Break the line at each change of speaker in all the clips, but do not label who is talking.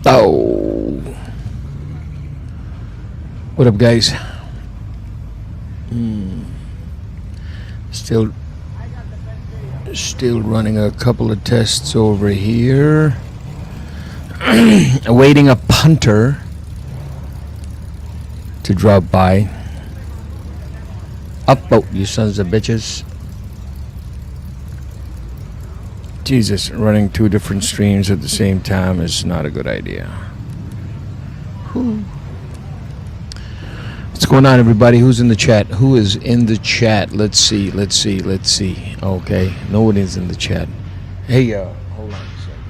Oh, what up, guys? Still running a couple of tests over here. Awaiting a punter to drop by. Up, oh, you sons of bitches. Jesus, running two different streams at the same time is not a good idea. Whew. What's going on, everybody? Who's in the chat? Who is in the chat? Let's see. Okay, nobody's in the chat. Hey, hold on a second.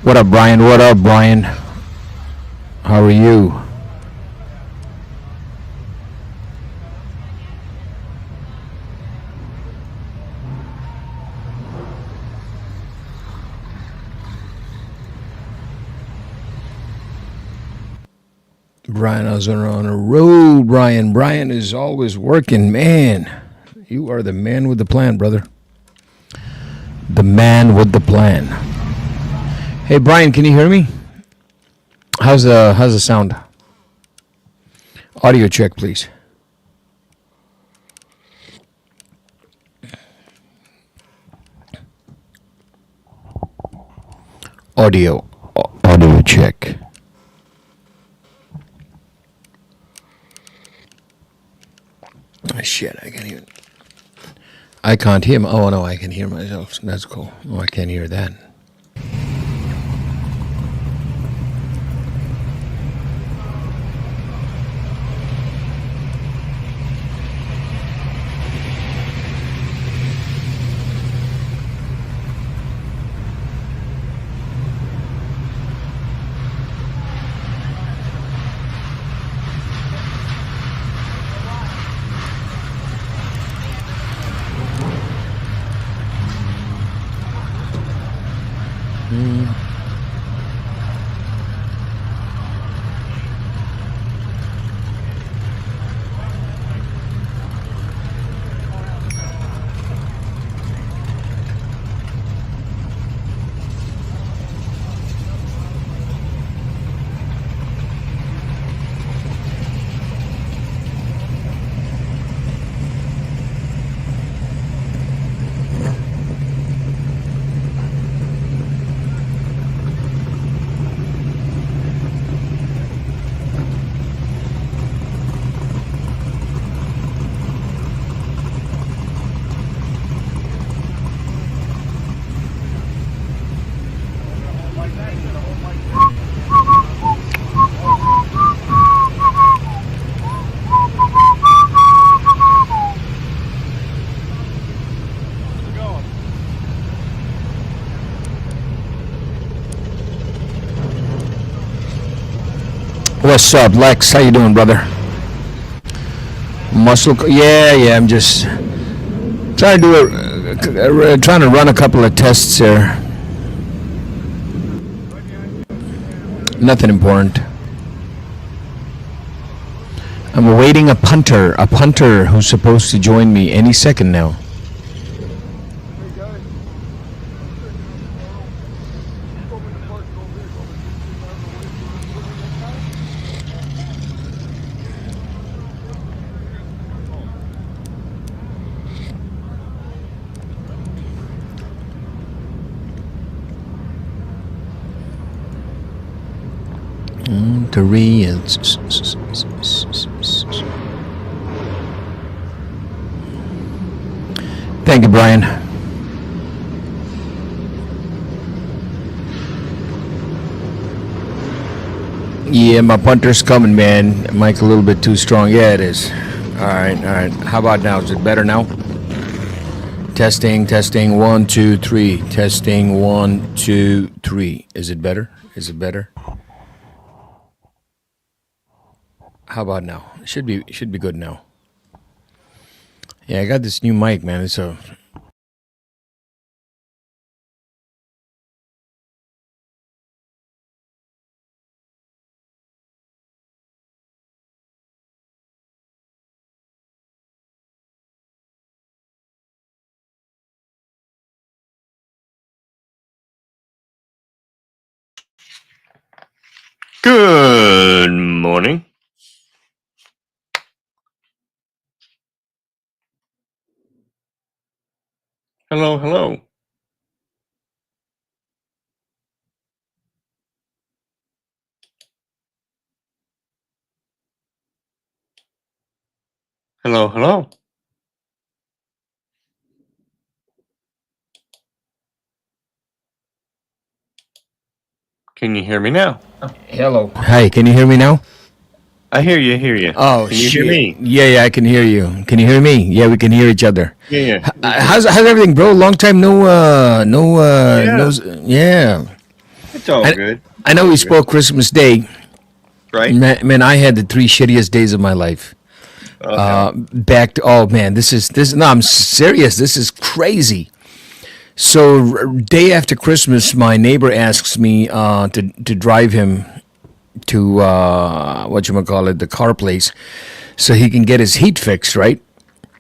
What up, Brian? What up, Brian? How are you? Brian, I was on a road, Brian. Brian is always working, man. You are the man with the plan, brother. The man with the plan. Hey, Brian, can you hear me? How's the sound? Audio check, please. Audio check. Oh, shit, I can't hear. Oh no, I can hear myself. That's cool. Oh, I can't hear that. What's up, Lex? How you doing, brother? Yeah. I'm just trying to trying to run a couple of tests here. Nothing important. I'm awaiting a punter who's supposed to join me any second now. Thank you, Brian. Yeah, my punter's coming, man. Mic a little bit too strong. Yeah, it is. All right. How about now? Is it better now? Testing. 1, 2, 3. Testing 1, 2, 3. Is it better? How about now? It should be good now. Yeah, I got this new mic, man. It's a
Good morning. Hello, hello. Hello, hello. Can you hear me now?
Hello. Hi, can you hear me now?
I hear you, hear you.
Oh
Can you hear
shit!
me?
Yeah, I can hear you. Can you hear me? Yeah, we can hear each other.
Yeah.
How's everything, bro? Long time no.
Yeah,
Yeah,
it's all
I
good.
I
It's
know
all
we
good.
spoke Christmas Day.
Right?
Man, I had the three shittiest days of my life.
Oh, hell.
Back to oh man, this. No, I'm serious. This is crazy. So day after Christmas, my neighbor asks me to drive him to what you call it, the car place, so he can get his heat fixed, right?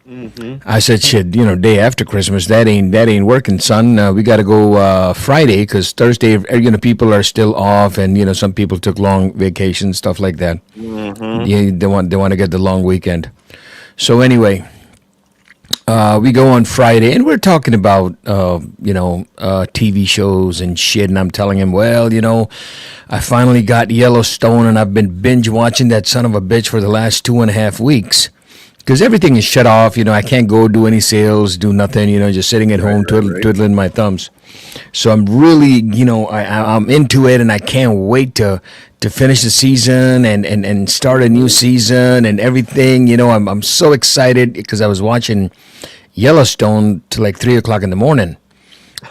Mm-hmm.
I said, shit, day after Christmas, that ain't working, son. We got to go Friday because Thursday, people are still off, and some people took long vacations, stuff like that.
Mm-hmm.
Yeah, they want to get the long weekend. So anyway, we go on Friday, and we're talking about TV shows and shit. And I'm telling him, well, I finally got Yellowstone, and I've been binge watching that son of a bitch for the last 2.5 weeks. Because everything is shut off, I can't go do any sales, do nothing, just sitting at home
Right.
twiddling my thumbs. So I'm really, I'm into it, and I can't wait to finish the season and start a new
Mm-hmm.
season and everything. I'm so excited because I was watching Yellowstone till like 3 o'clock in the morning,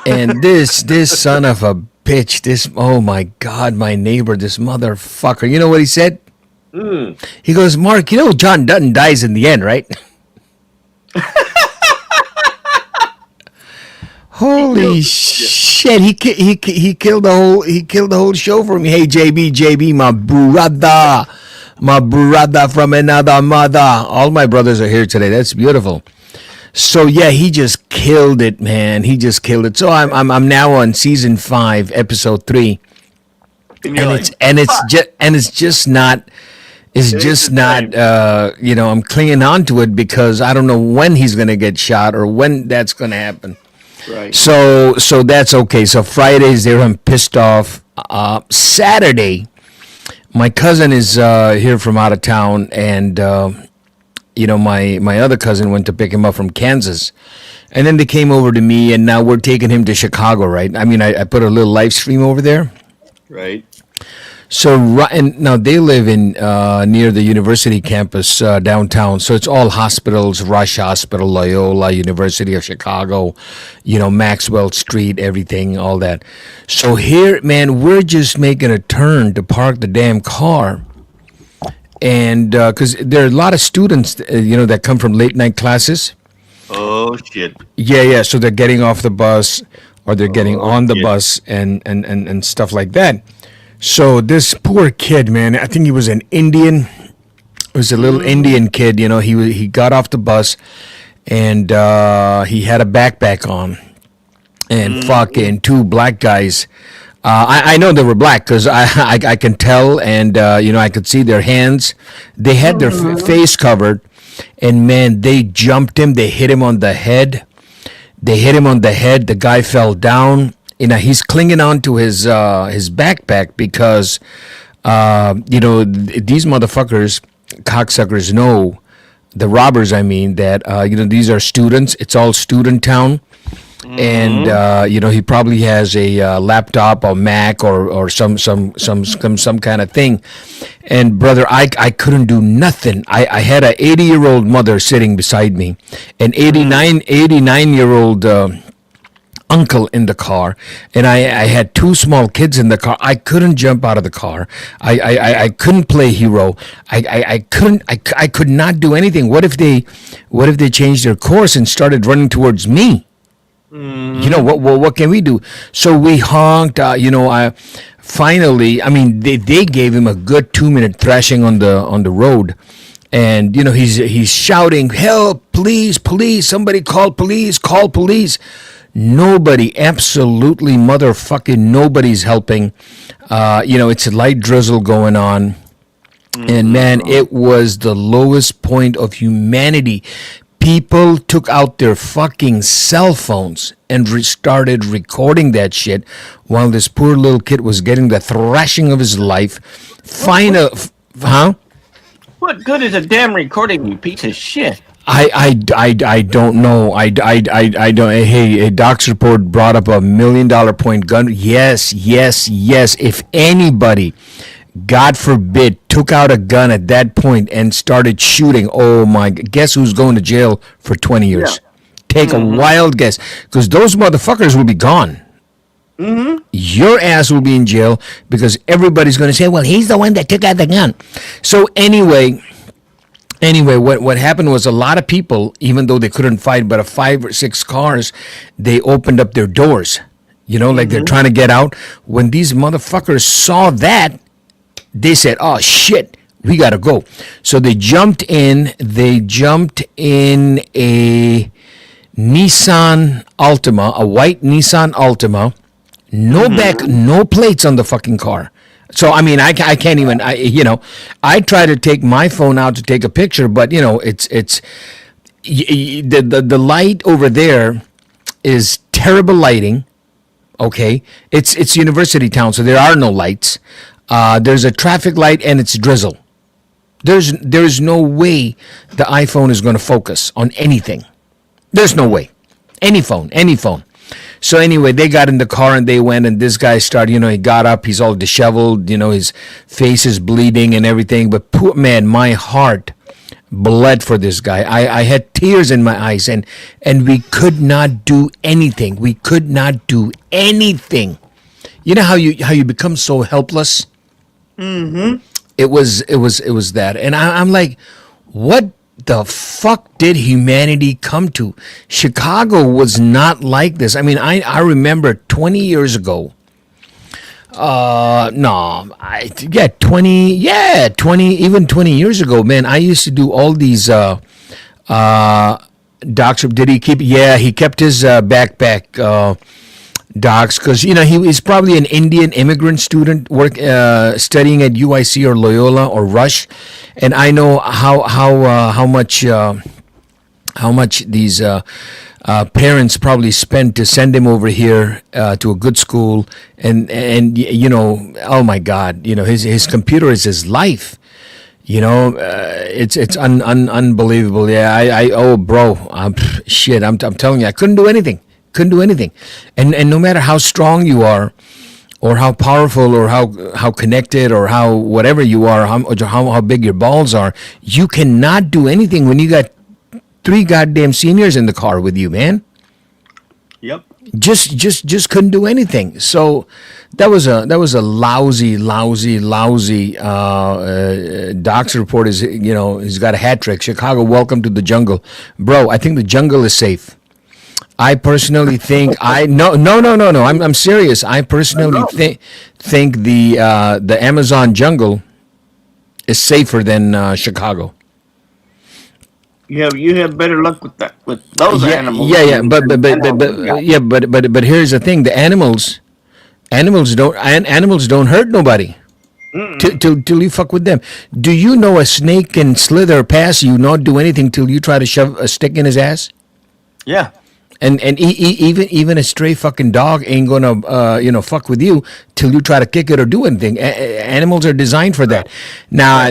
and this son of a bitch, this oh my god, my neighbor, this motherfucker. You know what he said?
Mm.
He goes, Mark, John Dutton dies in the end, right?
He
Holy
killed it. Yeah.
shit! He killed the whole show for me. Hey JB, my brother from another mother. All my brothers are here today. That's beautiful. So yeah, he just killed it, man. He just killed it. So I'm now on season 5, episode 3,
And you're
and
like, fuck,
it's just not. It's
it ain't
just
the
not,
same.
I'm clinging on to it because I don't know when he's going to get shot or when that's going to happen.
Right.
So that's okay. So Fridays there, I'm pissed off. Saturday, my cousin is here from out of town, and my other cousin went to pick him up from Kansas, and then they came over to me, and now we're taking him to Chicago. Right? I mean, I put a little live stream over there.
Right.
So and now they live in near the university campus downtown. So it's all hospitals: Rush Hospital, Loyola, University of Chicago, Maxwell Street, everything, all that. So here, man, we're just making a turn to park the damn car, and because there are a lot of students, that come from late night classes.
Oh, shit.
Yeah. So they're getting off the bus, or they're getting
Oh,
on the
shit.
bus, and stuff like that. So this poor kid, man, I think he was an Indian. It was a little
Mm-hmm.
Indian kid, he got off the bus, and he had a backpack on, and
Mm-hmm.
fucking two black guys. I know they were black because I can tell, and I could see their hands. They had their
Mm-hmm.
face covered, and man, they jumped him. They hit him on the head. The guy fell down. He's clinging on to his backpack because these motherfuckers, cocksuckers, know the robbers. I mean that these are students. It's all student town, and
Mm-hmm.
he probably has a laptop or Mac or some kind of thing. And brother, I couldn't do nothing. I had a 80-year-old mother sitting beside me, an
Mm.
89-year-old uncle in the car, and I had two small kids in the car. I couldn't jump out of the car. I couldn't play hero. I couldn't. I could not do anything. What if they changed their course and started running towards me?
Mm-hmm.
What can we do? So we honked. I finally. I mean, they gave him a good 2-minute thrashing on the road, and he's shouting, "Help! Please! Somebody call police! Call police!" Nobody, absolutely motherfucking nobody's helping. It's a light drizzle going on. And man, it was the lowest point of humanity. People took out their fucking cell phones and started recording that shit while this poor little kid was getting the thrashing of his life. Huh?
What good is a damn recording, you piece of shit?
I don't know. I don't. Hey, a doc's report brought up $1 million point gun. Yes. If anybody, God forbid, took out a gun at that point and started shooting, oh my, guess who's going to jail for 20 years?
Yeah.
Take a wild guess, because those motherfuckers will be gone. Your ass will be in jail because everybody's going to say, well, he's the one that took out the gun. So anyway, what happened was a lot of people, even though they couldn't fight, but 5 or 6 cars, they opened up their doors, like they're trying to get out. When these motherfuckers saw that, they said, oh shit, we got to go. So they jumped in a Nissan Altima, a white Nissan Altima, no plates on the fucking car. So I mean, I can't even. I try to take my phone out to take a picture, but it's the light over there is terrible lighting. Okay, it's university town, so there are no lights. There's a traffic light and it's drizzle. There's no way the iPhone is going to focus on anything. There's no way. Any phone. So anyway, they got in the car and they went, and this guy started, he got up, he's all disheveled, his face is bleeding and everything. But poor man, my heart bled for this guy. I had tears in my eyes, and we could not do anything. We could not do anything. You know how you become so helpless? Mm-hmm. It was that. And I'm like, what the fuck did humanity come to? Chicago was not like this. I mean, I remember 20 years ago. 20 years ago, man, I used to do all these docs. Did he keep? Yeah, he kept his backpack docs, because he's probably an Indian immigrant student studying at UIC or Loyola or Rush, and I know how much these parents probably spent to send him over here to a good school, and oh my God, his computer is his life. It's unbelievable. Yeah, shit. I'm telling you, I couldn't do anything. And no matter how strong you are, or how powerful, or how connected, or how whatever you are, how big your balls are, you cannot do anything when you got 3 goddamn seniors in the car with you, man.
Yep.
Just couldn't do anything. So that was a lousy doc's report. He's got a hat trick. Chicago, welcome to the jungle, bro. I think the jungle is safe. I personally think no. I'm serious. I personally think the Amazon jungle is safer than Chicago.
You have better luck with that, with those animals.
Yeah. But here's the thing: the animals don't hurt nobody. Till you fuck with them. Do you know a snake can slither past you, not do anything till you try to shove a stick in his ass?
Yeah.
And even a stray fucking dog ain't gonna fuck with you till you try to kick it or do anything. Animals are designed for that. Now,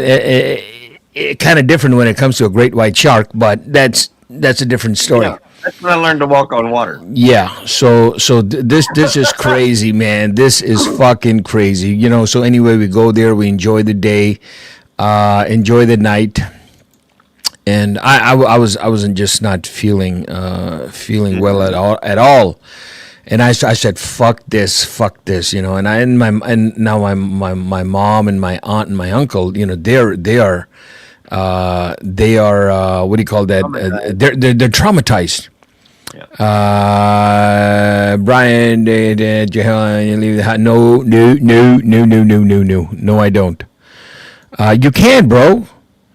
kind of different when it comes to a great white shark, but that's a different story.
Yeah, that's when I learned to walk on water.
Yeah. So this is crazy, man. This is fucking crazy. So anyway, we go there, we enjoy the day, enjoy the night. And I wasn't just not feeling well at all, and I said fuck this, and now my mom and my aunt and my uncle, they are what do you call that? They're traumatized. Yeah. Brian, did you leave the house? No, I don't. You can't, bro.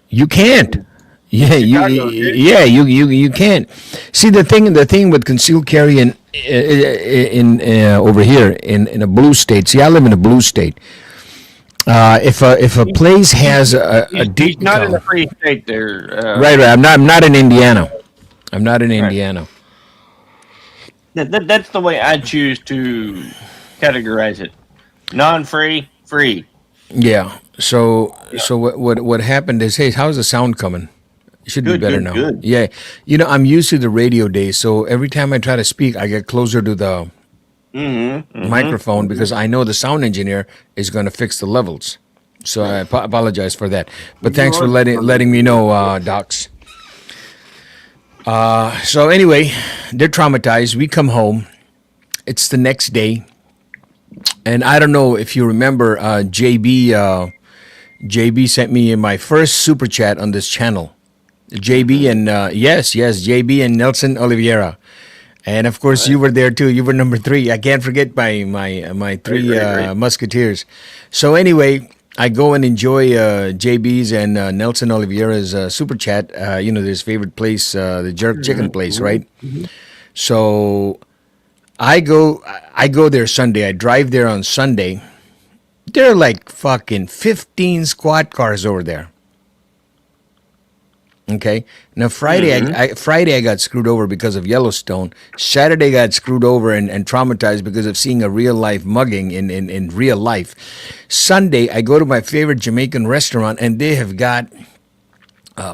You can't. Yeah, you can't. See, the thing with concealed carry in over here in a blue state. See, I live in a blue state. If a place has a
He's
deep
not in a
color,
free state there.
right. I'm not in Indiana. I'm not in
Right.
Indiana.
That's the way I choose to categorize it. Non-free, free.
Yeah. So
Yeah.
so what happened is, hey, how's the sound coming? It should be
Good,
better
good,
now.
good.
Yeah. I'm used to the radio days, so every time I try to speak, I get closer to the
Mm-hmm.
microphone
Mm-hmm.
because I know the sound engineer is going to fix the levels. So I apologize for that. But thanks for letting me know, Docs. So anyway, they're traumatized. We come home. It's the next day, and I don't know if you remember, JB. JB sent me my first super chat on this channel. JB and yes, JB and Nelson Oliveira, and of course you were there too. You were number 3. I can't forget my three
Right.
musketeers. So anyway, I go and enjoy JB's and Nelson Oliveira's super chat. His favorite place, the jerk chicken place, right? So I go there Sunday. I drive there on Sunday. There are like fucking 15 squad cars over there. Okay. Now Friday I got screwed over because of Yellowstone. Saturday got screwed over and traumatized because of seeing a real life mugging in real life. Sunday I go to my favorite Jamaican restaurant and they have got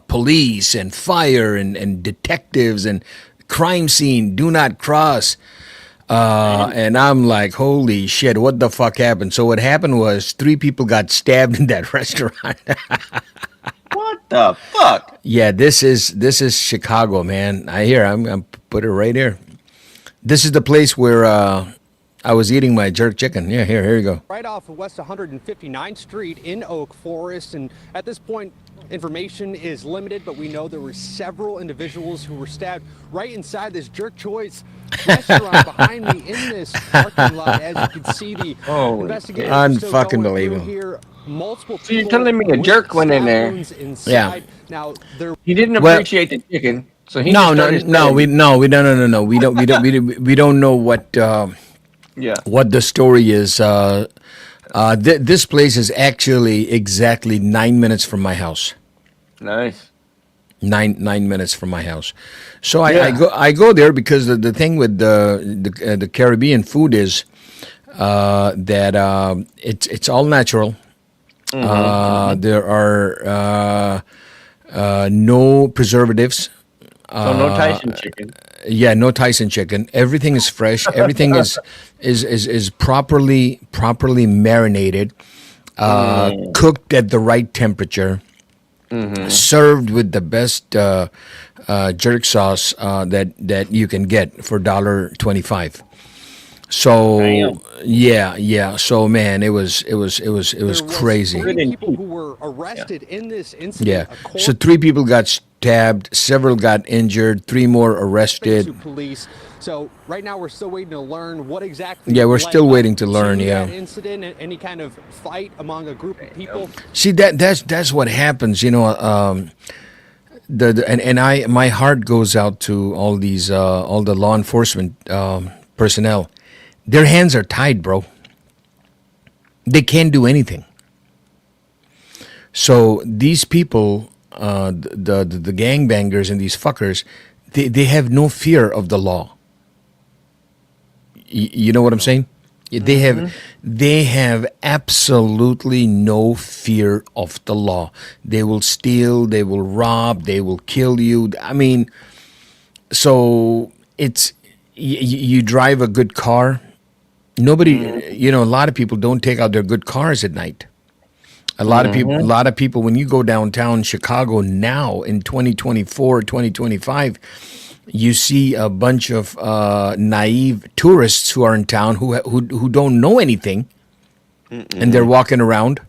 police and fire and detectives and crime scene, do not cross. And I'm like, holy shit, what the fuck happened? So what happened was 3 people got stabbed in that restaurant.
What the fuck?
Yeah, this is Chicago, man. I'm put it right here. This is the place where I was eating my jerk chicken. Yeah, here you go.
Right off of West 159th Street in Oak Forest, and at this point, information is limited, but we know there were several individuals who were stabbed right inside this Jerk Choice restaurant behind me in this parking lot. As you can see, the
Holy
investigators
shit.
are still going through
Unfucking
here. Multiple
So you're
people
telling me a
with
jerk went in
stab
there?
wounds inside.
Yeah.
Now there.
He didn't
Well-
appreciate the chicken, so he
No,
just
no,
started
no.
stabbing.
We no, we no. We don't know
Yeah.
what the story is. This place is actually exactly 9 minutes from my house.
Nice.
9 minutes from my house. So I
Yeah.
go there because the thing with the Caribbean food is that it's all natural. There are no preservatives.
So no Tyson chicken.
Yeah, no Tyson chicken. Everything is fresh. Everything is properly marinated, cooked at the right temperature, served with the best jerk sauce that you can get for $1.25. So
Damn.
yeah. So man, it was
There was
crazy.
3
Good
people
indeed.
who were arrested in this
Yeah.
incident. A court
So 3 people got stabbed, several got injured, 3 more
to
arrested.
police. So right now we're still waiting to learn what exactly.
Yeah, we're
led
still
up
waiting to learn, yeah.
that incident, any kind of fight among a group of people.
See that's what happens, my heart goes out to all these all the law enforcement personnel. Their hands are tied, bro. They can't do anything. So these people, the gangbangers and these fuckers, they have no fear of the law. You know what I'm saying? They have absolutely no fear of the law. They will steal, they will rob, they will kill you. I mean, so you drive a good car. Nobody, a lot of people don't take out their good cars at night. A lot of people, when you go downtown Chicago now in 2024, 2025, you see a bunch of naive tourists who are in town who don't know anything, and they're walking around,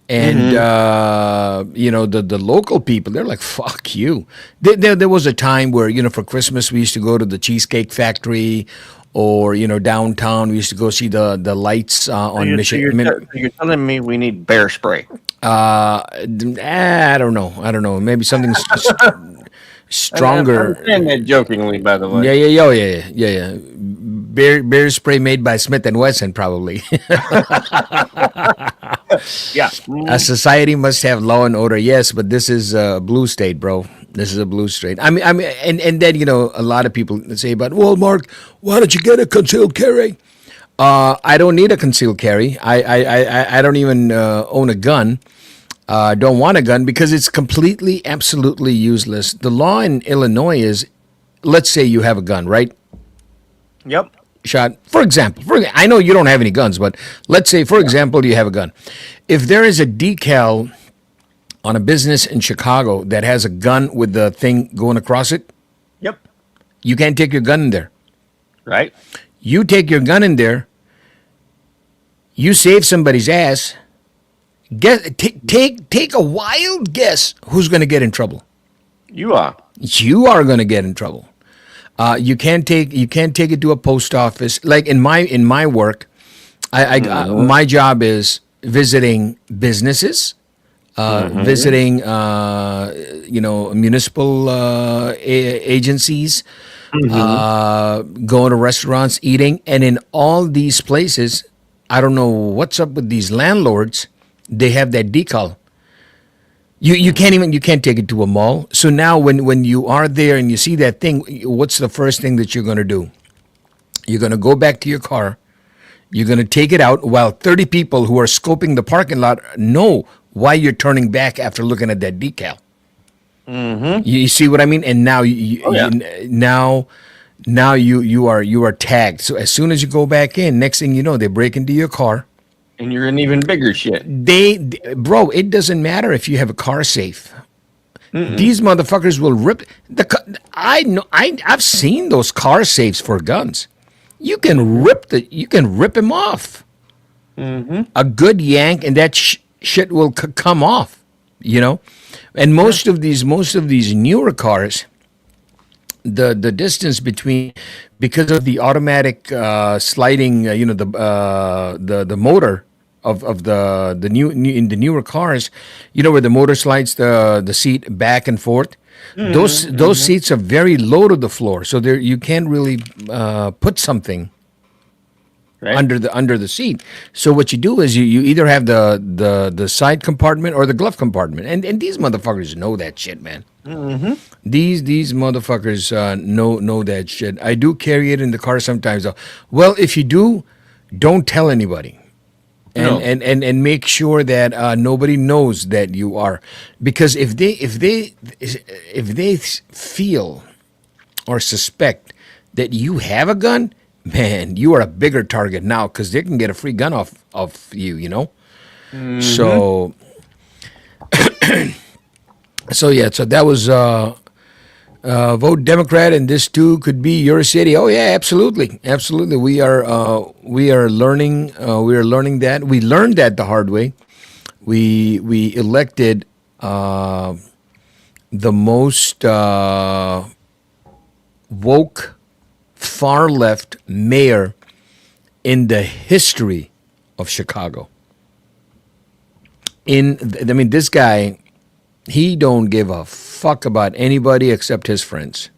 and the local people, they're like, fuck you. There was a time where for Christmas we used to go to the Cheesecake Factory, or downtown we used to go see the lights on
So
Michigan.
you're telling me we need bear spray?
I don't know. Maybe something stronger.
I'm saying that jokingly, by the way.
Yeah. bear spray made by Smith and Wesson, probably.
Yeah.
A society must have law and order, yes, but this is a blue state, bro. This is a blue state. And then a lot of people say about, well, Mark, why don't you get a concealed carry? I don't need a concealed carry. I don't even own a gun. Don't want a gun because it's completely, absolutely useless. The law in Illinois is, let's say you have a gun, right?
Yep.
Shot. For example, I know you don't have any guns, but let's say, for example, you have a gun. If there is a decal on a business in Chicago that has a gun with the thing going across it,
Yep.
you can't take your gun in there.
Right.
You take your gun in there, you save somebody's ass. Take a wild guess who's going to get in trouble.
You are.
You are going to get in trouble. You can't take it to a post office. Like in my work, my job is visiting businesses, visiting municipal agencies, going to restaurants, eating, and in all these places, I don't know what's up with these landlords. They have that decal. You can't take it to a mall. So now when you are there and you see that thing, what's the first thing that you're going to do? You're going to go back to your car. You're going to take it out while 30 people who are scoping the parking lot know why you're turning back after looking at that decal. Mm-hmm. You see what I mean? And now now you are tagged. So as soon as you go back in, next thing you know, they break into your car.
And you're in even bigger shit.
Bro, it doesn't matter if you have a car safe. These motherfuckers will rip I've seen those car safes for guns. You can rip them off. Mm-hmm. A good yank, and that shit will come off. And most of these newer cars, the distance between, because of the automatic sliding, the motor of the new in the newer cars, where the motor slides the seat back and forth. Those seats are very low to the floor, so there you can't really put something under the seat. So what you do is you either have the side compartment or the glove compartment, and these motherfuckers know that shit, man. Mm-hmm. These motherfuckers know that shit. I do carry it in the car sometimes, though. Well, if you do, don't tell anybody. And make sure that nobody knows that you are, because if they feel or suspect that you have a gun, man, you are a bigger target now, because they can get a free gun off you, Mm-hmm. So so that was vote Democrat, and this too could be your city. Oh yeah, absolutely. We are learning that. We learned that the hard way. We elected the most woke, far left mayor in the history of Chicago. This guy, he don't give a fuck about anybody except his friends.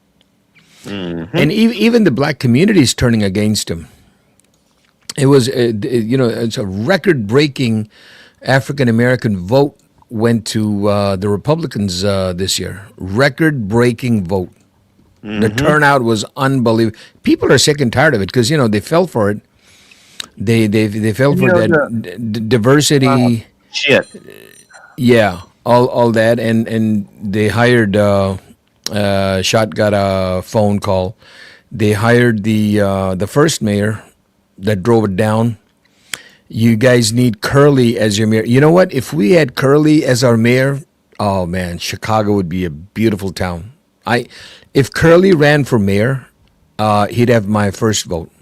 Mm-hmm. And even the black community is turning against him. It was, it's a record-breaking African-American vote went to the Republicans this year. Record-breaking vote. Mm-hmm. The turnout was unbelievable. People are sick and tired of it because, they fell for it. They fell for that diversity.
Shit.
Yeah. All that, and they hired. Shot got a phone call. They hired the first mayor that drove it down. You guys need Curly as your mayor. You know what? If we had Curly as our mayor, oh man, Chicago would be a beautiful town. If Curly ran for mayor, he'd have my first vote.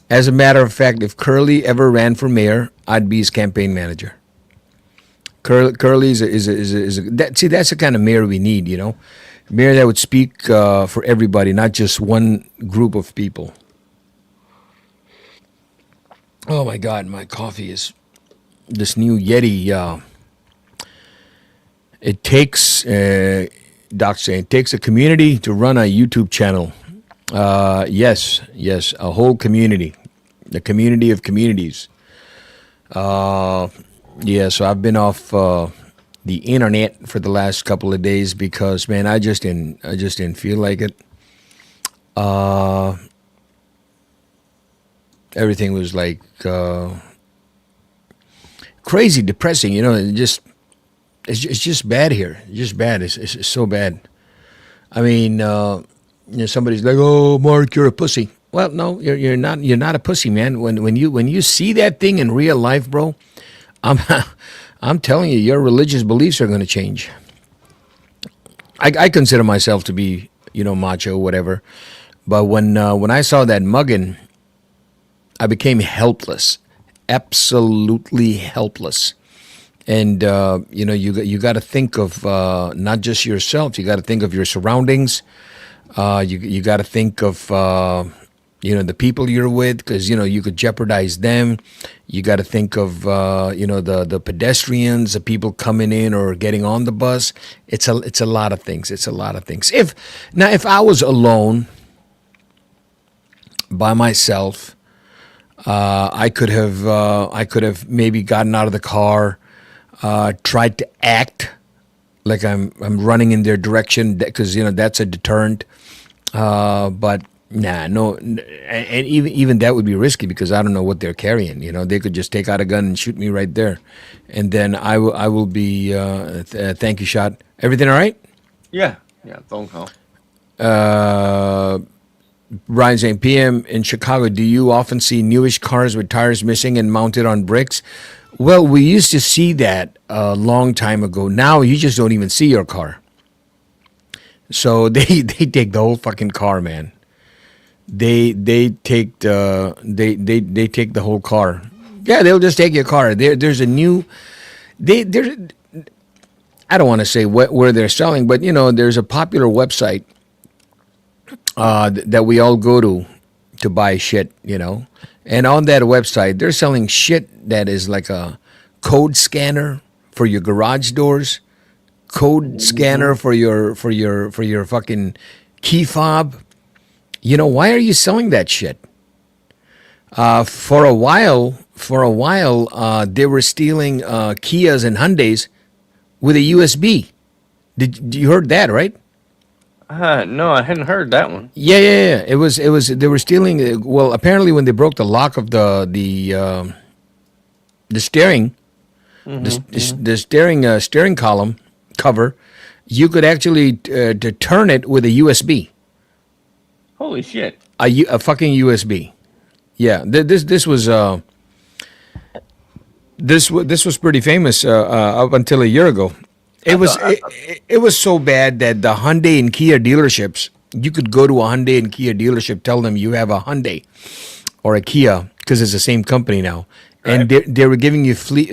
As a matter of fact, if Curly ever ran for mayor, I'd be his campaign manager. Curly is that's the kind of mayor we need, mayor that would speak for everybody, not just one group of people. Oh my God, my coffee is this new Yeti. It takes Doc saying it takes a community to run a YouTube channel. Yes, a whole community, the community of communities. Yeah, so I've been off the internet for the last couple of days because, man, I just didn't feel like it. Everything was like crazy, depressing. It's just bad here. It's just bad. It's so bad. I mean, somebody's like, "Oh, Mark, you're a pussy." Well, no, you're not. You're not a pussy, man. When you see that thing in real life, bro, I'm I'm telling you, your religious beliefs are going to change. I consider myself to be, macho, whatever. But when I saw that mugging, I became helpless, absolutely helpless. And you got to think of not just yourself. You got to think of your surroundings. You got to think of the people you're with, because you could jeopardize them. You got to think of the pedestrians, the people coming in or getting on the bus. It's a lot of things. It's a lot of things. If I was alone by myself, I could have maybe gotten out of the car, tried to act like I'm running in their direction, because that's a deterrent. But nah, no, and even that would be risky because I don't know what they're carrying. They could just take out a gun and shoot me right there, and then I will be thank you shot. Everything all right?
Yeah. Yeah. Phone call.
Brian saying, PM in Chicago, do you often see newish cars with tires missing and mounted on bricks? Well, we used to see that a long time ago. Now you just don't even see your car. So they take the whole fucking car, man. They take they take the whole car. Yeah, they'll just take your car. There's a new there. I don't want to say where they're selling, but there's a popular website that we all go to buy shit, and on that website they're selling shit that is like a code scanner for your garage doors, code scanner for your fucking key fob. Why are you selling that shit? For a while, they were stealing Kias and Hyundais with a USB. Did you heard that, right?
No, I hadn't heard that one.
Yeah. It was. They were stealing. Well, apparently, when they broke the lock of the steering, the steering column cover, you could actually to turn it with a USB.
Holy shit!
A fucking USB. Yeah. This was this was pretty famous up until a year ago. It was so bad that the Hyundai and Kia dealerships, you could go to a Hyundai and Kia dealership, tell them you have a Hyundai or a Kia, because it's the same company now, and they were giving you free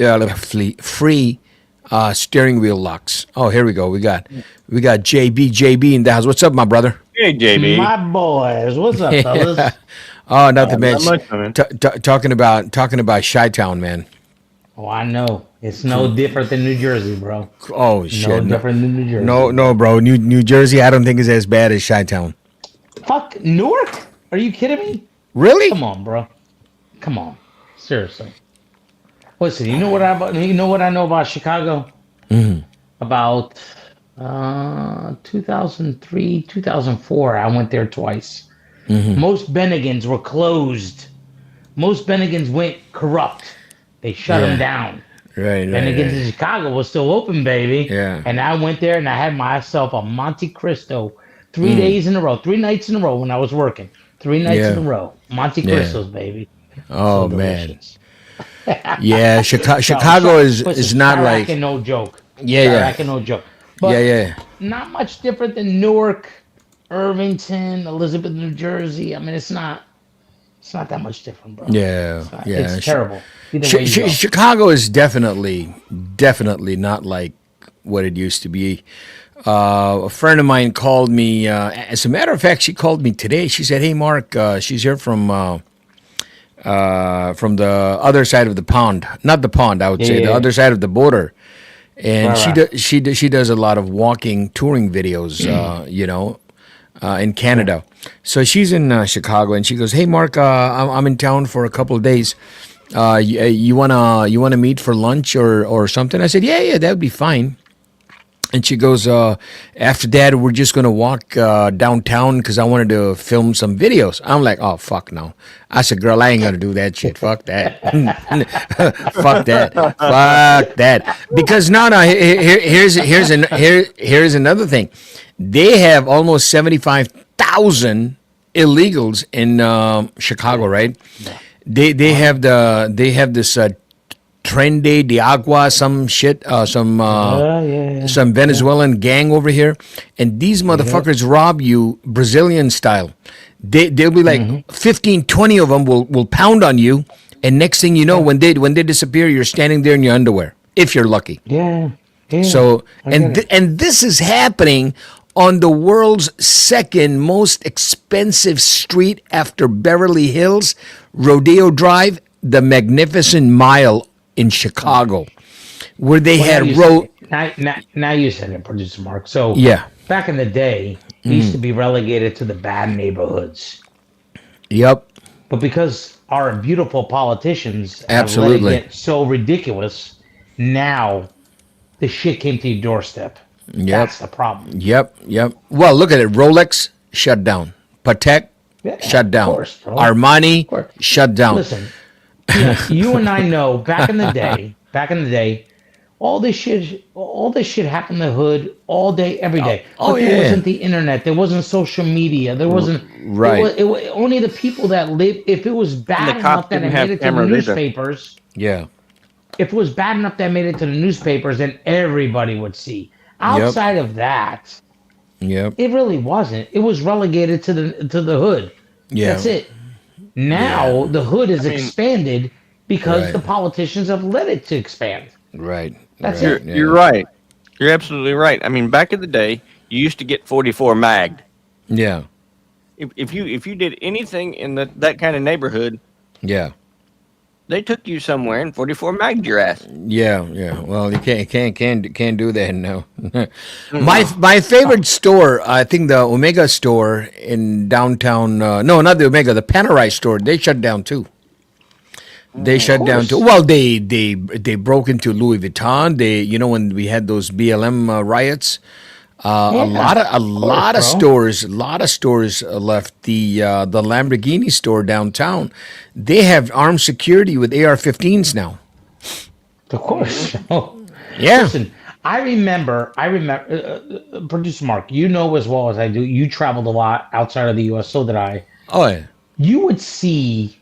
steering wheel locks. Oh, here we go. We got JB in the house. What's up, my brother?
Hey, JB.
My boys, what's up, fellas?
Oh, nothing, man.
Not much, man.
Talking about Chi-Town, man.
Oh, I know. It's no different than New Jersey, bro.
Oh shit!
No different than New Jersey.
No, bro. New Jersey, I don't think is as bad as Chi-Town.
Fuck Newark? Are you kidding me?
Really?
Come on, bro. Come on. Seriously. Listen, you know what I know about Chicago? About 2003, 2004, I went there twice. Most Bennigans were closed. Most Bennigans went corrupt. They shut them down.
Right.
Bennigans in Chicago was still open, baby.
Yeah.
And I went there and I had myself a Monte Cristo 3 days in a row, 3 nights in a row when I was working. 3 nights in a row. Monte Cristos, baby.
Oh,
So
man.
delicious.
Yeah, Chicago is not like.
No joke.
Yeah.
No joke. But
Yeah.
not much different than Newark, Irvington, Elizabeth, New Jersey. I mean, it's not that much different, bro.
Yeah.
It's terrible. Either way you go.
Chicago is definitely not like what it used to be. A friend of mine called me. As a matter of fact, she called me today. She said, "Hey, Mark, she's here from the other side of the pond. Not the pond, I would say, the other side of the border." And she does a lot of walking, touring videos. in Canada. So she's in Chicago, and she goes, "Hey, Mark, I'm in town for a couple of days. You wanna meet for lunch or something?" I said, "Yeah, that would be fine." And she goes, "After that, we're just gonna walk downtown because I wanted to film some videos." I'm like, "Oh fuck no!" I said, "Girl, I ain't gonna do that shit. Fuck that. Fuck that. Fuck that." Because no, here's another thing. They have almost 75,000 illegals in Chicago, right? They have this Trende de Agua, some shit, some Venezuelan gang over here, and these motherfuckers rob you Brazilian style. They'll be like 15, 20 of them will pound on you, and next thing you know, when they disappear, you're standing there in your underwear if you're lucky.
Yeah.
So and this is happening on the world's second most expensive street after Beverly Hills, Rodeo Drive, the Magnificent Mile in Chicago, where they had
now you said it, producer Mark. So
yeah,
back in the day, we used to be relegated to the bad neighborhoods.
Yep,
But because our beautiful politicians have
absolutely
let it get so ridiculous, now the shit came to your doorstep.
Yep.
That's the problem.
Yep. Well, look at it. Rolex shut down. Patek shut down.
Of course, bro.
Armani
Of course.
shut down.
Listen, you and I know back in the day, all this shit happened in the hood all day, every day. But there wasn't the internet, there wasn't social media, there wasn't
right.
Only the people that lived. If it was bad enough that it made it to the newspapers,
yeah.
If it was bad enough that made it to the newspapers, then everybody would see. Outside of that, it really wasn't. It was relegated to the hood.
Yeah.
That's it. Now the hood is expanded because the politicians have let it to expand.
Right.
That's
right.
it.
You're right. You're absolutely right. I mean, back in the day, you used to get 44 magged.
Yeah.
If you did anything in that kind of neighborhood,
Yeah.
they took you somewhere and 44 magged your ass.
Yeah. Well, you can't do that now. My favorite store, I think the Omega store in downtown. No, not the Omega, the Panerai store. They shut down too. They shut down too. Well, they broke into Louis Vuitton. When we had those BLM riots, a lot of stores left. The Lamborghini store downtown, they have armed security with AR-15s now.
Of course.
Yeah.
Listen, I remember, producer Mark, you know as well as I do, you traveled a lot outside of the U.S., so did I.
Oh, yeah.
You would see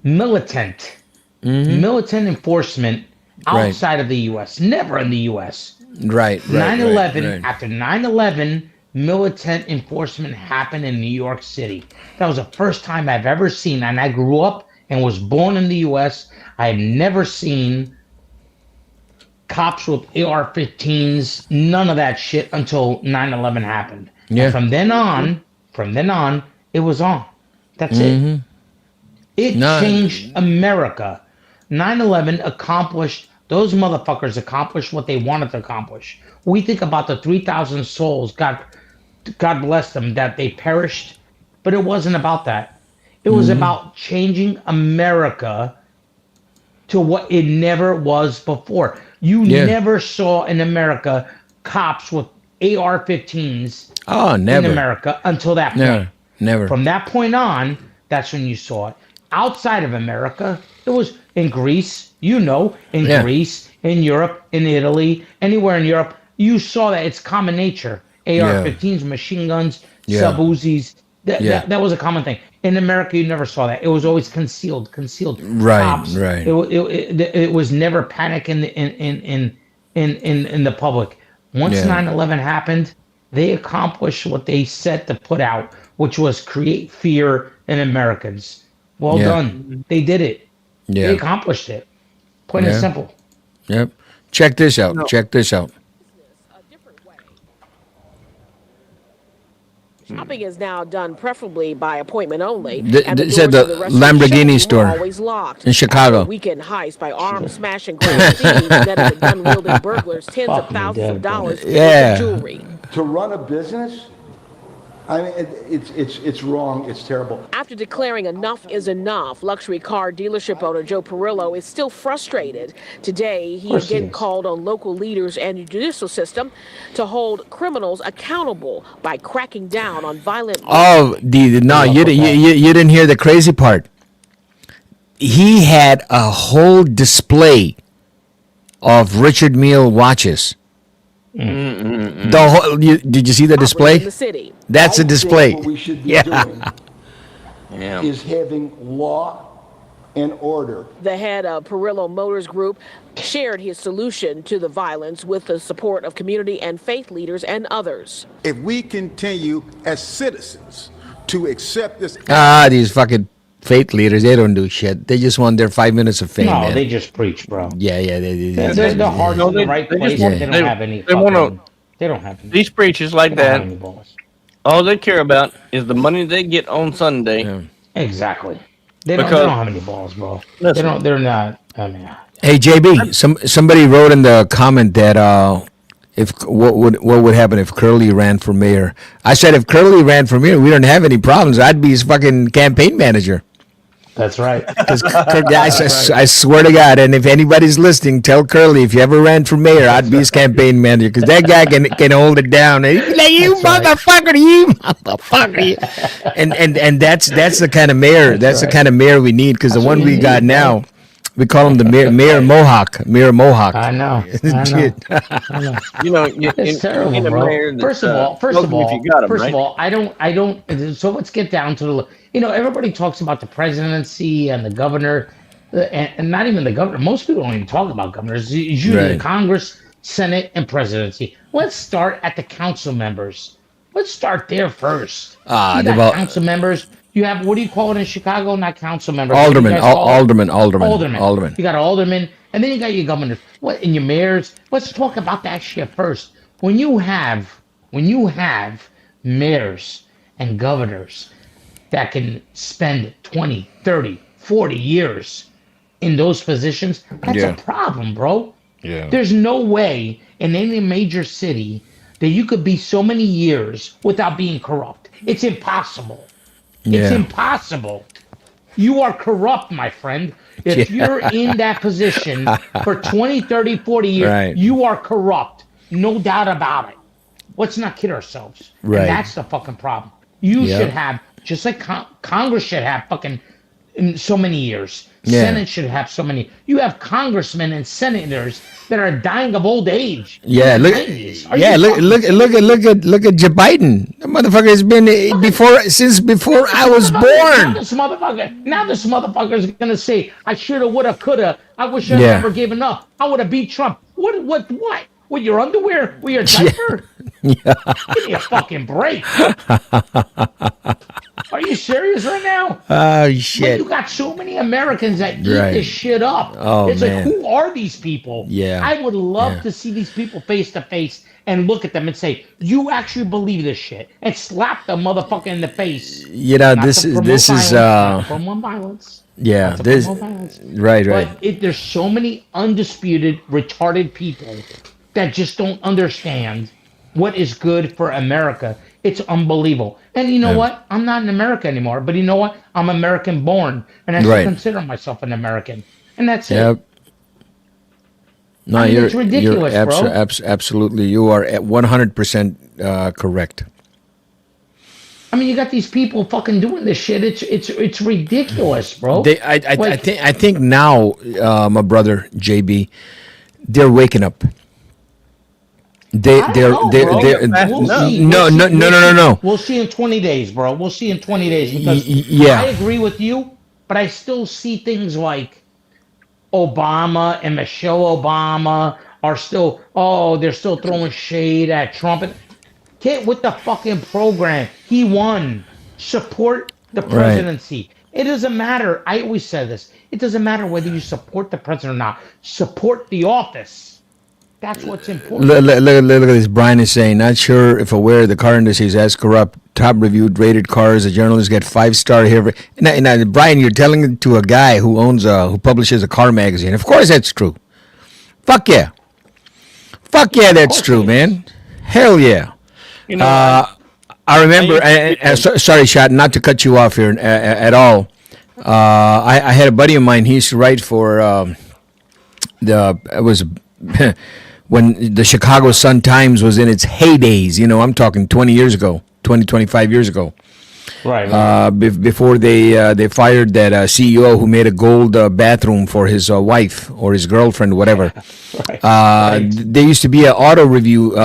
militant enforcement outside of the U.S., never in the U.S.
Right.
9/11, after 9/11, militant enforcement happened in New York City. That was the first time I've ever seen, and I grew up and was born in the U.S. I had never seen cops with AR-15s, none of that shit until 9/11 happened.
Yeah.
And from then on, it was on. That's it. It changed America. 9/11 accomplished, those motherfuckers accomplished what they wanted to accomplish. We think about the 3,000 souls, God bless them, that they perished, but it wasn't about that. It was about changing America to what it never was before. You never saw in America cops with AR-15s in America until that point.
Never.
From that point on, that's when you saw it. Outside of America, it was in Greece, Greece, in Europe, in Italy, anywhere in Europe, you saw that it's common nature. AR-15s, machine guns, sub-Uzis, that was a common thing. In America, you never saw that. It was always concealed.
Right,
Cops,
right.
It was never panic in the public. Once 9/11 happened, they accomplished what they set to put out, which was create fear in Americans. Well done. They did it.
Yeah.
They accomplished it. Plain and simple.
Yep. Check this out.
Shopping is now done preferably by appointment only.
It said the Lamborghini store
always locked.
in Chicago.
After a weekend heist by arm-smashing crime thieves netted the gun-wielding burglars tens of thousands of dollars for jewelry.
To run a business, I mean, it's wrong. It's terrible.
After declaring enough is enough, luxury car dealership owner Joe Perillo is still frustrated. Today, he again called on local leaders and the judicial system to hold criminals accountable by cracking down on violent.
Oh, you didn't hear the crazy part. He had a whole display of Richard Mille watches. Did you see the display?
In the city.
That's a display.
What we should be doing is having law and order.
The head of Perillo Motors Group shared his solution to the violence with the support of community and faith leaders and others.
If we continue as citizens to accept this.
These fucking faith leaders, they don't do shit. They just want their 5 minutes of fame, man.
They just preach, bro.
Yeah.
They're the heart's in the right place. They don't have any. They don't have any.
These preachers like that. All they care about is the money they get on Sunday.
Yeah.
Exactly. They don't have any balls, bro.
Listen.
They're not. I mean.
Hey JB, somebody wrote in the comment that if what would happen if Curly ran for mayor? I said if Curly ran for mayor, we don't have any problems. I'd be his fucking campaign manager.
That's right.
Because I swear to God, and if anybody's listening, tell Curly if you ever ran for mayor, I'd be his campaign manager. Because that guy can hold it down. And he'd be like, you motherfucker, you motherfucker. And that's the kind of mayor. That's the kind of mayor we need. Because the one we got now, we call him the Mayor Mohawk. Mayor Mohawk.
I know.
You know,
it's terrible, bro. First of all, I don't. So let's get down to the. Everybody talks about the presidency and the governor, and not even the governor. Most people don't even talk about governors. It's usually the Congress, Senate, and presidency. Let's start at the council members. Let's start there first. Council members. You have, what do you call it in Chicago? Not council members.
Alderman.
You got aldermen, and then you got your governors. And your mayors. Let's talk about that shit first. When you have mayors and governors that can spend 20, 30, 40 years in those positions, that's a problem, bro.
Yeah.
There's no way in any major city that you could be so many years without being corrupt. It's impossible. It's impossible. You are corrupt, my friend. If you're in that position for 20, 30, 40 years, you are corrupt. No doubt about it. Let's not kid ourselves.
Right.
And that's the fucking problem. You should have, just like Congress should have fucking so many years. Senate should have so many. You have congressmen and senators that are dying of old age.
Yeah, look at Joe Biden. The motherfucker has been since before I was born.
Now this motherfucker is gonna say, I shoulda, woulda, coulda. I wish I never given up. I would have beat Trump. What? With your underwear? With your diaper? Give me a fucking break. Are you serious right now?
Oh, shit.
But you got so many Americans that eat this shit up.
Oh,
it's
man.
like, who are these people?
Yeah.
I would love to see these people face to face and look at them and say, you actually believe this shit. And slap the motherfucker in the face.
This is
promote violence.
Yeah, right.
But there's so many undisputed, retarded people that just don't understand what is good for America. It's unbelievable. And you know what? I'm not in America anymore. But you know what? I'm American born. And I still consider myself an American. And that's it.
No,
it's ridiculous, bro.
Absolutely. You are at 100% correct.
I mean, you got these people fucking doing this shit. It's ridiculous, bro.
I think now, my brother JB, they're waking up. No.
We'll see in 20 days, bro. We'll see in 20 days because I agree with you, but I still see things like Obama and Michelle Obama are still they're still throwing shade at Trump. Get with the fucking program. He won. Support the presidency. It doesn't matter. I always say this. It doesn't matter whether you support the president or not. Support the office. That's what's important.
Look at this. Brian is saying, not sure if aware the car industry is as corrupt. Top reviewed rated cars. The journalists get 5-star here. And Brian, you're telling it to a guy who who publishes a car magazine. Of course that's true. Fuck yeah. That's true, man. Hell yeah. I remember. Sorry, Shot, not to cut you off here at all. I had a buddy of mine. He used to write for it was when the Chicago Sun Times was in its heydays. You know, I'm talking 20 years ago, 25 years ago.
Right.
Before they fired that CEO who made a gold bathroom for his wife or his girlfriend, whatever.
Right.
There used to be an auto review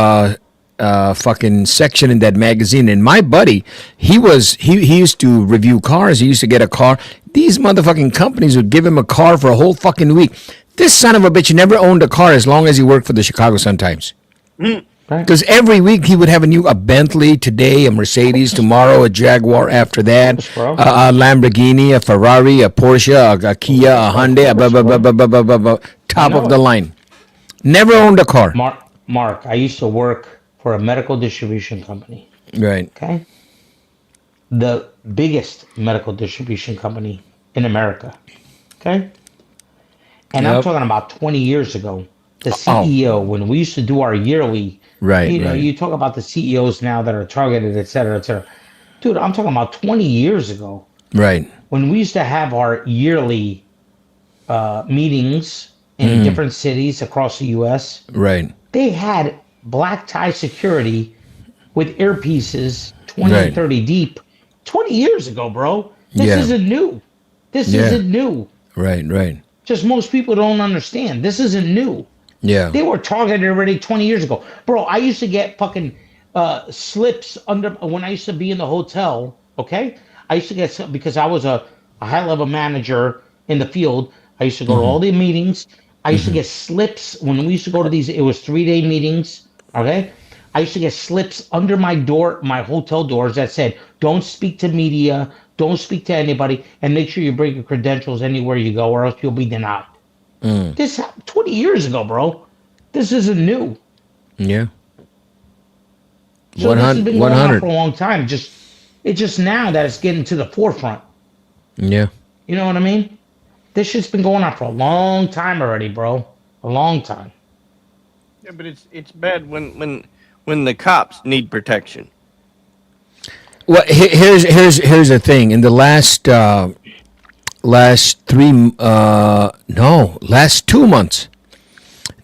fucking section in that magazine, and my buddy, he used to review cars. He used to get a car. These motherfucking companies would give him a car for a whole fucking week. This son of a bitch never owned a car as long as he worked for the Chicago Sun Times. Because every week he would have a Bentley today, a Mercedes tomorrow, a Jaguar after that, a Lamborghini, a Ferrari, a Porsche, a Kia, a Hyundai, top of the line. Never owned a car.
Mark, I used to work for a medical distribution company.
Right.
Okay. The biggest medical distribution company in America. Okay. And I'm talking about 20 years ago. The CEO, when we used to do our yearly, you talk about the CEOs now that are targeted, et cetera, et cetera. Dude, I'm talking about 20 years ago.
Right.
When we used to have our yearly meetings in different cities across the U.S.
Right.
They had black tie security with earpieces 20 and 30 deep 20 years ago, bro. This isn't new. This isn't new.
Right.
Just most people don't understand. This isn't new.
Yeah.
They were targeted already 20 years ago. Bro, I used to get fucking slips under when I used to be in the hotel, okay? I used to get, because I was a high-level manager in the field, I used to go to all the meetings. I used to get slips when we used to go to these, it was 3-day meetings, okay? I used to get slips under my door, my hotel doors that said, don't speak to media, don't speak to anybody, and make sure you bring your credentials anywhere you go or else you'll be denied. This 20 years ago, bro. This isn't new.
Yeah.
So this has been going on for a long time. It's just now that it's getting to the forefront.
Yeah.
You know what I mean? This shit's been going on for a long time already, bro. A long time.
Yeah, but it's bad when the cops need protection.
Well, here's the thing. In the last 2 months,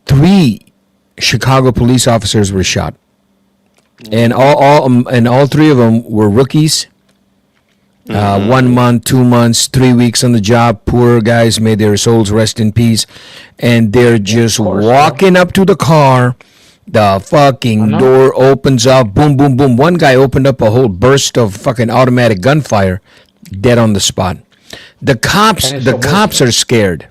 3 Chicago police officers were shot, and all 3 of them were rookies. 1 month, 2 months, 3 weeks on the job. Poor guys, may their souls rest in peace. And they're just walking up to the car. The fucking door opens up. Boom, boom, boom. One guy opened up a whole burst of fucking automatic gunfire. Dead on the spot. The cops are scared.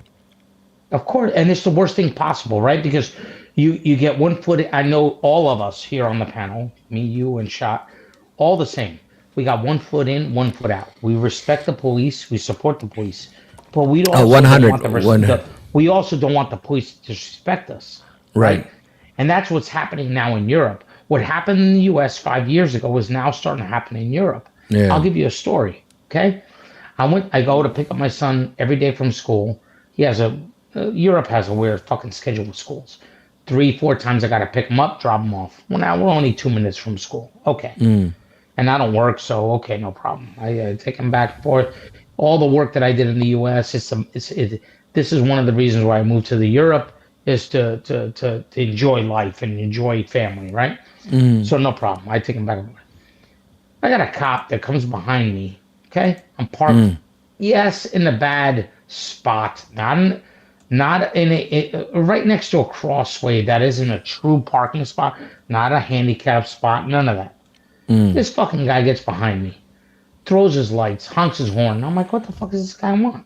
Of course, and it's the worst thing possible, right? Because you get 1 foot. I know all of us here on the panel, me, you, and Shot, all the same. We got 1 foot in, 1 foot out. We respect the police. We support the police, but we don't.
100.
We also don't want the police to disrespect us, right? And that's what's happening now in Europe. What happened in the U.S. 5 years ago is now starting to happen in Europe. Yeah. I'll give you a story, okay? I go to pick up my son every day from school. He has Europe has a weird fucking schedule with schools. 3-4 times I got to pick him up, drop him off. Well, now we're only 2 minutes from school. Okay. And I don't work, so okay, no problem. I take him back and forth. All the work that I did in the U.S., this is one of the reasons why I moved to the Europe, is to enjoy life and enjoy family, right? So no problem. I take him back and forth. I got a cop that comes behind me, okay? I'm parked, yes, in a bad spot, not in a right next to a crossway that isn't a true parking spot, not a handicap spot, none of that. This fucking guy gets behind me, throws his lights, honks his horn. I'm like, what the fuck does this guy want?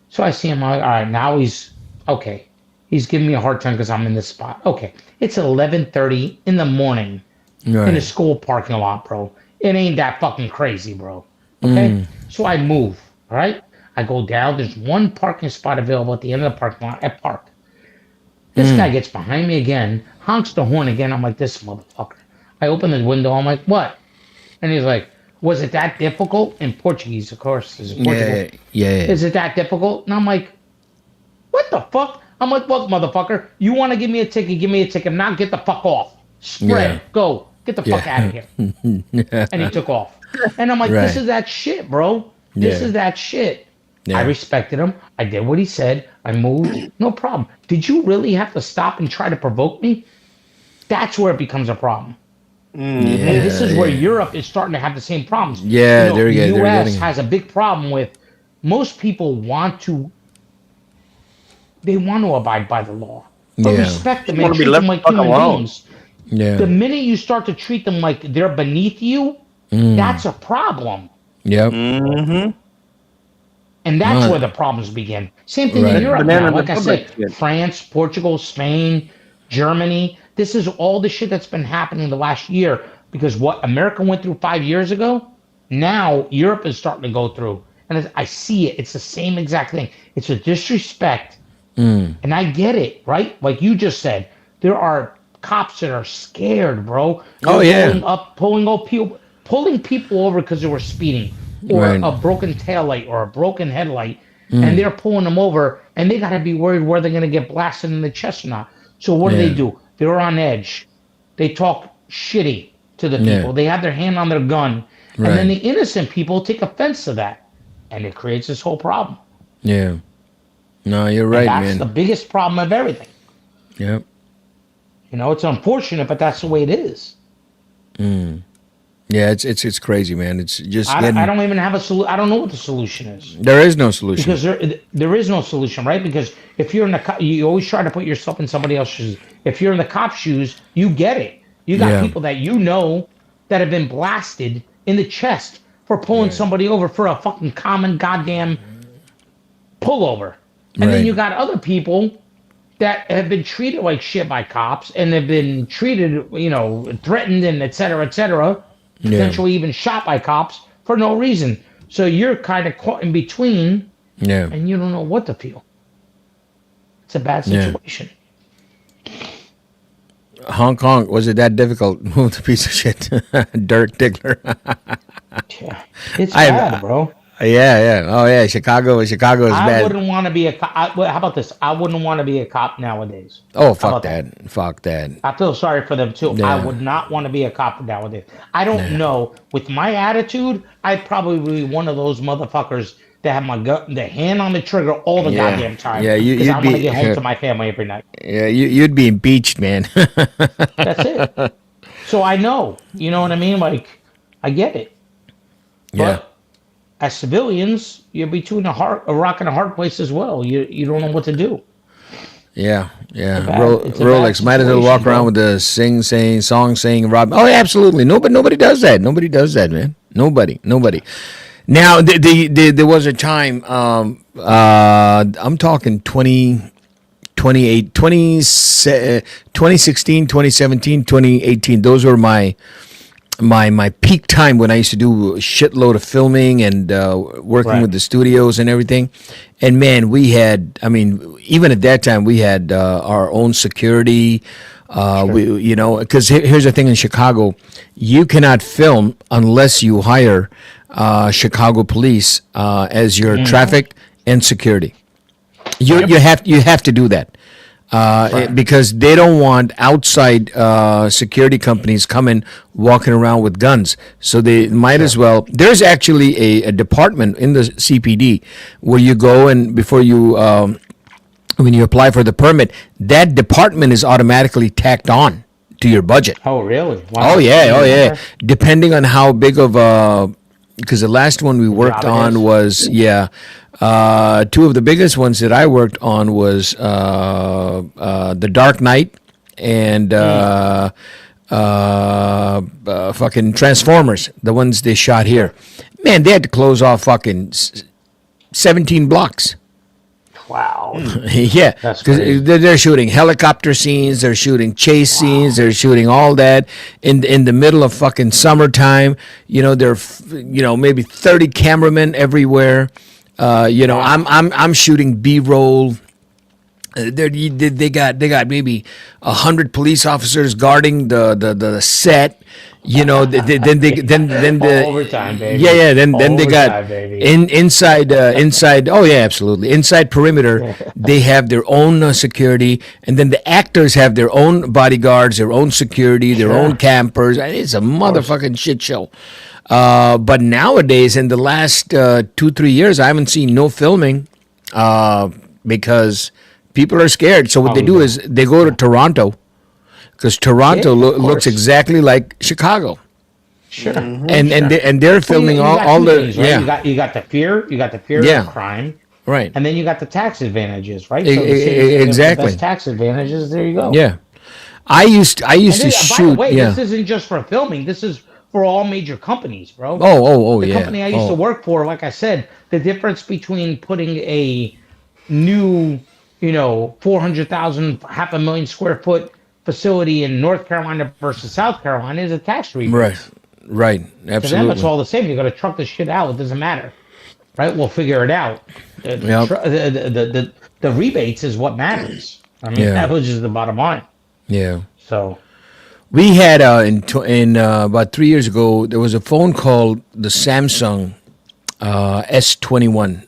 So I see him, I'm like, all right, now he's okay. He's giving me a hard time because I'm in this spot. Okay, it's 11:30 in the morning in a school parking lot, bro. It ain't that fucking crazy, bro. Okay, so I move, all right? I go down. There's 1 parking spot available at the end of the parking lot. I park. This guy gets behind me again, honks the horn again. I'm like, this motherfucker. I open the window. I'm like, what? And he's like, was it that difficult? In Portuguese, of course. Is it Portugal?
Yeah.
Is it that difficult? And I'm like, what the fuck? I'm like, look, motherfucker, you want to give me a ticket, give me a ticket. Now get the fuck off. Spread. Go. Get the fuck out of here. And he took off. And I'm like, this is that shit, bro. This is that shit. I respected him. I did what he said. I moved. No problem. Did you really have to stop and try to provoke me? That's where it becomes a problem. And this is where Europe is starting to have the same problems.
Yeah,
the U.S. has a big problem with most people they want to abide by the law. But respect them and treat them like human beings.
Yeah.
The minute you start to treat them like they're beneath you, that's a problem.
Yep.
And that's where the problems begin. Same thing in Europe now. Like I said, France, Portugal, Spain, Germany. This is all the shit that's been happening the last year. Because what America went through 5 years ago, now Europe is starting to go through. And I see it. It's the same exact thing. It's a disrespect. And I get it, right? Like you just said, there are cops that are scared, bro. They're pulling people over because they were speeding, or a broken taillight or a broken headlight, and they're pulling them over, and they got to be worried where they're going to get blasted in the chest or not. So what do? They're on edge. They talk shitty to the people. They have their hand on their gun, and then the innocent people take offense to that, and it creates this whole problem.
Yeah. No, you're right,
man.
That's
the biggest problem of everything.
Yep.
You know, it's unfortunate, but that's the way it is.
Yeah, it's crazy, man. It's just
I don't even have a solution. I don't know what the solution is.
There is no solution.
Because there is no solution, right? Because if you're in you always try to put yourself in somebody else's shoes. If you're in the cop's shoes, you get it. You got people that you know that have been blasted in the chest for pulling somebody over for a fucking common goddamn pullover. And then you got other people that have been treated like shit by cops and have been treated, threatened and et cetera, potentially even shot by cops for no reason. So you're kind of caught in between and you don't know what to feel. It's a bad situation.
Hong Kong, was it that difficult? Move the piece of shit. Dirk Diggler.
It's bad, bro.
Yeah. Oh, yeah. Chicago is bad.
I wouldn't want to be a cop. How about this? I wouldn't want to be a cop nowadays.
Oh, fuck that. Fuck that.
I feel sorry for them, too. I would not want to be a cop nowadays. I don't know. With my attitude, I'd probably be one of those motherfuckers that have the hand on the trigger all the goddamn time.
Yeah,
because I want to get home to my family every night.
Yeah, you'd be impeached, man.
That's it. So I know. You know what I mean? Like, I get it. But as civilians, you're between a rock and a hard place as well. You don't know what to do.
Yeah. Rolex might as well walk around with the song saying Rob. Oh, absolutely. Nobody does that. Nobody does that, man. Nobody. Now, there was a time. I'm talking 2016, 2017, 2018. Those were my peak time when I used to do a shitload of filming and working with the studios and everything. And man, even at that time, we had our own security. Because here's the thing in Chicago, you cannot film unless you hire Chicago police as your traffic and security. You have to do that. Because they don't want outside security companies coming walking around with guns. So they might as well. There's actually a department in the CPD where you go and before you, when you apply for the permit, that department is automatically tacked on to your budget.
Oh, really? Wow.
Oh, yeah. Depending on how big of a, because the last one we worked on was, two of the biggest ones that I worked on was The Dark Knight and fucking Transformers, the ones they shot here. Man, they had to close off fucking 17 blocks.
Wow.
Yeah, because they're shooting helicopter scenes, they're shooting chase scenes, they're shooting all that in the middle of fucking summertime. There are maybe 30 cameramen everywhere. I'm shooting B-roll They got maybe 100 police officers guarding the set. You know, then the
Overtime, baby.
yeah, then they got
Overtime, baby.
inside. Oh yeah, absolutely. Inside perimeter, they have their own security, and then the actors have their own bodyguards, their own security, their own campers. It's a motherfucking shit show. But nowadays, in the last 2-3 years, I haven't seen no filming because people are scared. So what they do is they go to Toronto because Toronto looks exactly like Chicago.
Sure.
And they're filming all the
things, right? You got the fear of crime,
right,
and then you got the tax advantages, right?
Exactly.
The best tax advantages. There you go.
Yeah. I used to shoot.
By the way,
yeah.
this isn't just for filming. This is for all major companies, bro.
The
The company I used to work for, like I said, the difference between putting a new, 400,000, 500,000 square foot facility in North Carolina versus South Carolina is a tax rebate.
Right. Absolutely.
To them, it's all the same. You got to truck this shit out. It doesn't matter, right? We'll figure it out. The rebates is what matters. I mean, that was just the bottom line.
Yeah.
So
we had in about 3 years ago, there was a phone called the Samsung S21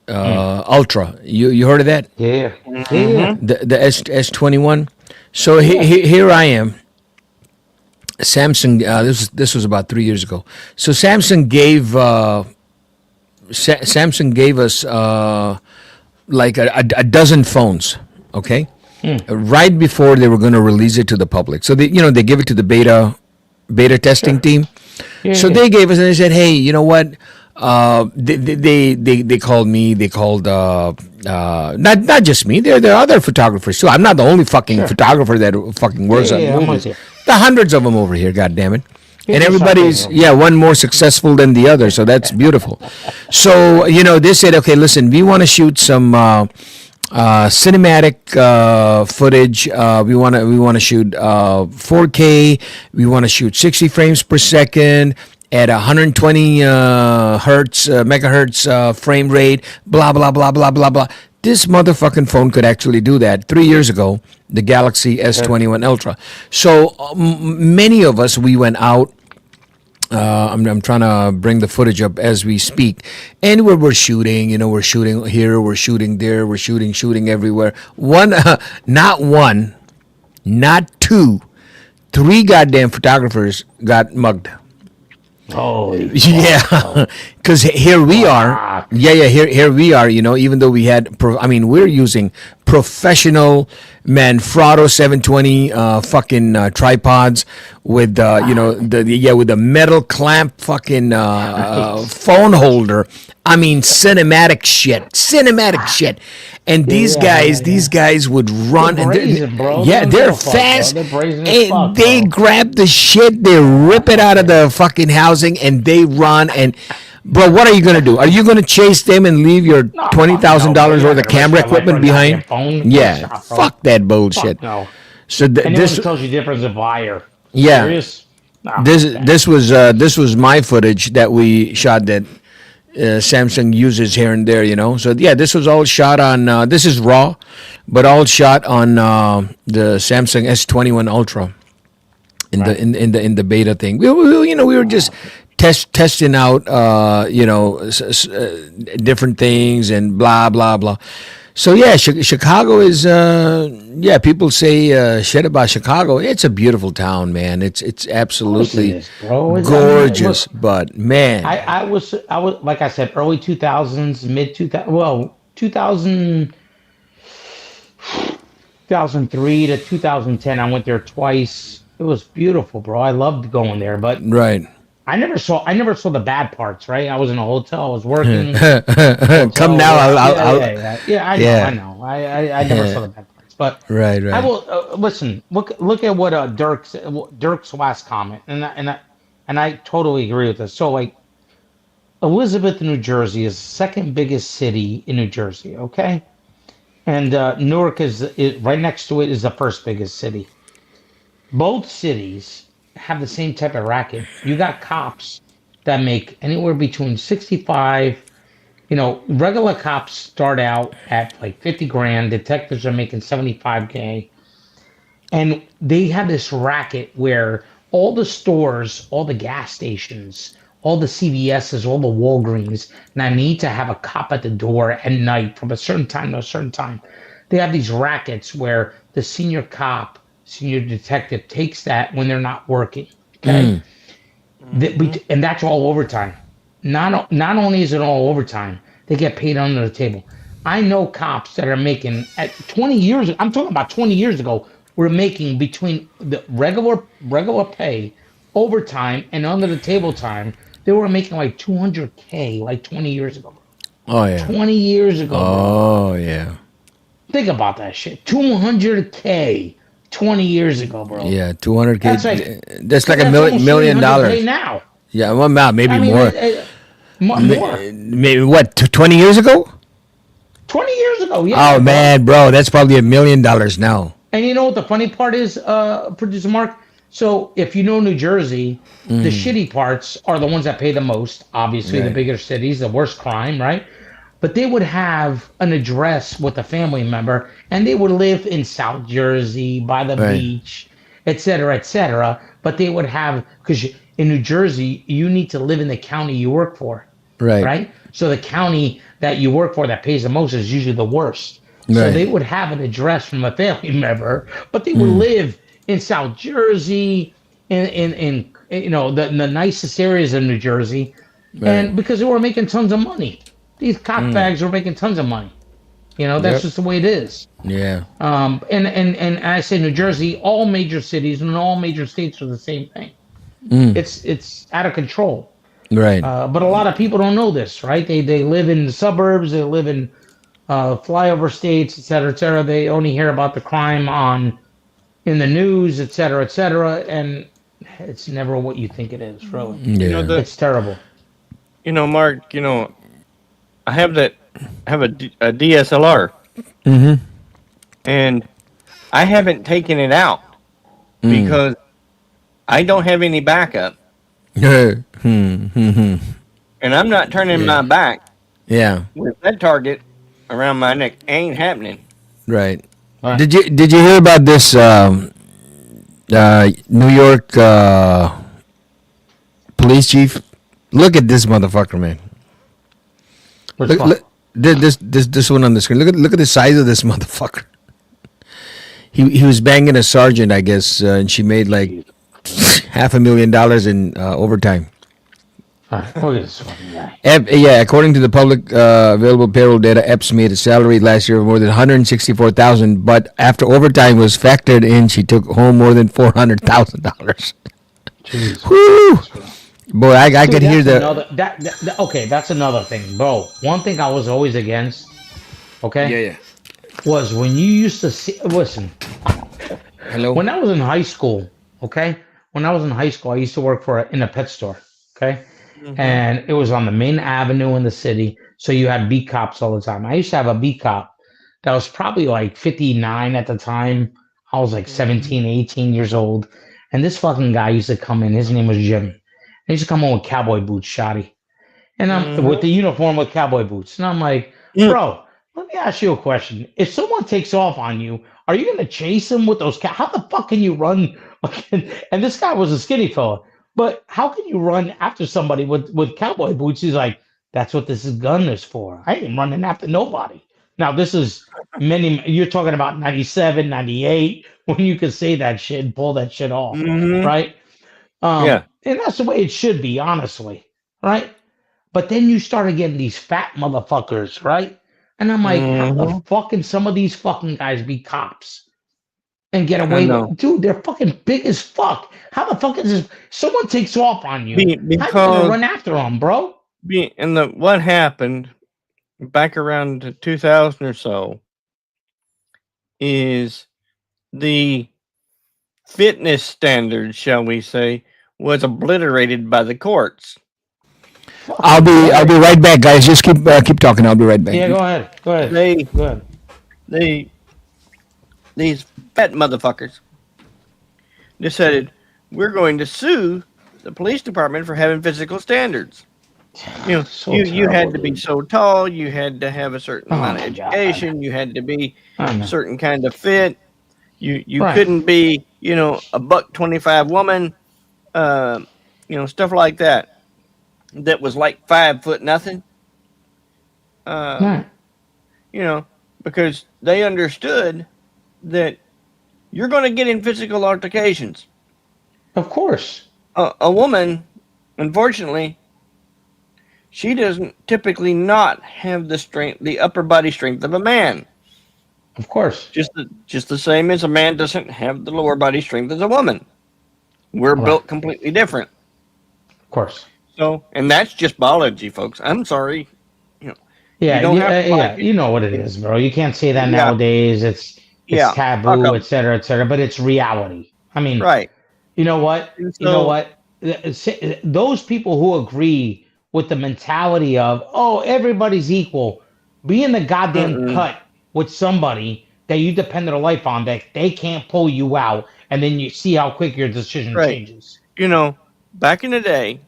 Ultra. You heard of that?
Yeah.
The S21. So here I am. Samsung. This was about 3 years ago. So Samsung gave us like a dozen phones. Okay. Right before they were going to release it to the public. So they give it to the beta testing team. So they gave us, and they said, hey, you know what? They called me. They called not just me. There are other photographers too. I'm not the only fucking photographer that fucking works on movies. The hundreds of them over here. God damn it. And everybody's one more successful than the other. So that's beautiful. So they said, okay, listen, we want to shoot some cinematic footage. We want to shoot 4K. We want to shoot 60 frames per second at 120 megahertz frame rate. Blah blah blah blah blah blah. This motherfucking phone could actually do that 3 years ago. The Galaxy S21 Ultra. So many of us, we went out. I'm trying to bring the footage up as we speak, and we're shooting. We're shooting here, we're shooting there, we're shooting everywhere. Not one, not two, three goddamn photogrophers got mugged.
Oh
yeah, because here we are. Here we are. Even though we had, we're using professional Manfrotto 720 fucking tripods with with the metal clamp fucking phone holder. Cinematic shit. And these guys would run.
They're brazen, bro.
They're fast.
They're brazen as
And
fuck,
they
bro.
grab the shit, they rip it out of the fucking housing, and they run. And bro, what are you gonna do? Are you gonna chase them and leave your $20,000 worth of camera equipment behind? Yeah, fuck that bullshit.
No.
So
And this tells you the difference of buyer.
yeah,
Serious? No.
this was my footage that we shot that Samsung uses here and there, So yeah, this was all shot on. This is raw, but all shot on the Samsung S21 Ultra in the beta thing. We were just testing out different things and blah blah blah. So yeah, Chicago is people say shit about Chicago. It's a beautiful town, man. It's absolutely gorgeous, but man,
I was like I said, early 2000s, mid 2000, well, 2003 to 2010. I went there twice. It was beautiful, bro. I loved going there, but
right.
I never saw the bad parts, right? I was in a hotel, I was working.
Come now, I
know. I never saw the bad parts, but
right.
I will listen. Look at what Dirk's last comment, and I totally agree with this. So like, Elizabeth, New Jersey is the second biggest city in New Jersey, okay, and Newark is right next to it is the first biggest city. Both cities have the same type of racket. You got cops that make anywhere between 65, regular cops start out at like 50 grand. Detectives are making 75K. And they have this racket where all the stores, all the gas stations, all the CVS's, all the Walgreens, now need to have a cop at the door at night from a certain time to a certain time. They have these rackets where the senior cop, senior detective takes that when they're not working. Okay. And that's all overtime. Not only is it all overtime, they get paid under the table. I know cops that are making at 20 years. I'm talking about 20 years ago. Were making between the regular pay, overtime, and under the table time. They were making like 200K like 20 years ago.
Oh yeah.
20 years ago, bro.
Oh yeah.
Think about that shit. 200K 20 years ago, bro.
Yeah, 200K. That's like
that's
$1 million.
now.
Yeah, well, maybe
I mean,
more.
more.
Maybe what? 20 years ago?
20 years ago, yeah.
Oh man, bro, that's probably $1 million now.
And you know what the funny part is, producer Mark? So if you know New Jersey, the shitty parts are the ones that pay the most. Obviously, the bigger cities, the worst crime, right? But they would have an address with a family member, and they would live in South Jersey by the beach, et cetera, but they would have, because in New Jersey, you need to live in the county you work for, right? So the county that you work for that pays the most is usually the worst. So they would have an address from a family member, but they would live in South Jersey, in the nicest areas of New Jersey, and because they were making tons of money. These cockbags were making tons of money. That's just the way it is.
Yeah.
And I say New Jersey, all major cities and all major states are the same thing. It's out of control.
Right.
But a lot of people don't know this, right? They live in the suburbs, they live in flyover states, et cetera. They only hear about the crime in the news, et cetera, and it's never what you think it is, really.
Yeah.
It's terrible.
Mark, I have a DSLR. And I haven't taken it out because I don't have any backup. And I'm not turning my back.
Yeah.
With that target around my neck. Ain't happening.
Right. Did you hear about this New York police chief? Look at this motherfucker, man. Look, this one on the screen. Look at the size of this motherfucker. He was banging a sergeant, I guess, and she made like $500,000 in overtime. According to the public available payroll data, Epps made a salary last year of more than $164,000, but after overtime was factored in, she took home more than $400,000. Woo! Boy, I could hear the.
Okay, that's another thing, bro. One thing I was always against, okay, was when you used to see. Listen,
hello.
When I was in high school, okay, I used to work in a pet store, okay. And it was on the main avenue in the city. So you had beat cops all the time. I used to have a beat cop that was probably like 59 at the time. I was like 17, 18 years old. And this fucking guy used to come in. His name was Jimmy. He used to come in with cowboy boots, shoddy. And I'm with the uniform with cowboy boots. And I'm like, bro, let me ask you a question. If someone takes off on you, are you going to chase him with those How the fuck can you run? And this guy was a skinny fella. But how can you run after somebody with cowboy boots? He's like, that's what this gun is for. I ain't running after nobody. Now, this is you're talking about 97, 98, when you could say that shit and pull that shit off, right? And that's the way it should be, honestly, right? But then you started getting these fat motherfuckers, right? And I'm like, how the fuck can some of these fucking guys be cops? And get away with, dude, they're fucking big as fuck. How the fuck is this? Someone takes off on you. How you gonna run after them, bro?
And what happened back around 2000 or so is the fitness standard, shall we say, was obliterated by the courts.
I'll be right back, guys. Just keep talking. I'll be right back.
Yeah, go ahead.
These fat motherfuckers decided we're going to sue the police department for having physical standards. You had to be so tall. You had to have a certain amount of education.
God.
You had to be certain kind of fit. You
Right.
couldn't be, a $125 woman. Stuff like that. That was like 5 foot nothing.
Right.
Because they understood that you're going to get in physical altercations.
Of course.
A woman, unfortunately, she doesn't typically not have the upper body strength of a man.
Of course.
Just the same as a man doesn't have the lower body strength as a woman. We're built completely different.
Of course.
So, and that's just biology, folks. I'm sorry.
Yeah,
you don't have to like
you know what it is, bro. You can't say that nowadays. It's taboo, et cetera, et cetera. But it's reality. I mean,
right.
You know what? Those people who agree with the mentality of, oh, everybody's equal, be in the goddamn cut with somebody that you depend their life on, that they can't pull you out, and then you see how quick your decision changes.
Back in the day,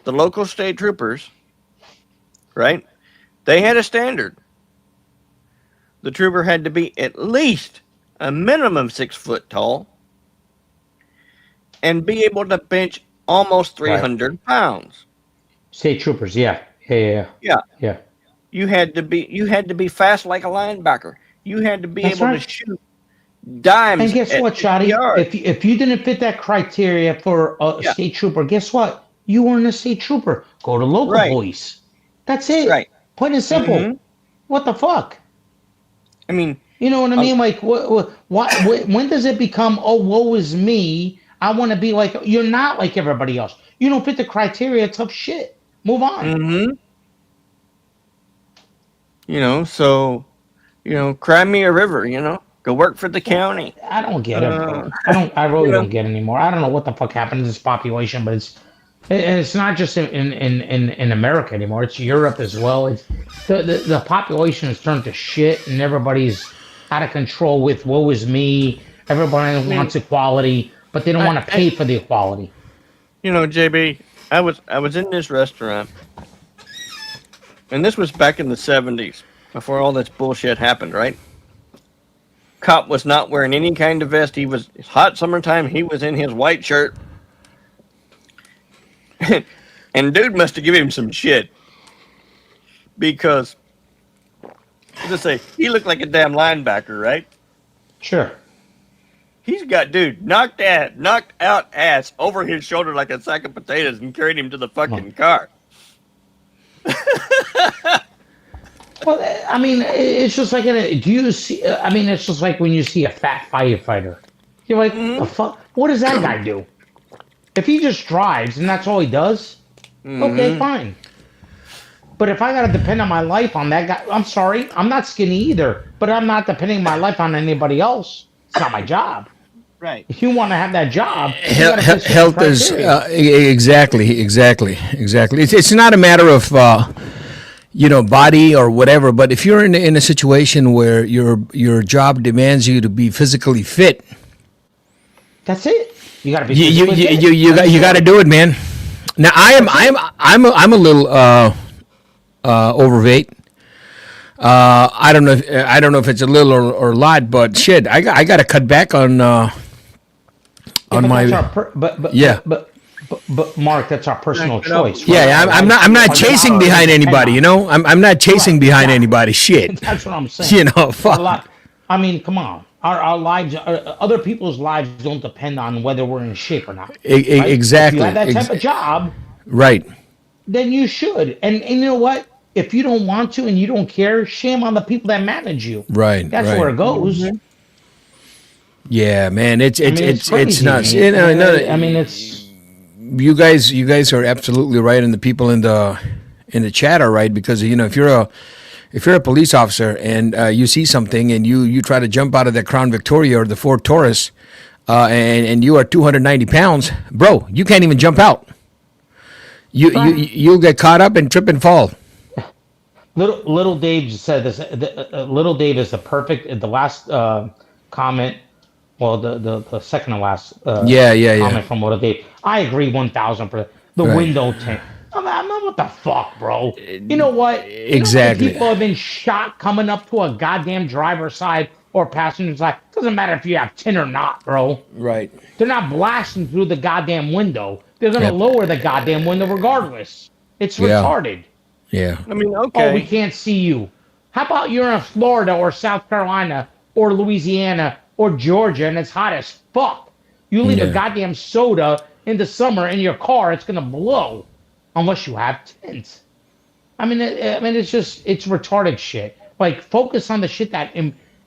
the local state troopers, right? They had a standard. The trooper had to be at least a minimum 6 foot tall and be able to bench almost 300 pounds.
State troopers, yeah.
You had to be fast like a linebacker. You had to be able to shoot dimes.
And guess what, Shotty? If you didn't fit that criteria for a state trooper, guess what? You weren't a state trooper. Go to local police. That's it.
Right.
Plain and simple. What the fuck?
I mean,
you know what I mean? Like, when does it become, oh, woe is me? I want to be like, you're not like everybody else. You don't fit the criteria. Tough shit. Move on.
Cry me a river, go work for the county.
I don't get it, bro. I really don't get it anymore. I don't know what the fuck happened to this population, but it's not just in America anymore. It's Europe as well. It's the population has turned to shit, and everybody's out of control with woe is me. Everybody wants equality, but they don't want to pay for the equality.
JB, I was in this restaurant, and this was back in the 70s, before all this bullshit happened, right? Cop was not wearing any kind of vest. It's hot summertime. He was in his white shirt. And dude must have given him some shit. Because, let's say, he looked like a damn linebacker, right?
Sure.
He's got dude knocked out ass over his shoulder like a sack of potatoes and carried him to the fucking car.
Well, I mean, it's just like, it's just like when you see a fat firefighter. You're like, the fuck? What does that guy do? If he just drives and that's all he does, okay, fine. But if I got to depend on my life on that guy, I'm sorry, I'm not skinny either, but I'm not depending my life on anybody else. It's not my job.
Right.
If you want to have that job,
health is exactly. It's not a matter of body or whatever. But if you're in a situation where your job demands you to be physically fit,
that's it. You got to be.
You got to do it, man. Now I'm a little overweight. I don't know if it's a little or a lot, but shit, I got to cut back on my.
But Mark, that's our personal choice. Right?
Yeah, I'm not chasing behind anybody. I'm not chasing behind anybody. Shit.
That's what I'm saying.
Fuck.
I mean, come on. Our lives, other people's lives don't depend on whether we're in shape or not. Right?
Exactly.
If you have that type of job,
right?
Then you should. And you know what? If you don't want to and you don't care, shame on the people that manage you.
Right.
That's where it goes.
Mm-hmm. Yeah, man. It's nuts.
It's.
You guys are absolutely right, and the people in the chat are right, because if you're a police officer and you see something and you try to jump out of the Crown Victoria or the Ford Taurus, and you are 290 pounds, bro, you can't even jump out. You'll get caught up and trip and fall.
Little Dave said this. Little Dave is the last comment. Well, the second to last comment from Little Dave. I agree 1,000%. The window tint. mean, what the fuck, bro? You know what?
Exactly.
People have been shot coming up to a goddamn driver's side or passenger side. Doesn't matter if you have tin or not, bro.
Right.
They're not blasting through the goddamn window. They're going to lower the goddamn window regardless. It's retarded.
Yeah.
I mean, okay.
Oh, we can't see you. How about you're in Florida or South Carolina or Louisiana or Georgia and it's hot as fuck? You leave a goddamn soda in the summer in your car, it's going to blow unless you have tint. I mean, it's retarded shit. Like, focus on the shit that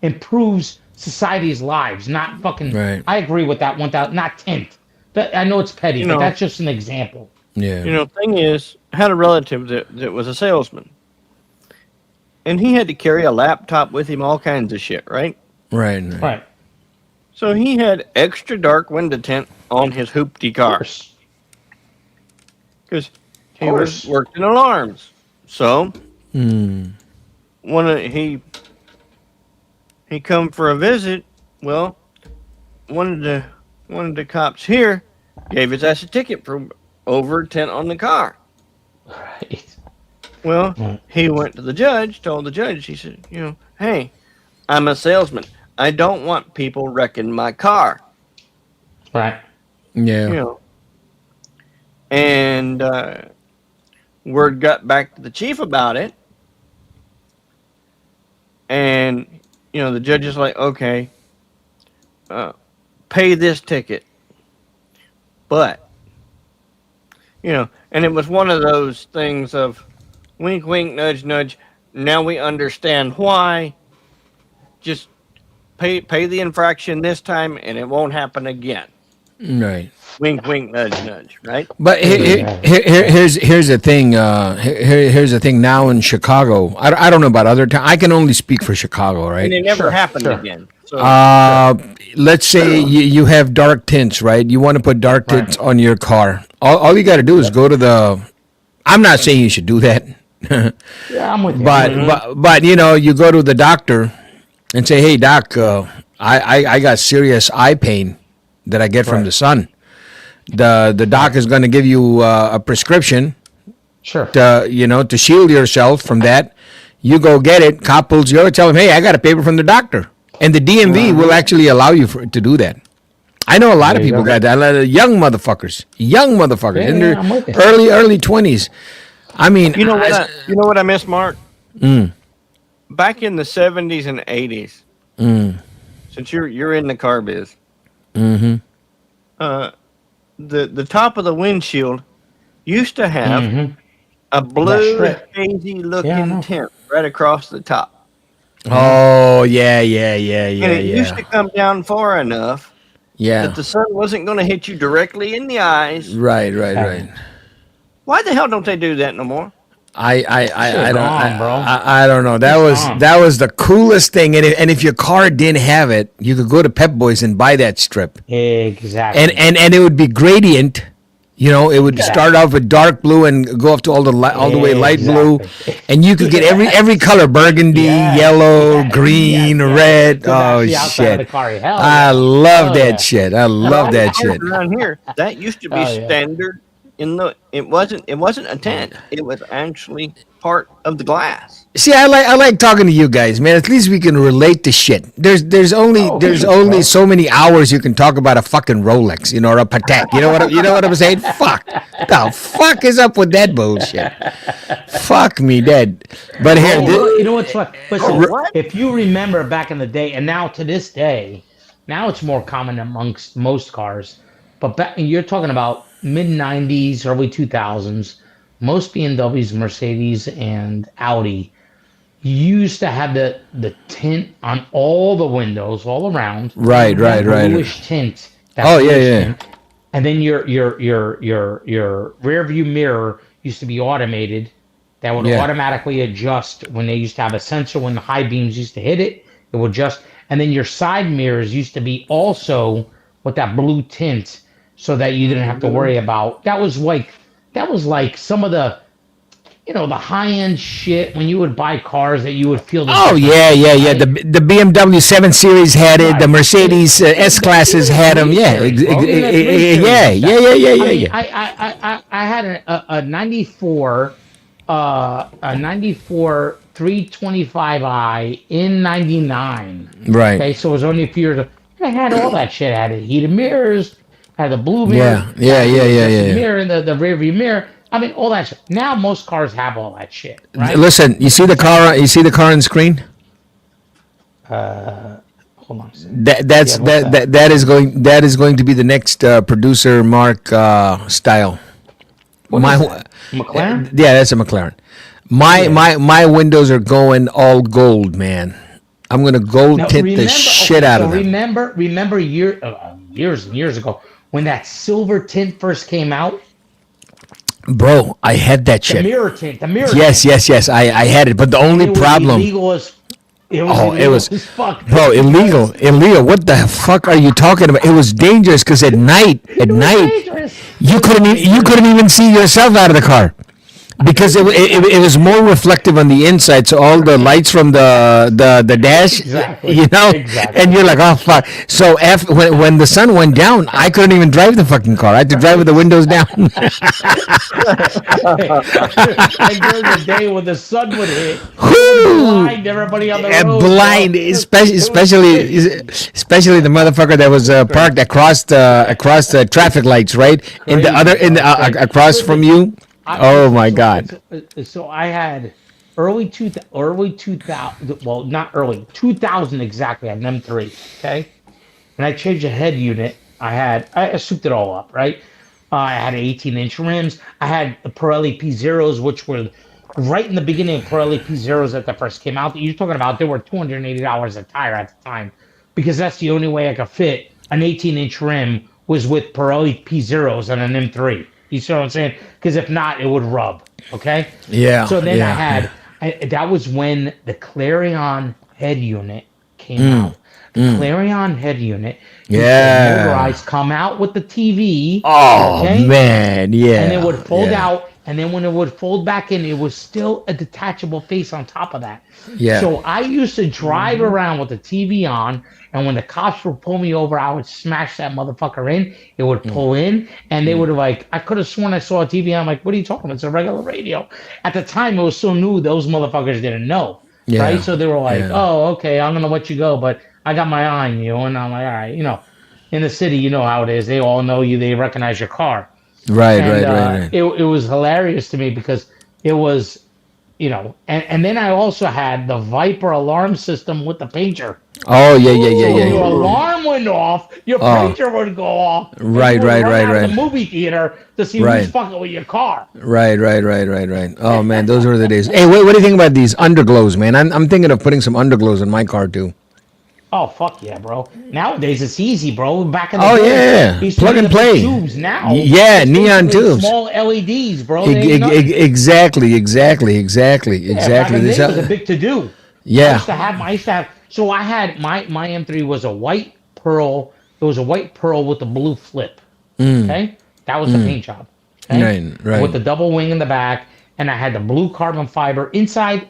improves society's lives, not fucking.
Right.
I agree with that 1,000. Not tint. But I know it's petty, but that's just an example.
Yeah. Thing is, I had a relative that was a salesman, and he had to carry a laptop with him, all kinds of shit, right?
Right.
So he had extra dark window tint on his hoopty car because he worked in alarms. So he come for a visit. Well, one of the cops here gave his ass a ticket for over tint on the car.
Right.
Well, he went to the judge, told the judge, he said, hey, I'm a salesman. I don't want people wrecking my car.
Right.
Yeah.
And word got back to the chief about it. And, the judge is like, okay, pay this ticket. But, and it was one of those things of wink, wink, nudge, nudge. Now we understand why. Just pay the infraction this time and it won't happen again.
Right.
Wink, wink, nudge, nudge. Right.
But here's the thing. Here's the thing. Now in Chicago, I don't know about other towns. I can only speak for Chicago, right?
And it never happened again. So,
let's say you have dark tints, right? You want to put dark tints on your car. All you got to do is go to the. I'm not saying you should do that.
Yeah, I'm with you.
But you go to the doctor and say, hey doc, I got serious eye pain that I get from the sun. The doc is going to give you a prescription.
Sure.
To shield yourself from that. You go get it. Cop pulls you over. Tell him, hey, I got a paper from the doctor, and the DMV will actually allow you to do that. I know a lot of people got that. A lot of young motherfuckers in their early 20s. I mean,
you know what I miss, Mark? Back in the 70s and 80s, since you're in the car biz, the top of the windshield used to have a blue hazy looking tint right across the top.
Oh yeah.
And it used to come down far enough that the sun wasn't going to hit you directly in the eyes.
Right.
Why the hell don't they do that no more?
I don't know. That was the coolest thing. And if your car didn't have it, you could go to Pep Boys and buy that strip.
Exactly.
And it would be gradient. It would start off with dark blue and go up to all the way light blue, and you could get every color: burgundy, yellow, green, red. Oh shit! I love that shit. I love that shit.
Around here, that used to be standard. It wasn't a tent. It was actually part of the glass.
See, I like talking to you guys, man. At least we can relate to shit. There's only so many hours you can talk about a fucking Rolex, or a Patek. You know what I'm saying? Fuck. The fuck is up with that bullshit? Fuck me dead. But here,
you know what's what? If you remember back in the day, and now to this day, now it's more common amongst most cars. But you're talking about mid-90s, early 2000s, most BMWs, Mercedes, and Audi used to have the tint on all the windows, all around.
Right.
Bluish tint. Tint. And then your rear view mirror used to be automated. That would automatically adjust when they used to have a sensor when the high beams used to hit it. It would adjust. And then your side mirrors used to be also with that blue tint, so that you didn't have to worry about. That was like some of the the high end shit when you would buy cars that you would feel.
Oh yeah.
Right?
The BMW 7 Series had it.
Right.
The Mercedes S classes had them. Yeah. Yeah.
I had a 94, a 94 325i in 99.
Right.
Okay, so it was only a few years. I had all that shit. I had the heated mirrors, had the blue mirror,
Yeah.
mirror, and the rear view mirror. I mean, all that shit. Now most cars have all that shit, right?
Listen, you see the car? You see the car on screen?
Hold on a second.
That is going to be the next producer Mark style.
What is that? McLaren?
Yeah, that's a McLaren. My windows are going all gold, man. I'm gonna gold tint the shit out of them.
Remember years and years ago when that silver tint first came out?
Bro, I had that shit.
The mirror tint.
Yes. I had it, but the only problem.
It was illegal as fuck.
Bro, illegal. What the fuck are you talking about? It was dangerous because at night, you couldn't even see yourself out of the car. Because it was more reflective on the inside, so all the lights from the dash,
exactly.
And you're like, oh fuck. So when the sun went down, I couldn't even drive the fucking car. I had to drive with the windows down.
And during the day when the sun would hit, blind everybody on the road.
Blind, especially the motherfucker that was parked across the traffic lights, right? Across from you. Oh my God!
So I had early 2000. Well, not early 2000 exactly. I had an M3. Okay, and I changed the head unit. I souped it all up. Right. I had 18-inch rims. I had the Pirelli P0s, which were right in the beginning of Pirelli P0s that first came out. That you're talking about. They were $280 a tire at the time, because that's the only way I could fit an 18-inch rim was with Pirelli P0s and an M3. You see what I'm saying? Because if not, it would rub. Okay.
Yeah.
So then that was when the Clarion head unit came out. The Clarion head unit. Motorized, come out with the TV.
Oh man, yeah.
And it would fold out, and then when it would fold back in, it was still a detachable face on top of that.
Yeah.
So I used to drive around with the TV on, and when the cops would pull me over, I would smash that motherfucker in. It would pull in, and they would have I could have sworn I saw a TV. I'm like, what are you talking about? It's a regular radio. At the time, it was so new, those motherfuckers didn't know. Yeah. Right? So they were like, oh, okay, I'm going to let you go, but I got my eye on you. And I'm like, all right, in the city, you know how it is. They all know you. They recognize your car.
Right.
It was hilarious to me because it was, and then I also had the Viper alarm system with the pager.
Oh, yeah.
Your alarm went off, your pager would go off.
Right.
The movie theater to see who's fucking with your car.
Right. Oh, man, those were the days. Hey, what do you think about these underglows, man? I'm thinking of putting some underglows in my car, too.
Oh, fuck yeah, bro. Nowadays, it's easy, bro. Back in the day.
Yeah. Plug and play.
Tubes now.
Yeah, neon tubes.
Small LEDs, bro.
Exactly.
Back in the day, it was a big to-do.
Yeah.
I used to have, so I had, my M3 was a white pearl. It was a white pearl with a blue flip. Okay? That was the paint job. Okay?
Right.
With the double wing in the back. And I had the blue carbon fiber inside.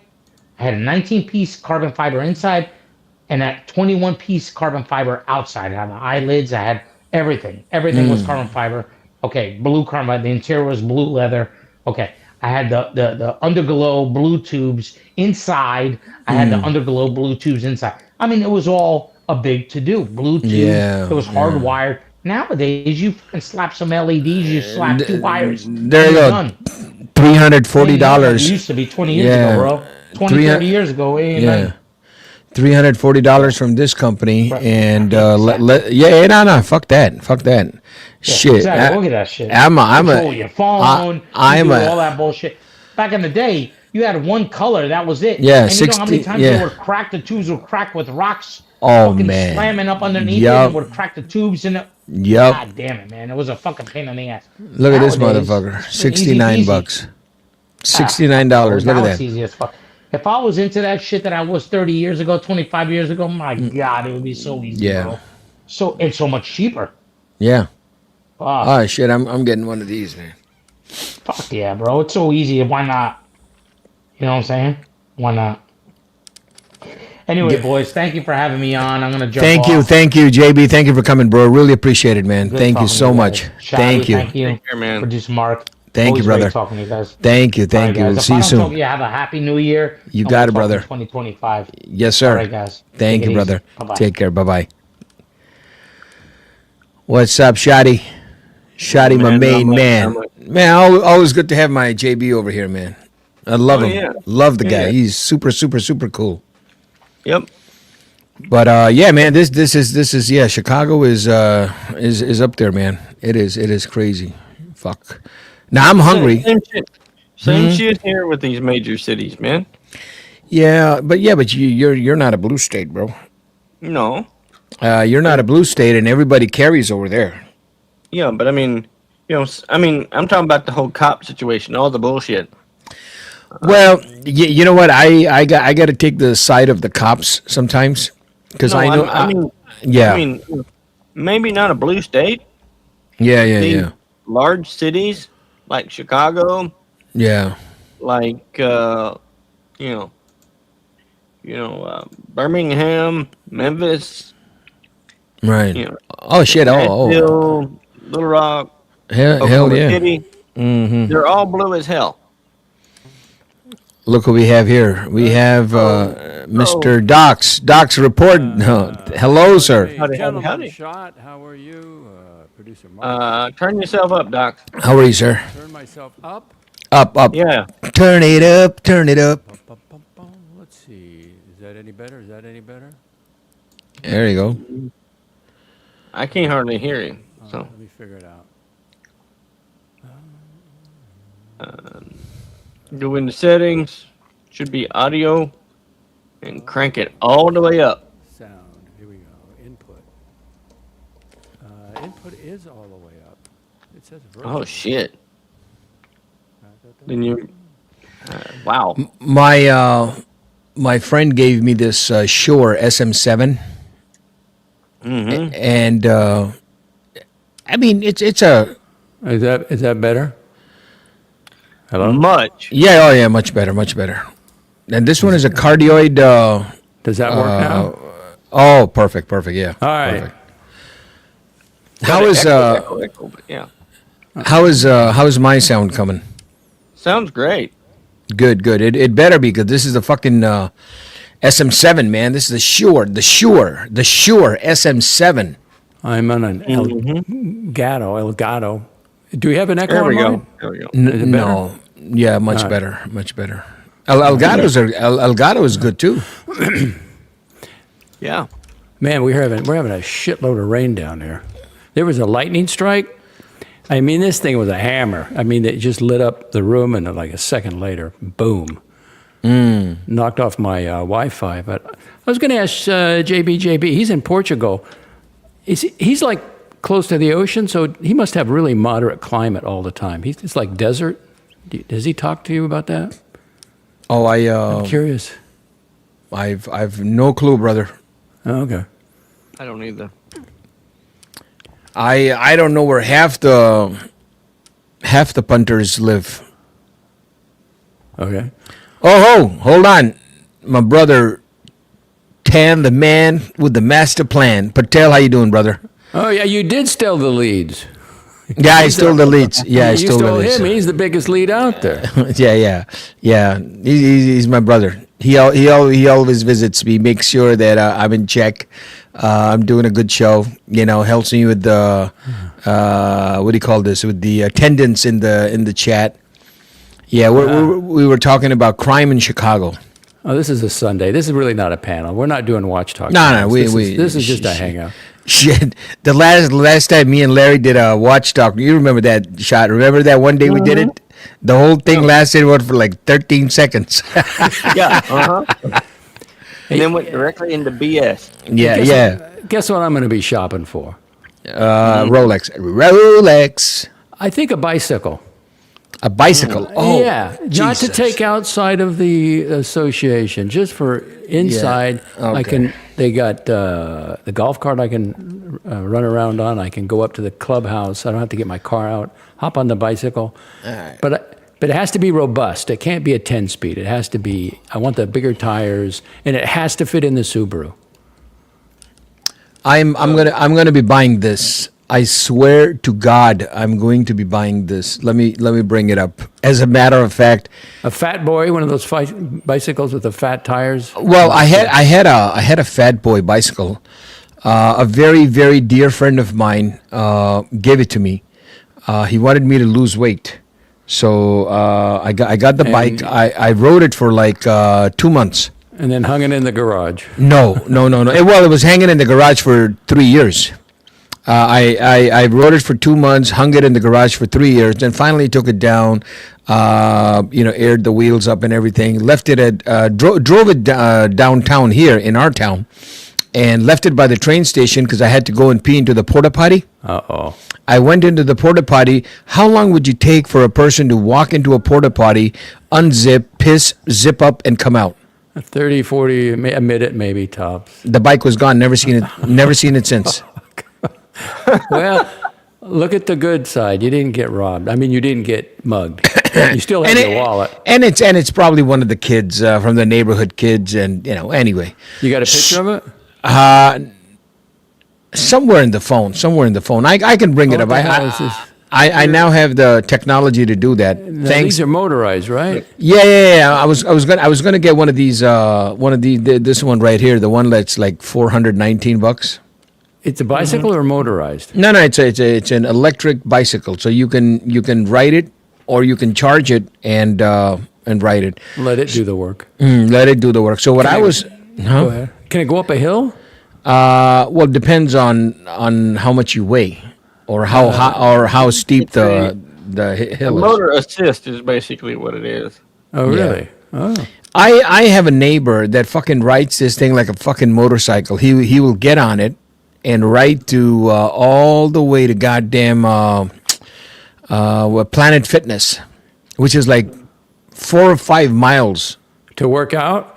I had a 19-piece carbon fiber inside. And that 21-piece carbon fiber outside. I had the eyelids. I had everything. Everything was carbon fiber. Okay, blue carbon. The interior was blue leather. Okay, I had the underglow blue tubes inside. I had the underglow blue tubes inside. I mean, it was all a big to-do. Blue tubes. Yeah, it was hardwired. Nowadays, you can slap some LEDs. You slap two wires.
There you go. Done. $340.
It used to be 20 years ago, bro. 30 years ago.
$340 from this company, and fuck that.
Yeah,
shit.
Exactly. Look at that shit.
Control
your phone. All that bullshit. Back in the day, you had one color. That was it.
Yeah,
and you know how many times they would crack the tubes would crack with rocks.
Oh man,
slamming up underneath it and would crack the tubes and.
Yep.
God damn it, man! It was a fucking pain in the ass.
Look at this motherfucker. $69. $69. Look at that.
It's easy as fuck. If I was into that shit that I was 30 years ago, 25 years ago, my God, it would be so easy, bro. It's so much cheaper.
Yeah. Oh, shit, I'm getting one of these, man.
Fuck yeah, bro. It's so easy. Why not? You know what I'm saying? Why not? Anyway, boys, thank you for having me on. I'm gonna jump off.
Thank you, JB. Thank you for coming, bro. Really appreciate it, man.
Good
Thank you
talking to
so
you
much.
guys. Shadi,
Thank you.
Thank you.
Take care, man.
Producer Mark.
Thank
Always
you, brother.
great talking to you guys.
Thank you.
All right,
Thank you.
guys.
We'll
If
see
I
you
don't talk
soon.
to you, have a happy new year.
You
and
got
we'll
it,
talk in
brother.
2025.
Yes, sir.
All right, guys.
Thank
Take
you,
it
brother.
easy. Bye-bye.
Take care. Bye-bye. What's up, Shotty? Shotty, my
Man,
main
not
man.
much.
Man, always good to have my JB over here, man. I love him.
Yeah.
Love the guy.
Yeah.
He's super, super, super cool.
Yep.
But yeah, man, this is yeah. Chicago is up there, man. It is crazy. Fuck. Now I'm hungry.
Same shit. Same shit here with these major cities, man.
Yeah, but you're not a blue state, bro.
No.
You're not a blue state, and everybody carries over there.
Yeah, but I mean, I'm talking about the whole cop situation, all the bullshit.
Well, you know what? I got to take the side of the cops sometimes because
No,
I know. Yeah.
I mean, maybe not a blue state.
Yeah.
Large cities like Chicago,
Yeah.
like Birmingham, Memphis,
Right.
you know,
Oh shit. Oh.
Nashville, Little Rock,
Hell
Oklahoma
yeah.
City.
Mm-hmm.
They're all blue as hell.
Look what we have here. We have Mr. Docs. Docs report. Hello, sir.
Howdy.
Shot, how are you? Producer Mark.
Turn yourself up, Doc.
How are you, sir?
Turn myself up.
Up.
Yeah.
Turn it up. Turn it up.
Let's see. Is that any better?
There you go.
I can't hardly hear you. So
Let me figure it out.
go into settings. Should be audio, and crank it all the way up.
Sound. Here we go. Input. Input is all the way up. It says version.
Oh shit! Then you. Wow.
My friend gave me this Shure SM7, and I mean it's a
Is that better? Hello?
Much.
yeah much better. And this one is a cardioid.
Does that work now?
Oh, perfect. Yeah.
All right.
Perfect. How is
Echo, but yeah.
how is my sound coming?
Sounds great.
Good. It better be because this is the fucking SM7, man. This is the Shure SM7.
I'm on an Elgato. Do we have an echo
There we
on
go.
mine?
There we go.
Is it better?
No, yeah, much
All right.
better. Elgato is good too.
Yeah.
Man, we're having a shitload of rain down there. There was a lightning strike. I mean, this thing was a hammer. I mean, it just lit up the room, and like a second later, boom, knocked off my Wi-Fi. But I was going to ask JB. He's in Portugal. He's like close to the ocean, so he must have really moderate climate all the time. It's like desert. Does he talk to you about that?
Oh,
I'm curious.
I've no clue, brother.
Oh, okay.
I don't either.
I don't know where half the punters live.
Okay.
Oh, hold on, my brother Tan, the man with the master plan. Patel, how you doing, brother?
Oh yeah, you did steal the leads.
Yeah, I stole the leads. Yeah, I
You
stole the
stole
leads.
him. He's the biggest lead out there.
Yeah. He's my brother. He always visits me, makes sure that I'm in check. I'm doing a good show. You know, helps me with the what do you call this? With the attendance in the chat. Yeah, we were talking about crime in Chicago.
Oh, this is a Sunday. This is really not a panel. We're not doing Watch Talk.
No,
panels.
we
This is just a hangout.
Shit, the last time me and Larry did a watch talk, you remember that shot? Remember that one day we did it? The whole thing lasted for like 13 seconds.
Yeah. And then went directly into BS.
Yeah.
Guess what I'm going to be shopping for?
Rolex.
I think a bicycle.
A bicycle. Oh,
yeah, not to
Jesus.
take outside of the association, just for inside.
Yeah, okay.
They got the golf cart I can run around on. I can go up to the clubhouse. I don't have to get my car out. Hop on the bicycle.
All right.
But But it has to be robust. It can't be a 10-speed. It has to be. I want the bigger tires, and it has to fit in the Subaru.
I'm gonna be buying this. I swear to God, I'm going to be buying this. Let me bring it up. As a matter of fact,
A Fat Boy, one of those bicycles with the fat tires.
well, I had a Fat Boy bicycle. A very, very dear friend of mine gave it to me. He wanted me to lose weight, so I got the bike. I rode it for like 2 months.
And then hung it in the garage.
No. Well, it was hanging in the garage for 3 years. I rode it for 2 months, hung it in the garage for 3 years, then finally took it down, aired the wheels up and everything, left it at, drove it downtown here in our town, and left it by the train station because I had to go and pee into the porta potty.
Uh-oh.
I went into the porta potty. How long would you take for a person to walk into a porta potty, unzip, piss, zip up, and come out?
30, 40, a minute maybe tops.
The bike was gone. Never seen it since.
Well, look at the good side. You didn't get robbed. I mean, you didn't get mugged. You still have your wallet.
And it's probably one of the kids from the neighborhood kids, and anyway.
You got a picture of it?
Somewhere in the phone. I can bring it up. I now have the technology to do that.
Now,
Thanks.
these are motorized, right?
Yeah. I was gonna get one of these. This one right here, the one that's like $419.
It's a bicycle or motorized?
No, it's an electric bicycle. So you can ride it, or you can charge it and ride it.
Let it do the work.
Let it do the work. So what
Can
I was.
Go ahead. Can it go up a hill?
Well, it depends on how much you weigh, or how steep the hill is.
Motor assist is basically what it is.
Oh, really? Oh.
I have a neighbor that fucking rides this thing like a fucking motorcycle. He will get on it and ride to all the way to goddamn Planet Fitness, which is like 4 or 5 miles
To work out?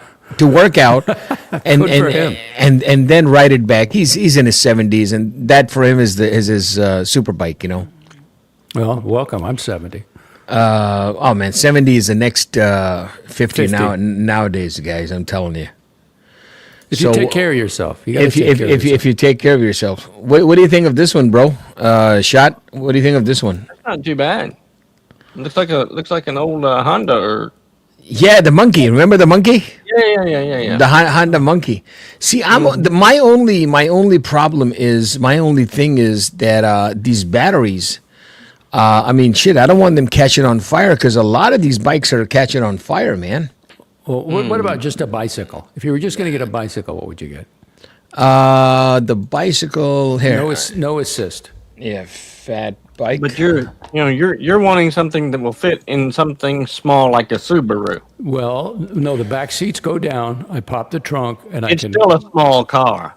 and
Good for him.
and then ride it back. He's in his 70s, and that for him is his super bike.
Well, welcome. I'm 70.
Oh man, 70 is the next 50
50.
nowadays, guys. I'm telling you.
If you take care of yourself, you got to
If
take care of yourself.
if you take care of yourself, what do you think of this one, bro? Shot. What do you think of this one?
That's not too bad. Looks like an old Honda or.
Yeah, the monkey. Remember the monkey?
Yeah.
The Honda monkey. See, my only problem is my only thing is that these batteries. I mean, shit. I don't want them catching on fire because a lot of these bikes are catching on fire, man.
Well, what about just a bicycle? If you were just going to get a bicycle, what would you get?
The bicycle here.
No assist.
Yeah, fat bike.
But you're wanting something that will fit in something small like a Subaru.
Well, no, the back seats go down. I pop the trunk, and
It's still a small car.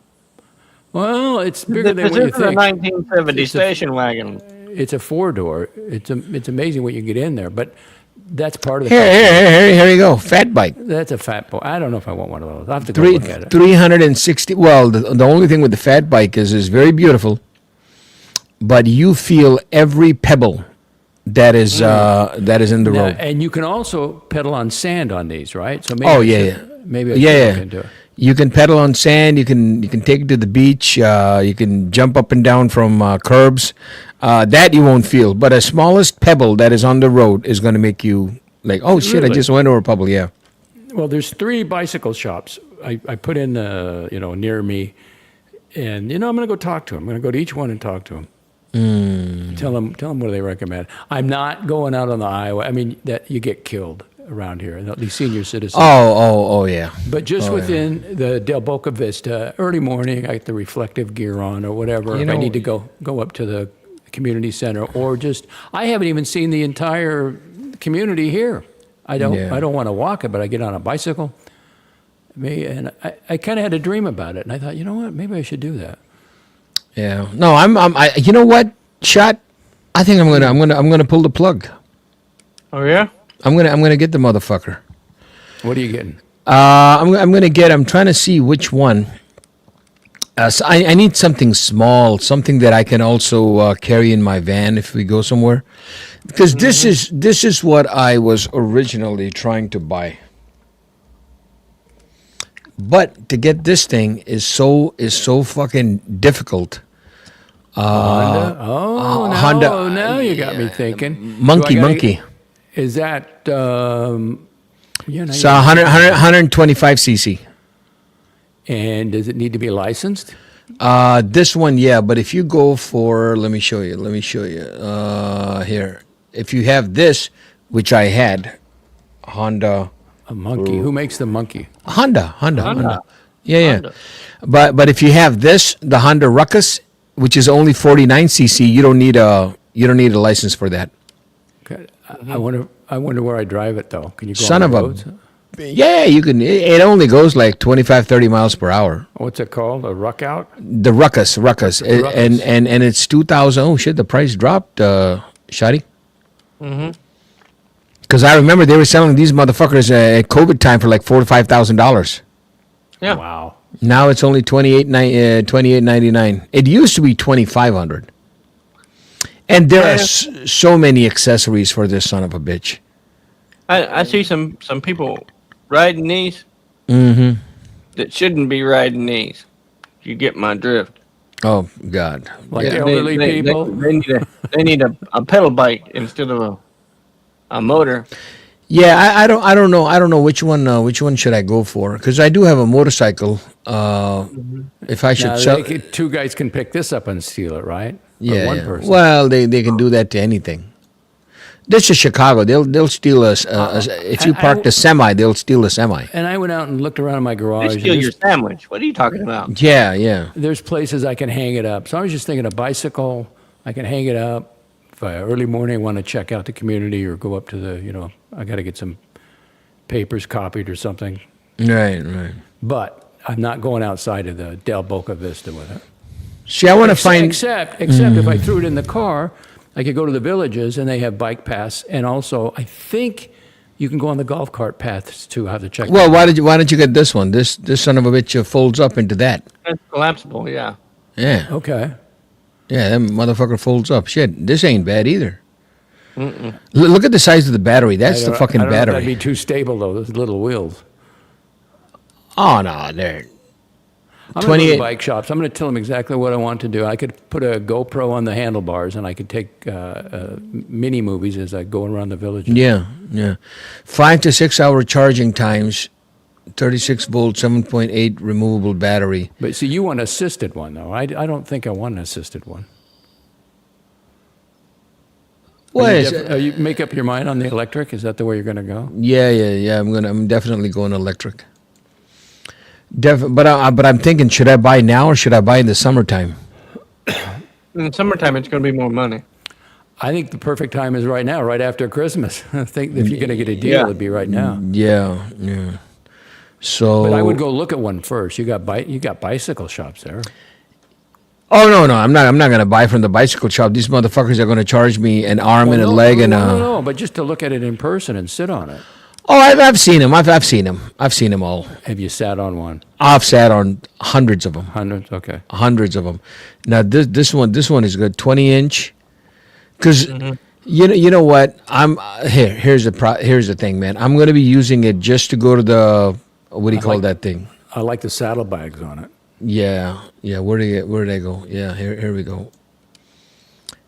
Well, it's bigger than
This
what you
is a
think.
1970 station wagon.
It's a 4-door. It's amazing what you can get in there, but that's part of the.
Here you go. Fat bike.
That's a fat boy. I don't know if I want one of those. I will have to go look at it.
360. Well, the only thing with the fat bike is it's very beautiful, but you feel every pebble that is in the
Now,
road.
and you can also pedal on sand on these, right? So maybe
Oh,
I
yeah,
should-
yeah.
Maybe I should look into it.
You can pedal on sand. You can take it to the beach. You can jump up and down from curbs. That you won't feel. But a smallest pebble that is on the road is going to make you like, oh shit! I
Really?
just went over a pebble. Yeah.
Well, there's 3 bicycle shops I put in, near me, and I'm going to go talk to them. I'm going to go to each one and talk to them. Tell them what do they recommend. I'm not going out on the highway. I mean, that you get killed around here, these senior citizens.
Oh yeah.
But just within the Del Boca Vista, early morning, I get the reflective gear on or whatever.
You
If I
know-
need to go up to the community center, or just I haven't even seen the entire community here. I don't want to walk it, but I get on a bicycle. And I kind of had a dream about it, and I thought, you know what, maybe I should do that.
Yeah. No, I you know what? Shot. I think I'm gonna pull the plug.
Oh yeah.
I'm gonna get the motherfucker.
What are you getting?
I'm trying to see which one. So I need something small, something that I can also carry in my van if we go somewhere, because this is what I was originally trying to buy. But to get this thing is so fucking difficult.
Honda? Oh, no,
Honda.
now you got me thinking.
Monkey.
Is that,
So 125 cc.
And does it need to be licensed?
This one, yeah. But if you go for, let me show you. Here. If you have this, which I had, Honda.
A monkey. Who makes the monkey?
Honda. Yeah.
Honda.
But if you have this, the Honda Ruckus, which is only 49 cc, you don't need a license for that.
Okay. I wonder where I drive it though. Can you go
Son
on the
of a-
roads?
Yeah, you can. It only goes like 25, 30 miles per hour.
What's it called? A ruck out?
The Ruckus. And it's 2,000. Oh shit, the price dropped, Shadi. Because I remember they were selling these motherfuckers at COVID time for like $4,000 to $5,000.
Yeah.
Wow.
Now it's only $28.99. It used to be $2,500. And there are so many accessories for this son of a bitch.
I see some people riding these
Mm-hmm.
that shouldn't be riding these. You get my drift.
Oh God.
Like
Yeah.
elderly people?
They need a pedal bike instead of a motor.
Yeah, I don't know which one should I go for, because I do have a motorcycle. If I should
Now,
sell,
two guys can pick this up and steal it, right?
yeah,
Or one
yeah.
person.
Well, they can do that to anything. This is Chicago. They'll steal us. If you park the semi, they'll steal the semi.
And I went out and looked around my garage.
They steal your sandwich. What are you talking about?
Yeah.
There's places I can hang it up. So I was just thinking a bicycle, I can hang it up. If I early morning I want to check out the community or go up to the, I got to get some papers copied or something.
Right.
But I'm not going outside of the Del Boca Vista with it.
See, I want to find.
Except if I threw it in the car, I could go to the villages and they have bike paths. And also, I think you can go on the golf cart paths too. I have to check.
Well,
that out.
why don't you get this one? This son of a bitch folds up into that.
It's collapsible, yeah.
Yeah.
Okay.
Yeah, that motherfucker folds up. Shit, this ain't bad either. Look at the size of the battery. That's the fucking
I don't know if
battery.
that'd be too stable though. Those little wheels.
Oh no, there.
I'm going to
28
bike shops. I'm going to tell them exactly what I want to do. I could put a GoPro on the handlebars, and I could take mini movies as I go around the village.
Yeah. 5 to 6 hour charging times, 36 volt, 7.8 removable battery.
But see, you want an assisted one, though. I don't think I want an assisted one. You make up your mind on the electric? Is that the way you're going to go?
Yeah. I'm definitely going electric. But I'm thinking, should I buy now or should I buy in the summertime?
In the summertime, it's going to be more money.
I think the perfect time is right now, right after Christmas. I think if you're going to get a deal, it'd be right now.
Yeah. So.
But I would go look at one first. You got bicycle shops there.
Oh no, I'm not going to buy from the bicycle shop. These motherfuckers are going to charge me an arm and a leg and a.
No, but just to look at it in person and sit on it.
Oh, I've seen them. I've seen them. I've seen them all.
Have you sat on one?
I've sat on hundreds of them.
Hundreds? Okay.
Hundreds of them. Now this one is good. 20-inch. Because you know what? Here's the thing, man. I'm going to be using it just to go to the what do you call that thing?
I like the saddlebags on it.
Yeah. Where did I go? Yeah, here we go.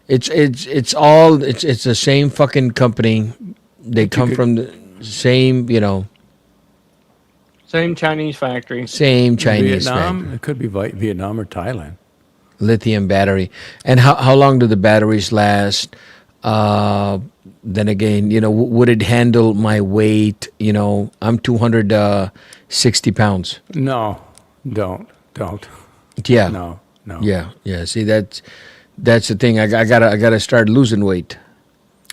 It's the same fucking company. They come from the same,
Same Chinese factory.
same Chinese
Vietnam?
factory.
It could be Vietnam or Thailand.
Lithium battery. And how long do the batteries last? Then again, would it handle my weight? I'm 260 pounds.
No, don't.
Yeah.
No.
Yeah. See, that's the thing. I gotta start losing weight.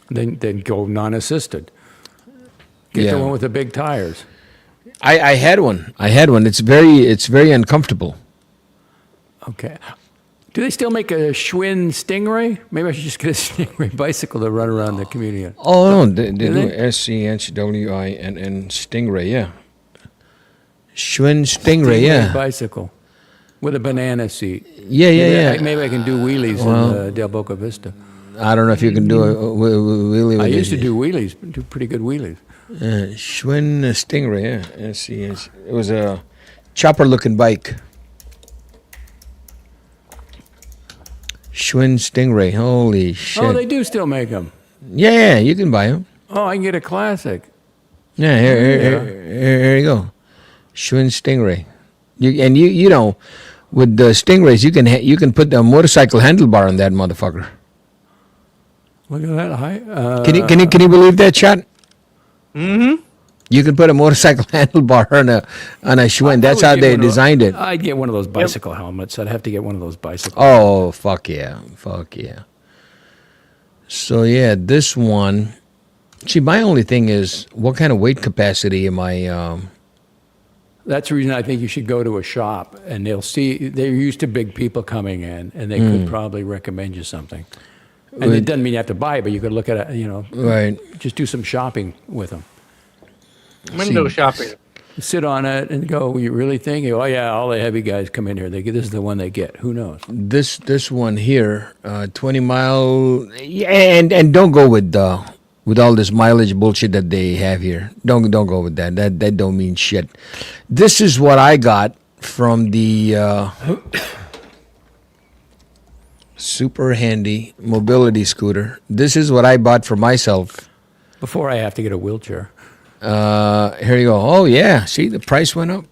Then go non-assisted. Get the one with the big tires.
I had one. It's very uncomfortable.
Okay. Do they still make a Schwinn Stingray? Maybe I should just get a Stingray bicycle to run around the community.
Oh no, they do
they?
SCHWINN Stingray. Yeah. Schwinn Stingray. Yeah.
Bicycle. with a banana seat.
Yeah.
Maybe I can do wheelies in Del Boca Vista.
I don't know if you can do a wheelie with
I
it.
used to do wheelies, do pretty good wheelies.
Schwinn Stingray, yeah. Let's see. It was a chopper-looking bike. Schwinn Stingray. Holy shit.
Oh, they do still make them.
Yeah, you can buy them.
Oh, I can get a classic.
Yeah, here you go. Schwinn Stingray. You know, with the Stingrays, you can put the motorcycle handlebar on that motherfucker.
Look at that height.
Can you believe that shot?
Mm-hmm.
You can put a motorcycle handlebar on a Schwinn. That's how they designed it.
I'd get one of those bicycle helmets. I'd have to get one of those bicycle.
Oh, fuck yeah. So yeah, this one. See, my only thing is, what kind of weight capacity am I?
That's the reason I think you should go to a shop, and they'll see. They're used to big people coming in, and they could probably recommend you something. And it doesn't mean you have to buy it, but you could look at it.
Right.
Just do some shopping with them.
Window shopping.
Sit on it and go. You really think? Oh yeah, all the heavy guys come in here. This is the one they get. Who knows?
This one here, 20 mile, and don't go with all this mileage bullshit that they have here. Don't go with that. That don't mean shit. This is what I got from the super handy mobility scooter. This is what I bought for myself.
Before I have to get a wheelchair.
Here you go. Oh yeah, see, the price went up.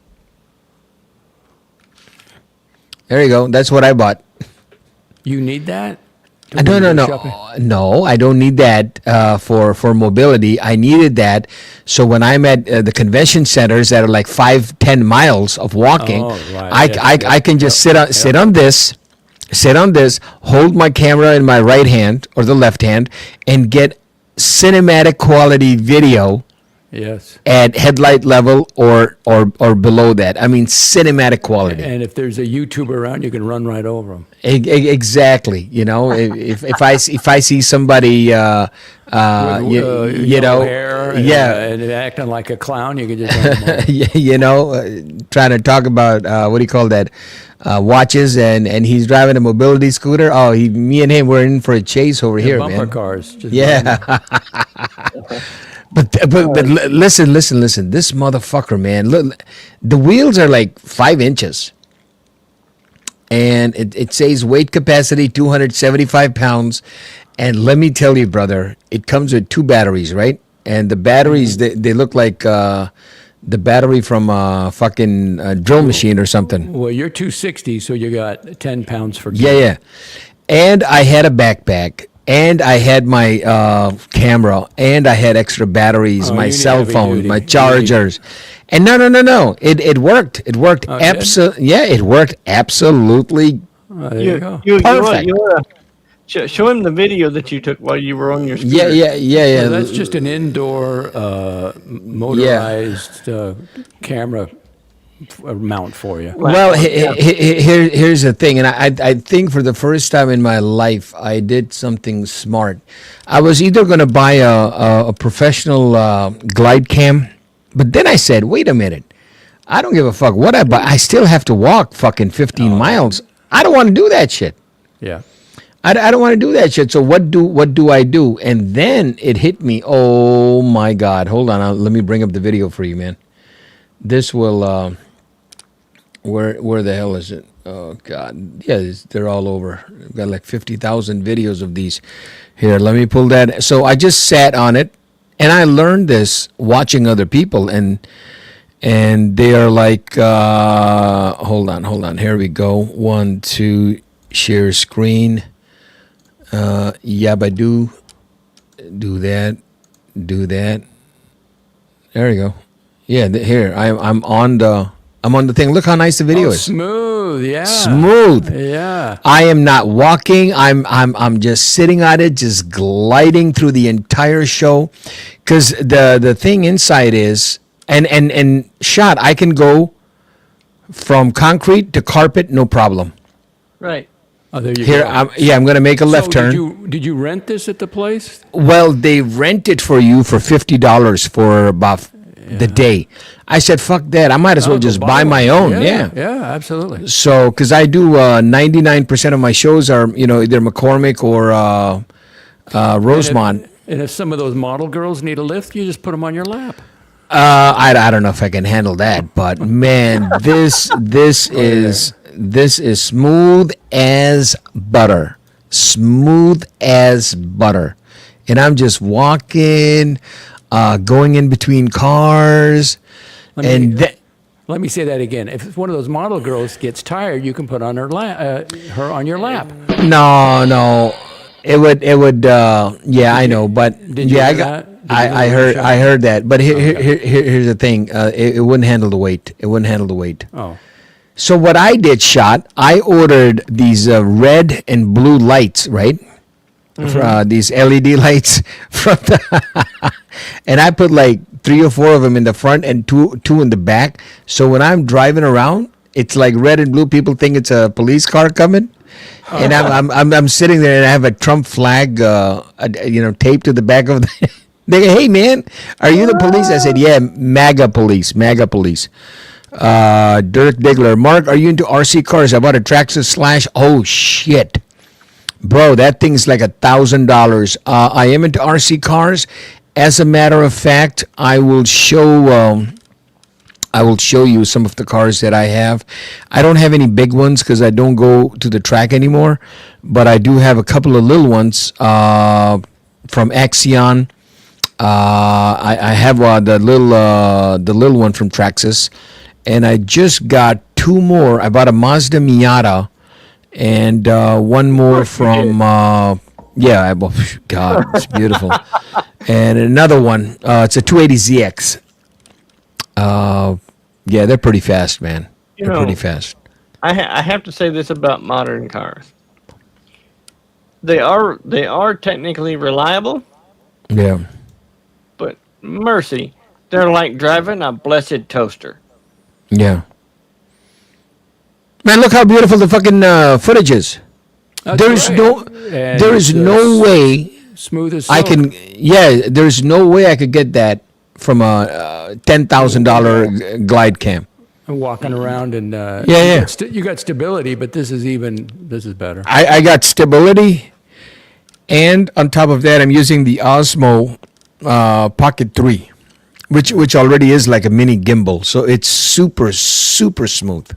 There you go. That's what I bought.
You need that?
No, I don't need that for mobility. I needed that so when I'm at the convention centers that are like 5-10 miles of walking, I can just sit on this, hold my camera in my right hand or the left hand, and get cinematic quality video.
Yes.
At headlight level or below that. I mean, cinematic quality.
And if there's a YouTuber around, you can run right over them.
Exactly. You know, if I see somebody,
with, hair and acting like a clown, you can just
trying to talk about what do you call that? Watches and he's driving a mobility scooter. Oh, me and him were in for a chase over here,
bumper
man.
Cars.
But listen. This motherfucker, man. Look, the wheels are like 5 inches, and it says weight capacity 275 pounds. And let me tell you, brother, it comes with 2 batteries, right? And the batteries they look like the battery from a fucking drill machine or something.
Well, you're 260, so you got 10 pounds for
gear. Yeah. And I had a backpack. And I had my camera, and I had extra batteries, my cell phone, my chargers, and no. It worked. It worked it worked absolutely.
There you go.
Perfect.
Show him the video that you took while you were on your scooter.
Yeah.
So that's just an indoor motorized camera mount for you.
Well, here's the thing, and I think for the first time in my life, I did something smart. I was either going to buy a professional glide cam, but then I said, wait a minute, I don't give a fuck what I buy. I still have to walk fucking 15 miles. I don't want to do that shit.
Yeah.
I don't want to do that shit. So what do I do? And then it hit me. Oh my God! Hold on, let me bring up the video for you, man. This will. Where the hell is it? Oh God! Yeah, they're all over. I've got like 50,000 videos of these. Here, let me pull that. So I just sat on it, and I learned this watching other people, and they are like, hold on. Here we go. 1, 2, share screen. Yabadoo. Do that. There you go. Yeah, here I'm on the thing. Look how nice the video is.
Smooth, yeah.
Smooth.
Yeah.
I am not walking. I'm just sitting on it, just gliding through the entire show. Because the thing inside is, and shot, I can go from concrete to carpet, no problem.
Right.
Oh, there you
Here,
go.
I'm going to make a left turn.
Did you rent this at the place?
Well, they rent it for you for $50 for about the day. I said, fuck that. I might as well just buy my own. Yeah.
Yeah, absolutely.
So, because I do 99% of my shows are, either McCormick or Rosemont.
And if some of those model girls need a lift, you just put them on your lap.
I don't know if I can handle that, but man, this is smooth as butter. Smooth as butter. And I'm just walking, going in between cars,
Let me say that again. If one of those model girls gets tired, you can put on her on your lap.
No, it would. Yeah, I know, but I heard that. But here's the thing. It wouldn't handle the weight. It wouldn't handle the weight.
Oh.
So what I did, I ordered these red and blue lights, right? These LED lights from and I put like 3 or 4 of them in the front and two in the back. So when I'm driving around, it's like red and blue. People think it's a police car coming, and I'm sitting there and I have a Trump flag, taped to the back of the. They go, hey man, are you the police? I said, yeah, MAGA police. Dirk Diggler, Mark, are you into RC cars? I bought a Traxxas Slash. Oh shit. Bro, that thing's like $1,000. I am into RC cars. As a matter of fact, I will show you some of the cars that I have. I don't have any big ones because I don't go to the track anymore, but I do have a couple of little ones from Axion. I have the little one from Traxxas, and I just got 2 more. I bought a Mazda Miata. And one more from, God, it's beautiful. And another one, it's a 280ZX. They're pretty fast, man. They're pretty fast.
I have to say this about modern cars. They are technically reliable.
Yeah.
But mercy, they're like driving a blessed toaster.
Yeah. Man, look how beautiful the fucking footage is. There is no way
smooth as
I
silk.
can. Yeah, there's no way I could get that from a $10,000 glide cam.
Walking around and you got stability, but this is better.
I got stability, and on top of that, I'm using the Osmo Pocket 3, which already is like a mini gimbal, so it's super smooth.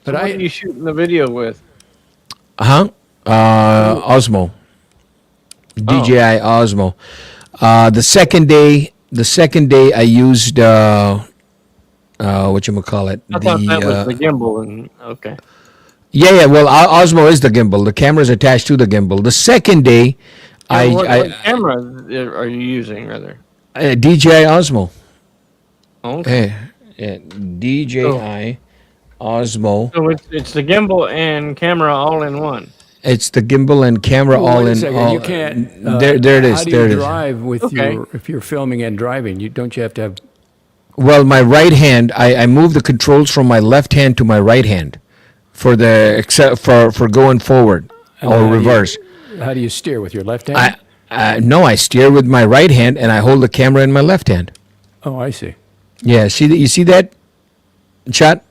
But what are you shooting the video with?
Osmo. DJI Osmo. The second day I used whatchamacallit.
I thought that was the gimbal. Okay.
Yeah. Well, Osmo is the gimbal. The camera's attached to the gimbal. The second day,
what camera are you using, rather?
DJI Osmo.
Okay.
DJI Osmo.
So it's the gimbal and camera all in one.
It's the gimbal and camera all in.
You can't.
There it is.
How do you drive with if you're filming and driving? Don't you have to have?
Well, my right hand. I move the controls from my left hand to my right hand, for going forward or reverse.
How do you steer with your left hand?
No, I steer with my right hand and I hold the camera in my left hand.
Oh, I see.
Yeah, you see that shot?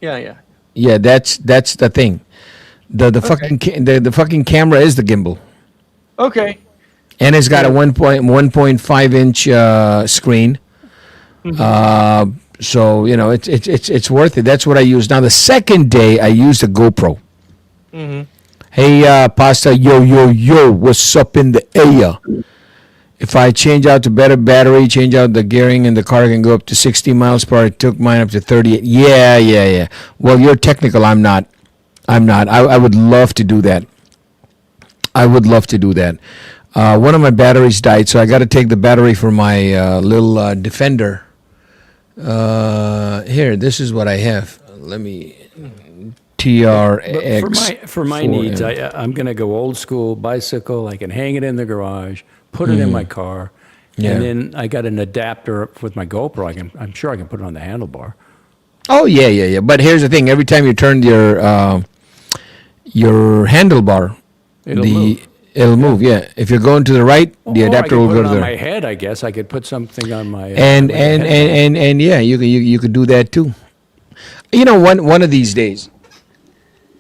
Yeah.
Yeah, that's the thing. The fucking camera is the gimbal.
Okay.
And it's got a 1.5 inch screen.
Mm-hmm.
So it's worth it. That's what I use. Now the second day I used a GoPro.
Mm-hmm.
Hey, Pasta, yo, what's up in the air? If I change out to better battery, change out the gearing, and the car can go up to 60 miles per hour. It took mine up to 38. Yeah. Well, you're technical. I'm not. I would love to do that. One of my batteries died, so I got to take the battery for my little Defender. Here, this is what I have. Let me... TRX.
For my needs, I'm going to go old school bicycle. I can hang it in the garage, put it in my car, and then I got an adapter with my GoPro. I'm sure I can put it on the handlebar.
Oh yeah. But here's the thing: every time you turn your handlebar,
it'll
It'll move. Yeah. If you're going to the right, the adapter
I
will
could
go
put
to
it on
there.
my head, I guess. I could put something on my
And yeah, you could do that too. You know, one of these days,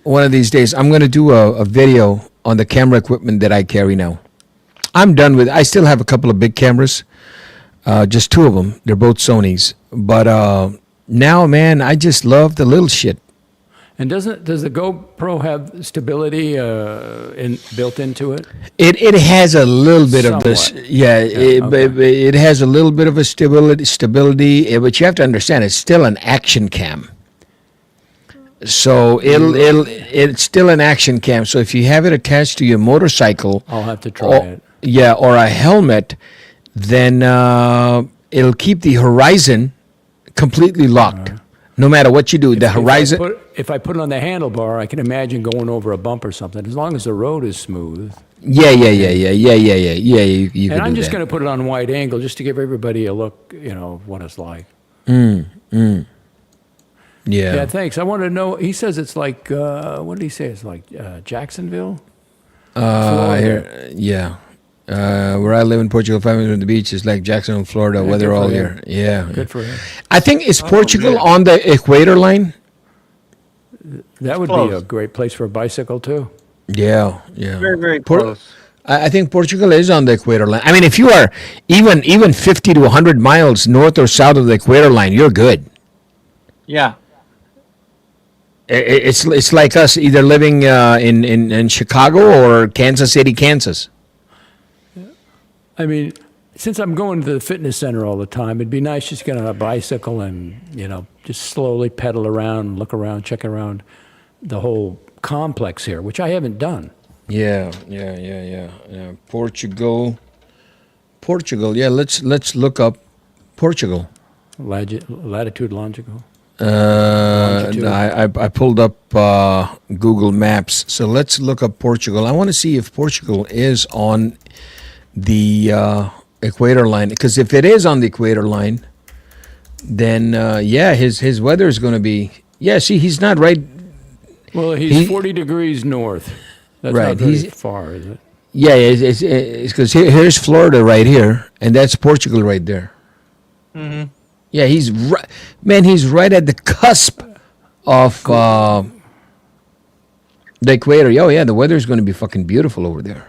I'm going to do a video on the camera equipment that I carry now. I'm done with. I still have a couple of big cameras, just two of them. They're both Sony's. But now, man, I just love the little shit.
And does the GoPro have stability built into it?
It has a little bit of this,
Somewhat.
yeah.
Okay.
It has a little bit of a stability, but you have to understand it's still an action cam. So it's still an action cam. So if you have it attached to your motorcycle,
I'll have to try it.
yeah, or a helmet, then it'll keep the horizon completely locked. No matter what you do, the horizon.
If I put it on the handlebar, I can imagine going over a bump or something. As long as the road is smooth.
Yeah. You
And
can
I'm
do
just
that.
going to put it on wide angle just to give everybody a look, of what it's like.
Yeah.
Yeah, thanks. I want to know. He says it's like, what did he say? It's like Jacksonville? Florida.
Yeah. Where I live in Portugal, 5 minutes from the beach, is like Jacksonville, Florida.
Yeah,
Weather
good for
all
him.
year. Yeah.
Good for him.
I think is Portugal on the equator line?
That would be
Close.
a great place for a bicycle, too.
Yeah.
Very, very close.
I think Portugal is on the equator line. I mean, if you are even 50 to 100 miles north or south of the equator line, you're good.
Yeah.
It's like us either living in Chicago or Kansas City, Kansas.
I mean, since I'm going to the fitness center all the time, it'd be nice just to get on a bicycle and, just slowly pedal around, look around, check around the whole complex here, which I haven't done.
Yeah. Portugal. Yeah, let's look up Portugal.
Latitude, longitude.
No, I pulled up Google Maps. So let's look up Portugal. I want to see if Portugal is on the equator line. Because if it is on the equator line, then his weather is going to be. Yeah, see, he's not right.
Well, he's 40 degrees north. That's
Right,
not very
he's-
far, is it?
Yeah, it's because here's Florida right here, and that's Portugal right there. Mm-hmm. Yeah, he's right. Man, he's right at the cusp of the equator. Oh yeah, the weather's going to be fucking beautiful over there.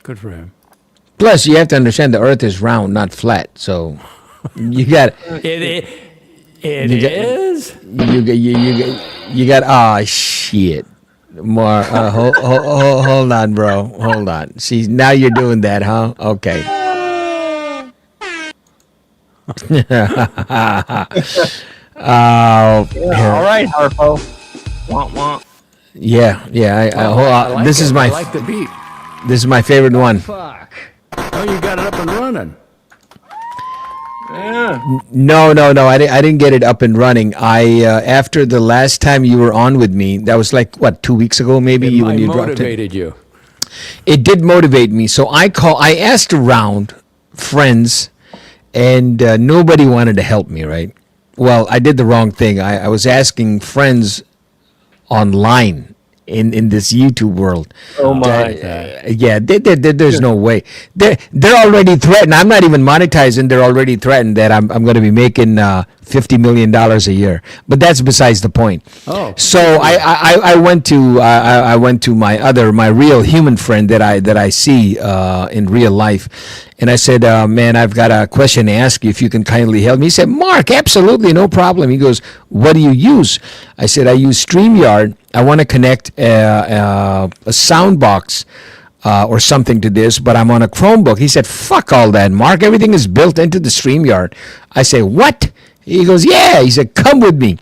Good for him.
Plus, you have to understand the Earth is round, not flat. So you got
It
You got-
is?
you got shit. More. Hold on, bro. Hold on. See, now you're doing that, huh? Okay.
All right, Harpo. Wah, wah.
Yeah. This is
I
my
like the beat.
this is my favorite one.
Fuck. Oh, you got it up and running.
Yeah.
No. I didn't get it up and running. I after the last time you were on with me, that was like what 2 weeks ago, maybe
It
when you dropped it.
motivated you.
It did motivate me. So I asked around friends, and nobody wanted to help me. Right? Well, I did the wrong thing. I was asking friends online in this YouTube world.
Oh my.
Yeah, there's no way. They're already threatened. I'm not even monetizing. They're already threatened that I'm going to be making $50 million a year. But that's besides the point.
Oh.
So I went to my real human friend that I see in real life, and I said, man, I've got a question to ask you if you can kindly help me. He said, Mark, absolutely, no problem. He goes, what do you use? I said, I use StreamYard. I want to connect a sound box or something to this, but I'm on a Chromebook. He said, fuck all that, Mark. Everything is built into the StreamYard. I say, what? He goes, yeah. He said, come with me.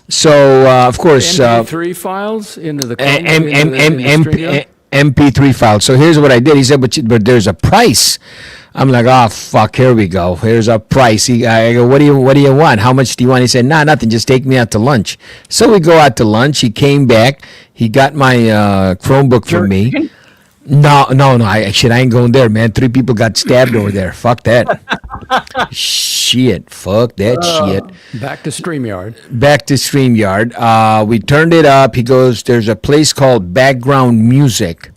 So, of course...
MP3 files into the StreamYard?
MP3 file. So here's what I did. He said, but there's a price. I'm like, oh fuck, here we go. Here's a price. I go, what do you want? How much do you want? He said, nah, nothing. Just take me out to lunch. So we go out to lunch. He came back. He got my Chromebook from me. No. I ain't going there, man. 3 people got stabbed over there. Fuck that. Shit. Fuck that shit.
Back to StreamYard.
Back to StreamYard. We turned it up. He goes, there's a place called Background Music.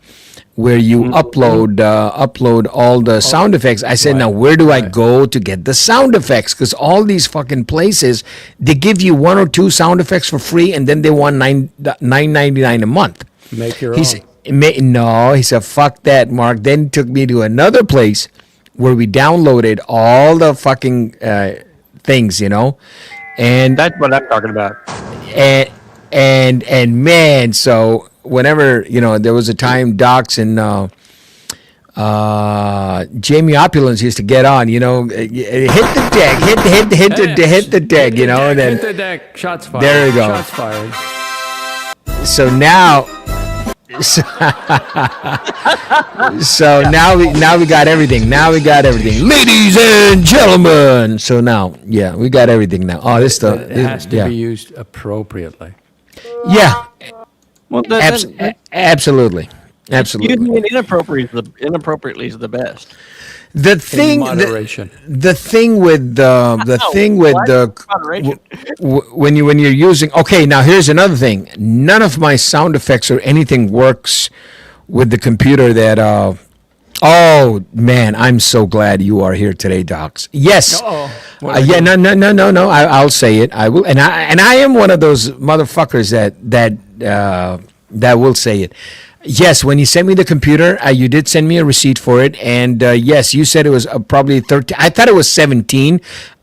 where you upload all the sound effects. I said, now where do I go to get the sound effects? Because all these fucking places, they give you 1 or 2 sound effects for free, and then they want $9.99 a month.
Make your
He
own.
said, no, he said, fuck that, Mark. Then he took me to another place where we downloaded all the fucking things, you know, and
That's what I'm talking about.
and man, so whenever, you know, there was a time Docs and Jamie Opulence used to get on, you know, hit the deck, hit the deck, you know, and then
Hit the deck. Shots fired.
There you go.
Shots fired.
so now. So now we got everything. Ladies and gentlemen. So now, yeah, we got everything now. Oh, this stuff.
It has to be used appropriately.
Yeah,
Well,
absolutely.
using it inappropriately is the best.
The
In
thing,
moderation.
the thing with
Moderation.
when you're using. Okay, now here's another thing. None of my sound effects or anything works with the computer that. Oh man, I'm so glad you are here today, Docs. Yes. Yeah. No. I'll say it. I will, and I am one of those motherfuckers that will say it. Yes, when you sent me the computer, you did send me a receipt for it, and yes, you said it was probably 13. I thought it was 17.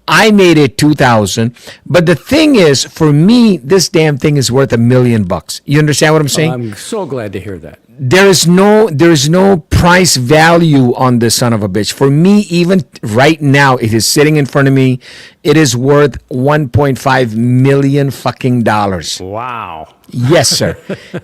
I made it 2,000. But the thing is, for me, this damn thing is worth $1 million. You understand what I'm saying?
I'm so glad to hear that.
There is no price value on this son of a bitch. For me, even right now, it is sitting in front of me. It is worth 1.5 million fucking dollars.
Wow.
Yes, sir.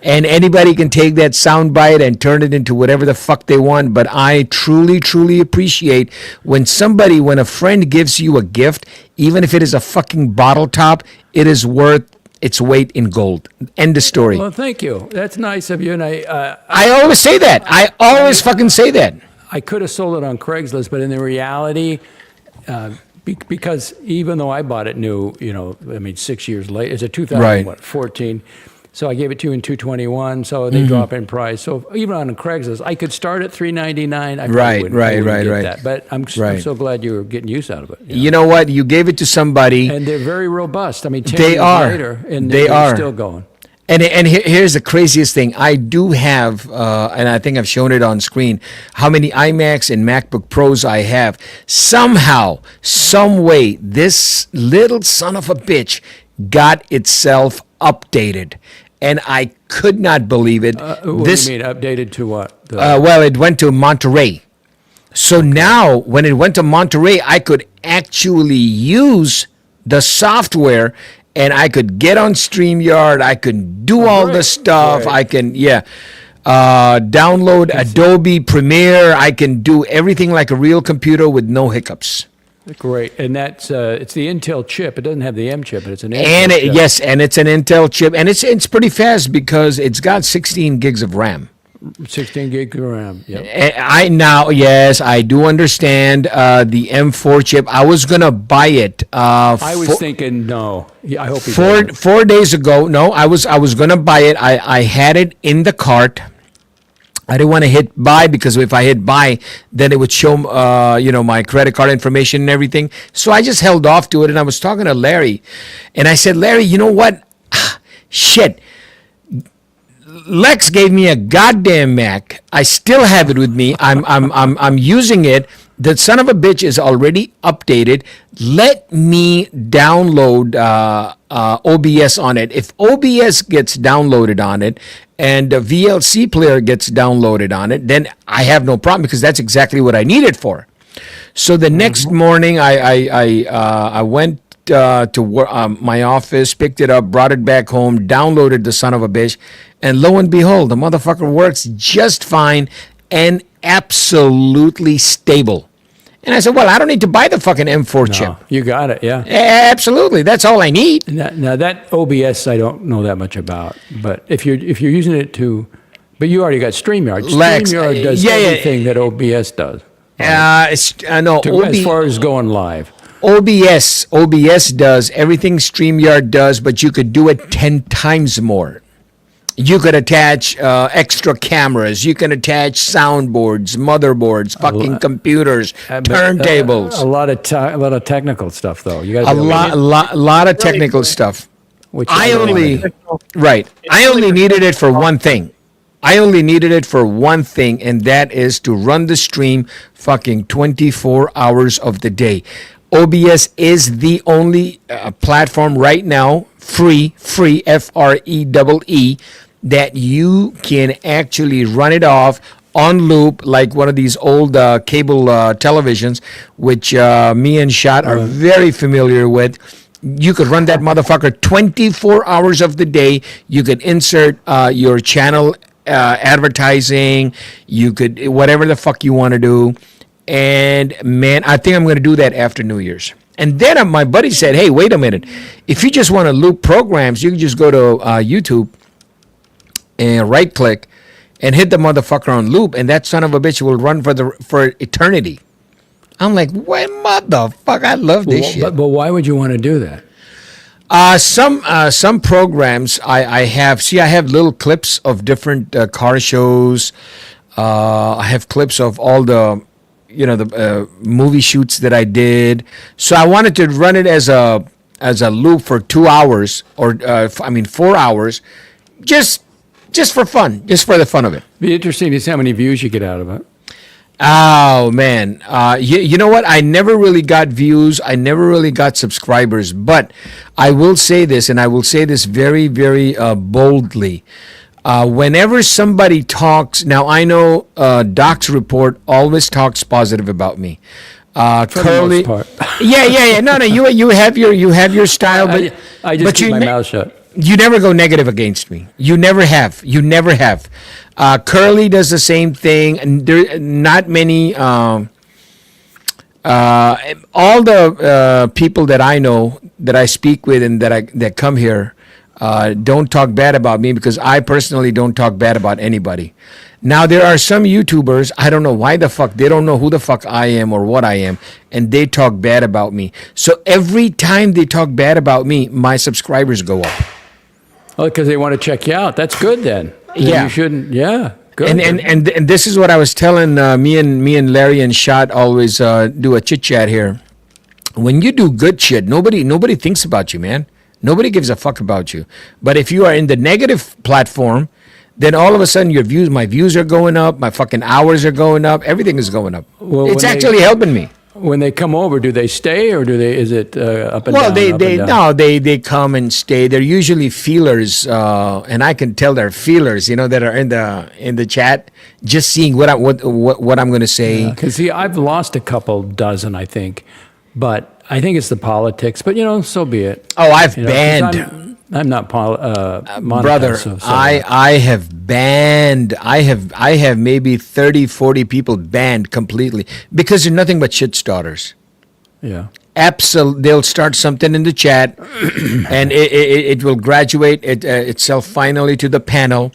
And anybody can take that sound bite and turn it into whatever the fuck they want. But I truly, truly appreciate when a friend gives you a gift, even if it is a fucking bottle top, it is worth its weight in gold. End of story.
Well, thank you. That's nice of you. And
I always say that. I always fucking say that.
I could have sold it on Craigslist, but in the reality, because even though I bought it new, 6 years late, it's a 2014. So I gave it to you in 221. So they drop in price. So even on Craigslist, I could start at $399. I probably wouldn't get that. But I'm so glad you were getting use out of it.
You know what? You gave it to somebody.
And they're very robust. I mean, 10
they
years
are.
later, and
they
they're
are
still going.
And here's the craziest thing. I do have, and I think I've shown it on screen, how many iMacs and MacBook Pros I have. Somehow, some way, this little son of a bitch got itself updated. And I could not believe it.
What do you mean, updated to what?
Well, it went to Monterey. So now, when it went to Monterey, I could actually use the software, and I could get on StreamYard. I could do all the stuff.
Great.
I can, download Adobe Premiere. I can do everything like a real computer with no hiccups.
Great, and that's it's the Intel chip. It doesn't have the M chip, but it's an Intel chip.
Yes, and it's an Intel chip, and it's pretty fast because it's got 16 gigs of RAM.
16 gig of RAM. Yep.
Yes, I do understand the M4 chip. I was gonna buy it.
I was thinking no. Yeah, I hope you
4 days ago. No, I was gonna buy it. I had it in the cart. I didn't want to hit buy because if I hit buy, then it would show, my credit card information and everything. So I just held off to it, and I was talking to Larry, and I said, Larry, you know what? Shit. Lex gave me a goddamn Mac. I still have it with me. I'm using it. The son of a bitch is already updated. Let me download OBS on it. If OBS gets downloaded on it and the VLC player gets downloaded on it, then I have no problem because that's exactly what I need it for. So the next morning, I went to my office, picked it up, brought it back home, downloaded the son of a bitch, and lo and behold, the motherfucker works just fine and absolutely stable. And I said, well, I don't need to buy the fucking M4 chip.
You got it, yeah.
Absolutely, that's all I need.
Now that OBS I don't know that much about, but if you're using it but you already got StreamYard.
Lex,
StreamYard does everything that OBS does.
No,
as far as going live.
OBS does everything StreamYard does, but you could do it 10 times more. You could attach extra cameras. You can attach soundboards, motherboards, fucking computers, turntables.
A lot of technical stuff, though. You got
A lot of technical stuff.
Which
I only needed it for one thing. I only needed it for one thing, and that is to run the stream fucking 24 hours of the day. OBS is the only platform right now, free, FREEE, that you can actually run it off on loop like one of these old cable televisions, which me and Shot are very familiar with. You could run that motherfucker 24 hours of the day. You could insert your channel advertising. You could, whatever the fuck you want to do. And man, I think I'm going to do that after New Year's. And then my buddy said, hey, wait a minute. If you just want to loop programs, you can just go to YouTube and right click and hit the motherfucker on loop. And that son of a bitch will run for eternity. I'm like, what motherfucker? I love this shit.
But why would you want to do that?
Some programs I have. See, I have little clips of different car shows. I have clips of all the movie shoots that I did. So I wanted to run it as a loop for 2 hours or 4 hours, just for fun, just for the fun of it.
Be interesting to see how many views you get out of it.
Oh man, you know what? I never really got views. I never really got subscribers. But I will say this, and I will say this very, very boldly. Whenever somebody talks, now I know Doc's report always talks positive about me. Curly,
the most part.
yeah. No, you have your style, but
I just keep my mouth shut.
You never go negative against me. You never have. Curly does the same thing, and there not many. All the people that I know, that I speak with, and that come here, don't talk bad about me, because I personally don't talk bad about anybody. Now there are some YouTubers, I don't know why the fuck, they don't know who the fuck I am or what I am, and they talk bad about me. So every time they talk bad about me, my subscribers go up.
Oh, because they want to check you out. That's good then.
Yeah.
You shouldn't. Yeah. Good.
And this is what I was telling me and Larry and Shot always do a chit chat here. When you do good shit, nobody thinks about you, man. Nobody gives a fuck about you. But if you are in the negative platform, then all of a sudden my views are going up, my fucking hours are going up, everything is going up.
Well,
it's actually helping me.
When they come over, do they stay, or is it up and
well,
down?
They come and stay. They're usually feelers, and I can tell they're feelers, that are in the chat, just seeing what I'm going to say.
Because see, I've lost a couple dozen, I think, but I think it's the politics. But so be it.
Oh, I've banned.
I'm not monetized,
brother.
so
I have banned. I have maybe 30, 40 people banned completely because they're nothing but shit starters.
Yeah.
Absolutely, they'll start something in the chat, and it will graduate itself finally to the panel.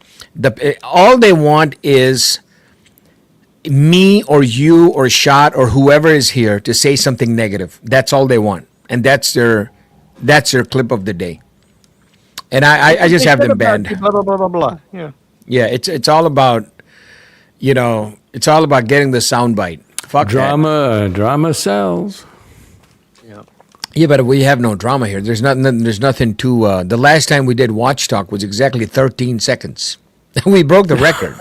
All they want is me or you or Shot or whoever is here to say something negative. That's all they want, and that's their clip of the day. And I just have them banned.
Blah blah blah blah blah. Yeah.
Yeah, it's all about, it's all about getting the soundbite. Fuck
drama. Drama sells.
Yeah.
Yeah, but we have no drama here. There's nothing to. The last time we did Watch Talk was exactly 13 seconds. We broke the record.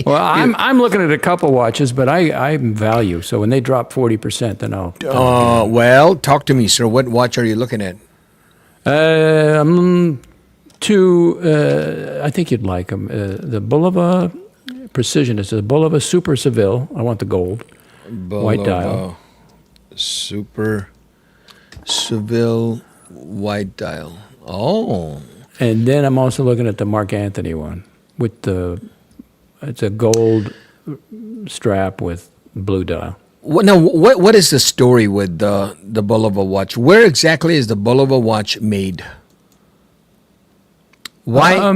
I'm looking at a couple watches, but I'm value. So when they drop 40%, then I'll.
Well, talk to me, sir. What watch are you looking at?
I think you'd like them. The Bulova Precision. It's a Bulova Super Seville. I want the gold. White dial.
Super Seville white dial. Oh.
And then I'm also looking at the Mark Anthony one with it's a gold strap with blue dial.
What is the story with the Bulova watch? Where exactly is the Bulova watch made? Why?
I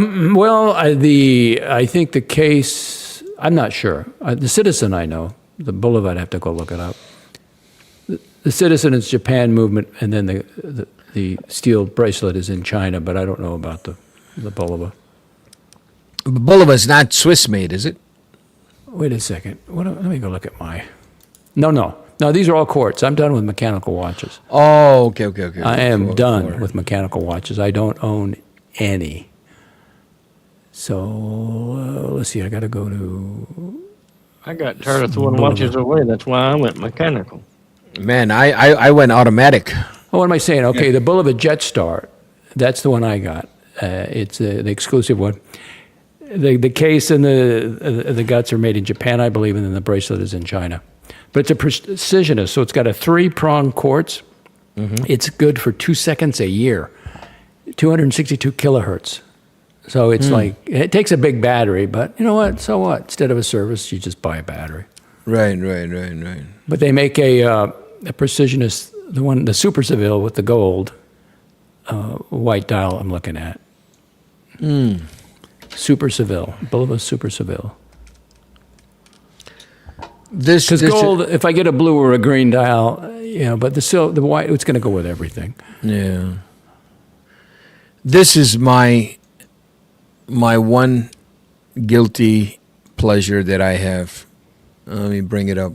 think the case. I'm not sure. The Citizen, I know. The Bulova, I'd have to go look it up. The Citizen is Japan movement, and then The steel bracelet is in China, but I don't know about the Bulova.
Bulova is not Swiss made, is it?
Wait a second. Let me go look at my. No. These are all quartz. I'm done with mechanical watches.
Oh, okay.
I am done with mechanical watches. I don't own any. So let's see. I got to go to.
I got tired of throwing watches away. That's why I went mechanical.
Man, I went automatic.
Oh, what am I saying? Okay, the Bulova Jetstar. That's the one I got. It's the exclusive one. The case and the guts are made in Japan, I believe, and then the bracelet is in China. But it's a precisionist, so it's got a 3-prong quartz. Mm-hmm. It's good for 2 seconds a year, 262 kilohertz. So it's like, it takes a big battery, but you know what? So what? Instead of a service, you just buy a battery.
Right.
But they make a precisionist, the Super Seville with the gold white dial I'm looking at. Super Seville, Bulova Super Seville. Because gold, if I get a blue or a green dial, but the white, it's going to go with everything.
Yeah. This is my one guilty pleasure that I have. Let me bring it up.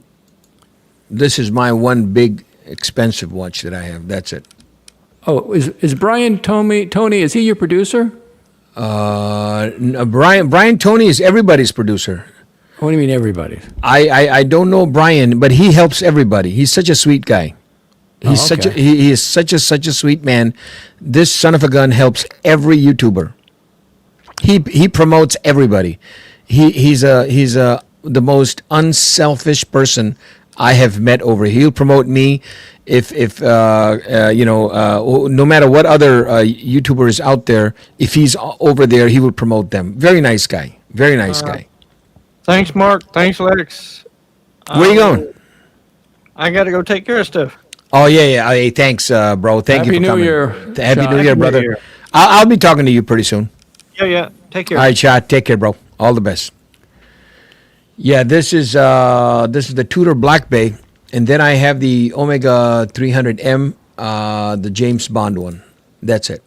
This is my one big expensive watch that I have. That's it.
Oh, is Brian Tony? Is he your producer?
Brian Tony is everybody's producer.
What do you mean everybody?
I don't know Brian, but he helps everybody. He's such a sweet guy. He's he is such a sweet man. This son of a gun helps every YouTuber. He promotes everybody. He's the most unselfish person I have met over. He'll promote me if no matter what other YouTuber is out there, if he's over there, he will promote them. Very nice guy. Very nice guy.
Thanks, Mark. Thanks, Lex.
Where you going?
I got to go take care of stuff.
Oh, yeah. Hey, thanks, bro. Thank you for coming. Happy New Year, brother. I'll be talking to you pretty soon.
Yeah. Take care.
All right, Chad. Take care, bro. All the best. Yeah, this is the Tudor Black Bay, and then I have the Omega 300M, the James Bond one. That's it.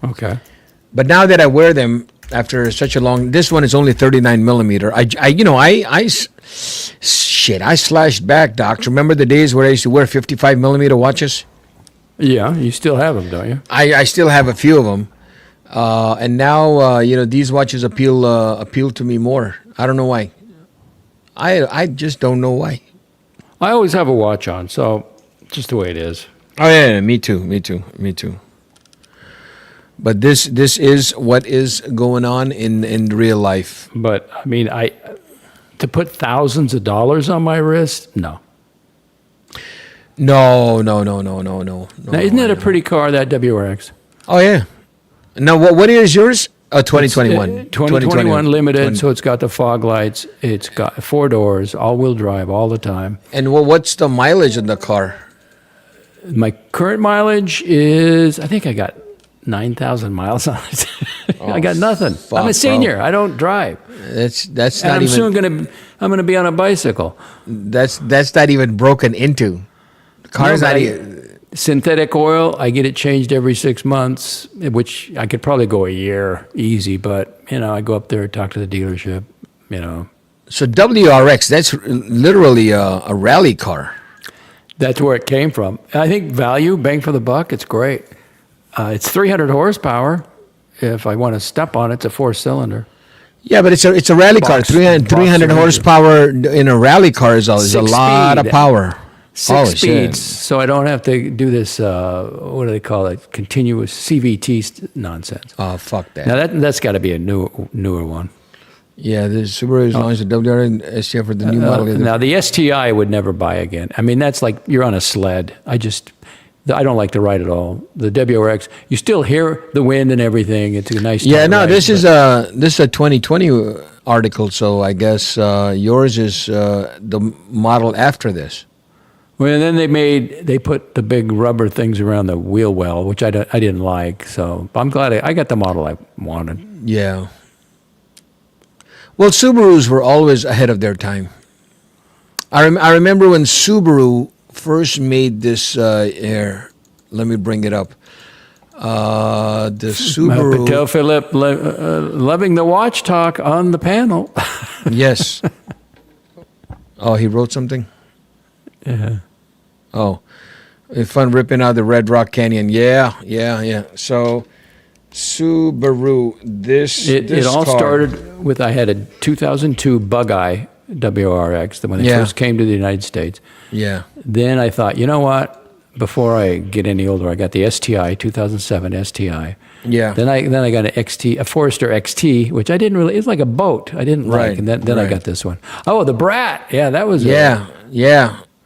Okay.
But now that I wear them after such a long, this one is only 39 millimeter. I slashed back, Doc. Remember the days where I used to wear 55 millimeter watches?
Yeah, you still have them, don't you?
I still have a few of them, and now these watches appeal to me more. I don't know why. I just don't know why.
I always have a watch on, so just the way it is.
Oh yeah, me too. But this is what is going on in real life.
But I mean, to put thousands of dollars on my wrist, no.
No.
Now, isn't that a pretty car, that WRX?
Oh yeah. Now what year is yours? 2021.
2021 limited, so it's got the fog lights. It's got 4 doors, all-wheel drive all the time.
And what's the mileage in the car?
My current mileage is, I think I got 9,000 miles on it. I got nothing. I'm a senior. Bro. I don't drive.
That's
and
not
I'm
even.
soon gonna be on a bicycle.
That's not even broken into. The car's not even.
Synthetic oil, I get it changed every 6 months, which I could probably go a year easy, but, I go up there, talk to the dealership,
So WRX, that's literally a rally car.
That's where it came from. I think value, bang for the buck, it's great. It's 300 horsepower. If I want to step on it, it's a 4-cylinder.
Yeah, but it's a rally car. 300 horsepower in a rally car is a lot of power.
6 speeds, so I don't have to do this, what do they call it, continuous CVT nonsense.
Oh, fuck that.
Now, that's got to be a newer one.
Yeah, the Subaru has launched the WRX and STI for the new model.
Now, the STI I would never buy again. I mean, that's like you're on a sled. I don't like the ride at all. The WRX, you still hear the wind and everything. It's a nice.
Yeah, no, this is a 2020 article, so I guess yours is the model after this.
Well, and then they put the big rubber things around the wheel well, which I didn't like. So I'm glad I got the model I wanted.
Yeah. Well, Subarus were always ahead of their time. I remember when Subaru first made this let me bring it up. The Subaru.
Patel Philip loving the watch talk on the panel.
Yes. Oh, he wrote something?
Yeah.
Oh, it's fun ripping out the Red Rock Canyon. Yeah. So, Subaru, this
It all
car,
started with, I had a 2002 Bug-Eye WRX when they first came to the United States.
Yeah.
Then I thought, you know what? Before I get any older, I got the STI, 2007 STI.
Yeah.
Then I got a Forester XT, which I didn't really. It's like a boat. I didn't like, and then I got this one. Oh, the Brat. Yeah, that was.
Yeah.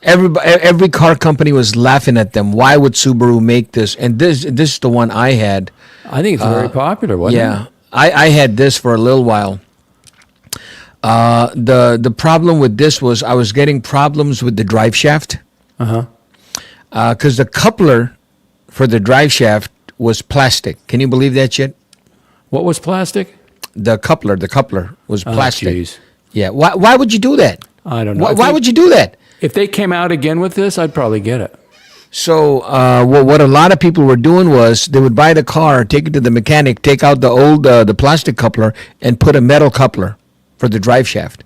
Every car company was laughing at them. Why would Subaru make this? And this is the one I had.
I think it's very popular. Wasn't it?
I had this for a little while. The problem with this was I was getting problems with the drive shaft. Because the coupler for the drive shaft was plastic. Can you believe that shit?
What was plastic?
The coupler was plastic.
Jeez.
Yeah. Why would you do that?
I don't know.
Why would you do that?
If they came out again with this, I'd probably get it.
So what a lot of people were doing was they would buy the car, take it to the mechanic, take out the old the plastic coupler, and put a metal coupler for the drive shaft.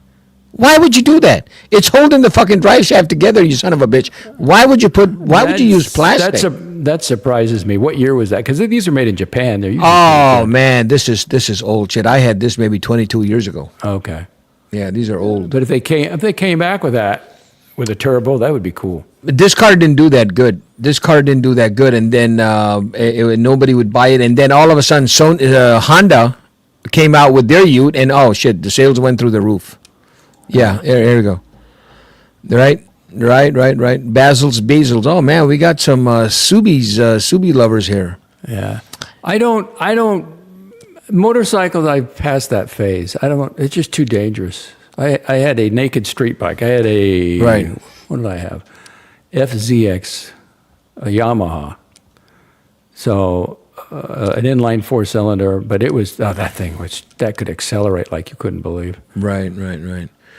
Why would you do that? It's holding the fucking drive shaft together, you son of a bitch. Why would you use plastic?
That surprises me. What year was that? Because these are made in Japan. They're usually
man, this is old shit. I had this maybe 22 years ago.
Okay.
Yeah, these are old.
But if they came back with that, with a turbo, that would be cool.
But this car didn't do that good. And then nobody would buy it. And then all of a sudden, Honda came out with their Ute, and oh shit, the sales went through the roof. Yeah, here we go. Right. Basils. Oh man, we got some Subi lovers here.
Yeah, I don't. Motorcycles, I passed that phase. It's just too dangerous. I had a naked street bike. I had a What did I have? FZX, a Yamaha. So an inline 4-cylinder, but it was that thing that could accelerate like you couldn't believe.
Right.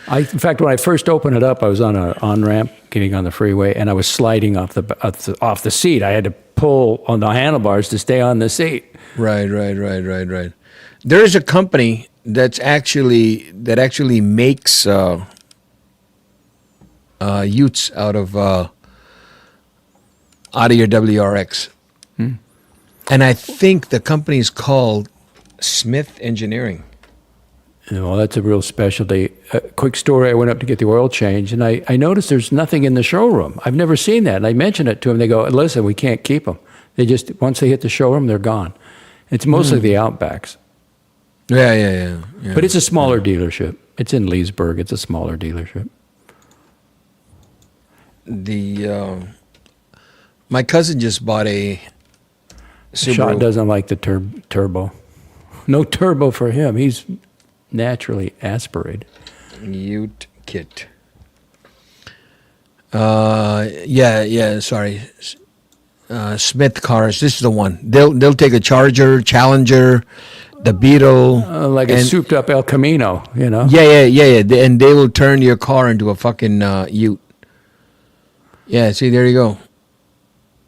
In fact, when I first opened it up, I was on an on-ramp getting on the freeway, and I was sliding off the seat. I had to pull on the handlebars to stay on the seat.
Right. There is a company that actually makes Utes out of your WRX, and I think the company is called Smith Engineering.
Well, that's a real specialty. Quick story, I went up to get the oil change, and I noticed there's nothing in the showroom. I've never seen that. And I mentioned it to them. They go, listen, we can't keep them. Once they hit the showroom, they're gone. It's mostly the Outbacks.
Yeah.
But it's a smaller dealership. It's in Leesburg. It's a smaller dealership.
My cousin just bought a Subaru.
Shot doesn't like the turbo. No turbo for him. He's naturally aspirated.
Ute kit. Sorry. Smith cars. This is the one. They'll take a Charger, Challenger, the Beetle,
like a souped up El Camino. You know.
Yeah. And they will turn your car into a fucking Ute. Yeah. See, there you go.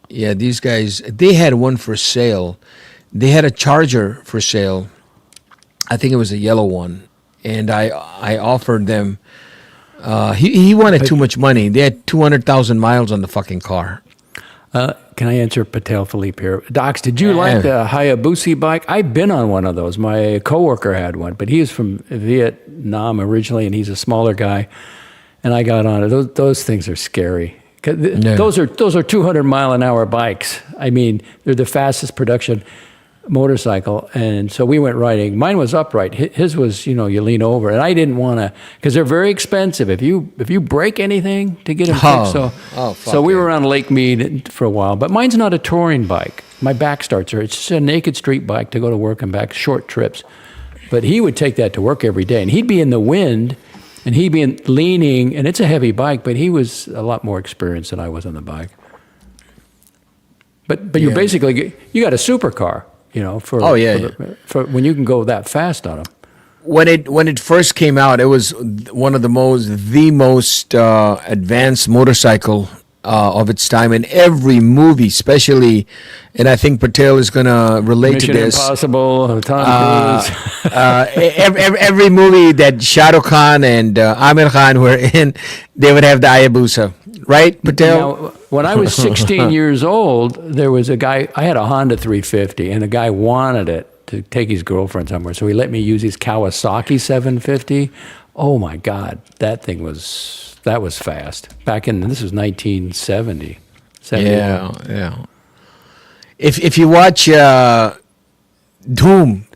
Yeah, these guys. They had one for sale. They had a Charger for sale. I think it was a yellow one, and I offered them. He wanted too much money. They had 200,000 miles on the fucking car.
Can I answer Patel Philippe here? Docs, did you like the Hayabusa bike? I've been on one of those. My coworker had one, but he is from Vietnam originally, and he's a smaller guy. And I got on it. Those things are scary. Those are 200-mile-an-hour bikes. I mean, they're the fastest production motorcycle, and so we went riding. Mine was upright. His was, you lean over, and I didn't want to, because they're very expensive. If you break anything to get them fixed, so we were on Lake Mead for a while. But mine's not a touring bike. My back starts are. It's just a naked street bike to go to work and back, short trips. But he would take that to work every day, and he'd be in the wind, and he'd be leaning, and it's a heavy bike, but he was a lot more experienced than I was on the bike. But you basically you got a supercar. For when you can go that fast on them.
When it first came out, it was one of the most advanced motorcycle of its time, and every movie, especially, and I think Patel is going to relate
Mission
to this.
Impossible, Tom Cruise.
Every movie that Shah Rukh Khan and Amir Khan were in, they would have the Hayabusa, right, Patel?
Now, when I was 16 years old, there was a guy, I had a Honda 350, and the guy wanted it to take his girlfriend somewhere, so he let me use his Kawasaki 750. Oh my God, that was fast. Back in, this was 1970. 71.
Yeah. If you watch Doom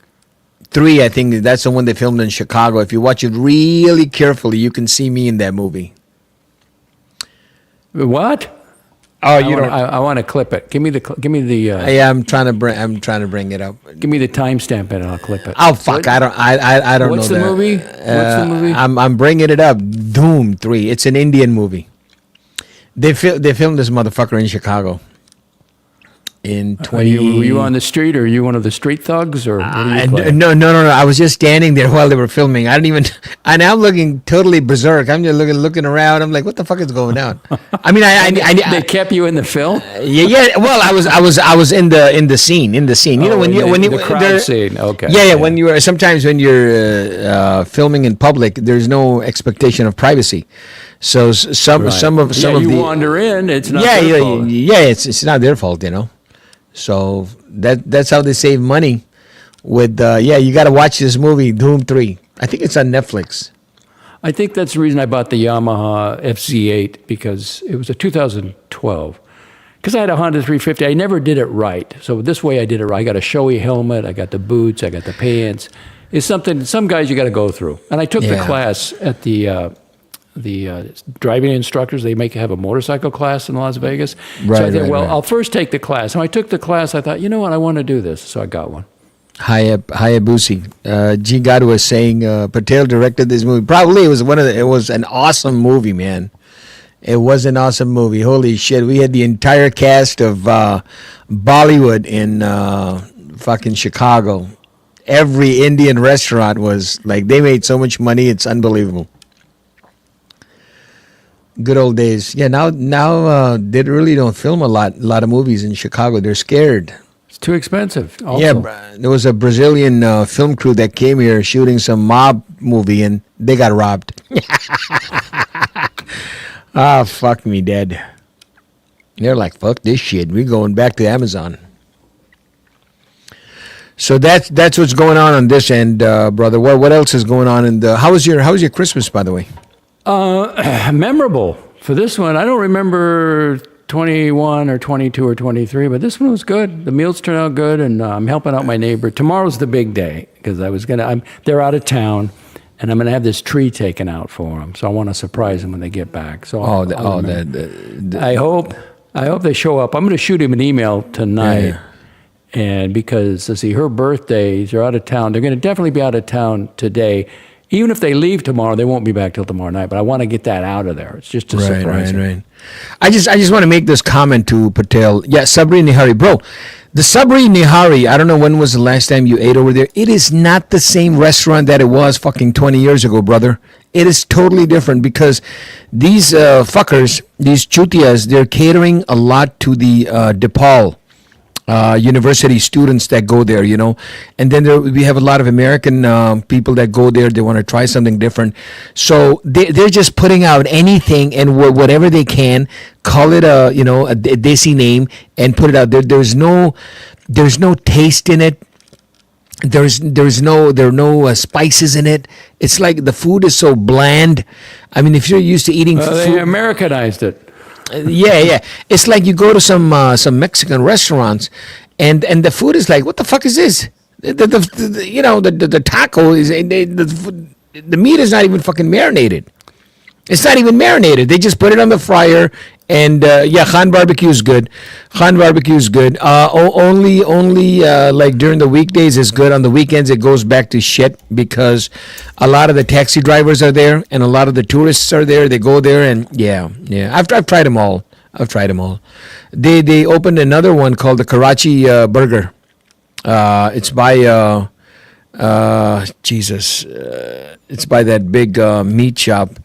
3, I think that's the one they filmed in Chicago. If you watch it really carefully, you can see me in that movie.
What?
Oh, you don't.
I want to clip it. Give me the.
Yeah, I'm trying to bring it up.
Give me the timestamp and I'll clip it.
Oh fuck! I don't
What's
know
the
that.
movie? What's the movie?
I'm bringing it up. Doom 3. It's an Indian movie. They filmed this motherfucker in Chicago. In 20.
Were you on the street, or are you one of the street thugs, or what do you play?
No. I was just standing there while they were filming. I now I'm looking totally berserk. I'm just looking around. I'm like, what the fuck is going on? I mean,
they kept you in the film.
Yeah. Well, I was in the scene. You know, when you
the crowd scene. Okay.
Yeah. When you are sometimes when you're filming in public, there's no expectation of privacy. So some of
you
the
wander in. It's not their fault.
It's not their fault, you know. So that's how they save money. With you got to watch this movie Doom 3. I think it's on Netflix.
I think that's the reason I bought the Yamaha FZ8, because it was a 2012. Because I had a Honda 350, I never did it right. So this way I did it right. I got a showy helmet, I got the boots, I got the pants. It's something some guys you got to go through. And I took the class at the driving instructors. They have a motorcycle class in Las Vegas.
Right,
so I thought,
right.
I'll first take the class. And I took the class. I thought, you know what, I want to do this. So I got one.
Hayabusa. G. God was saying Patel directed this movie. Probably it was an awesome movie, man. It was an awesome movie. Holy shit. We had the entire cast of Bollywood in fucking Chicago. Every Indian restaurant was like, they made so much money. It's unbelievable. Good old days. Yeah, now they really don't film a lot of movies in Chicago. They're scared.
It's too expensive. Also.
Yeah, there was a Brazilian film crew that came here shooting some mob movie, and they got robbed. Ah, fuck me dead. They're like, fuck this shit. We're going back to Amazon. So that's what's going on this end, brother. What else is going on? And how was your Christmas, by the way?
Memorable for this one. I don't remember 21 or 22 or 23, but this one was good. The meals turned out good, and I'm helping out my neighbor. Tomorrow's the big day, because they're out of town, and I'm gonna have this tree taken out for them. So I want to surprise them when they get back. So I hope they show up. I'm gonna shoot him an email tonight.
Yeah.
And because, let's see, her birthdays are out of town. They're going to definitely be out of town today. Even if they leave tomorrow, they won't be back till tomorrow night. But I want to get that out of there. It's just a surprise.
Right. I just want to make this comment to Patel. Yeah, Sabri Nihari. Bro, the Sabri Nihari, I don't know when was the last time you ate over there. It is not the same restaurant that it was fucking 20 years ago, brother. It is totally different, because these fuckers, these chutias, they're catering a lot to the DePaul university students that go there, you know, and then we have a lot of American people that go there. They want to try something different, so they're just putting out anything and whatever they can, call it a desi name and put it out there. There's no taste in it. There are no spices in it. It's like the food is so bland. I mean, if you're used to eating food,
they Americanized it.
Yeah. It's like you go to some Mexican restaurants, and the food is like, what the fuck is this? The taco is the meat is not even fucking marinated. It's not even marinated. They just put it on the fryer, and Khan barbecue is good. Only like during the weekdays is good. On the weekends it goes back to shit, because a lot of the taxi drivers are there and a lot of the tourists are there. They go there, and yeah. I've tried them all. They opened another one called the Karachi Burger. It's by it's by that big meat shop.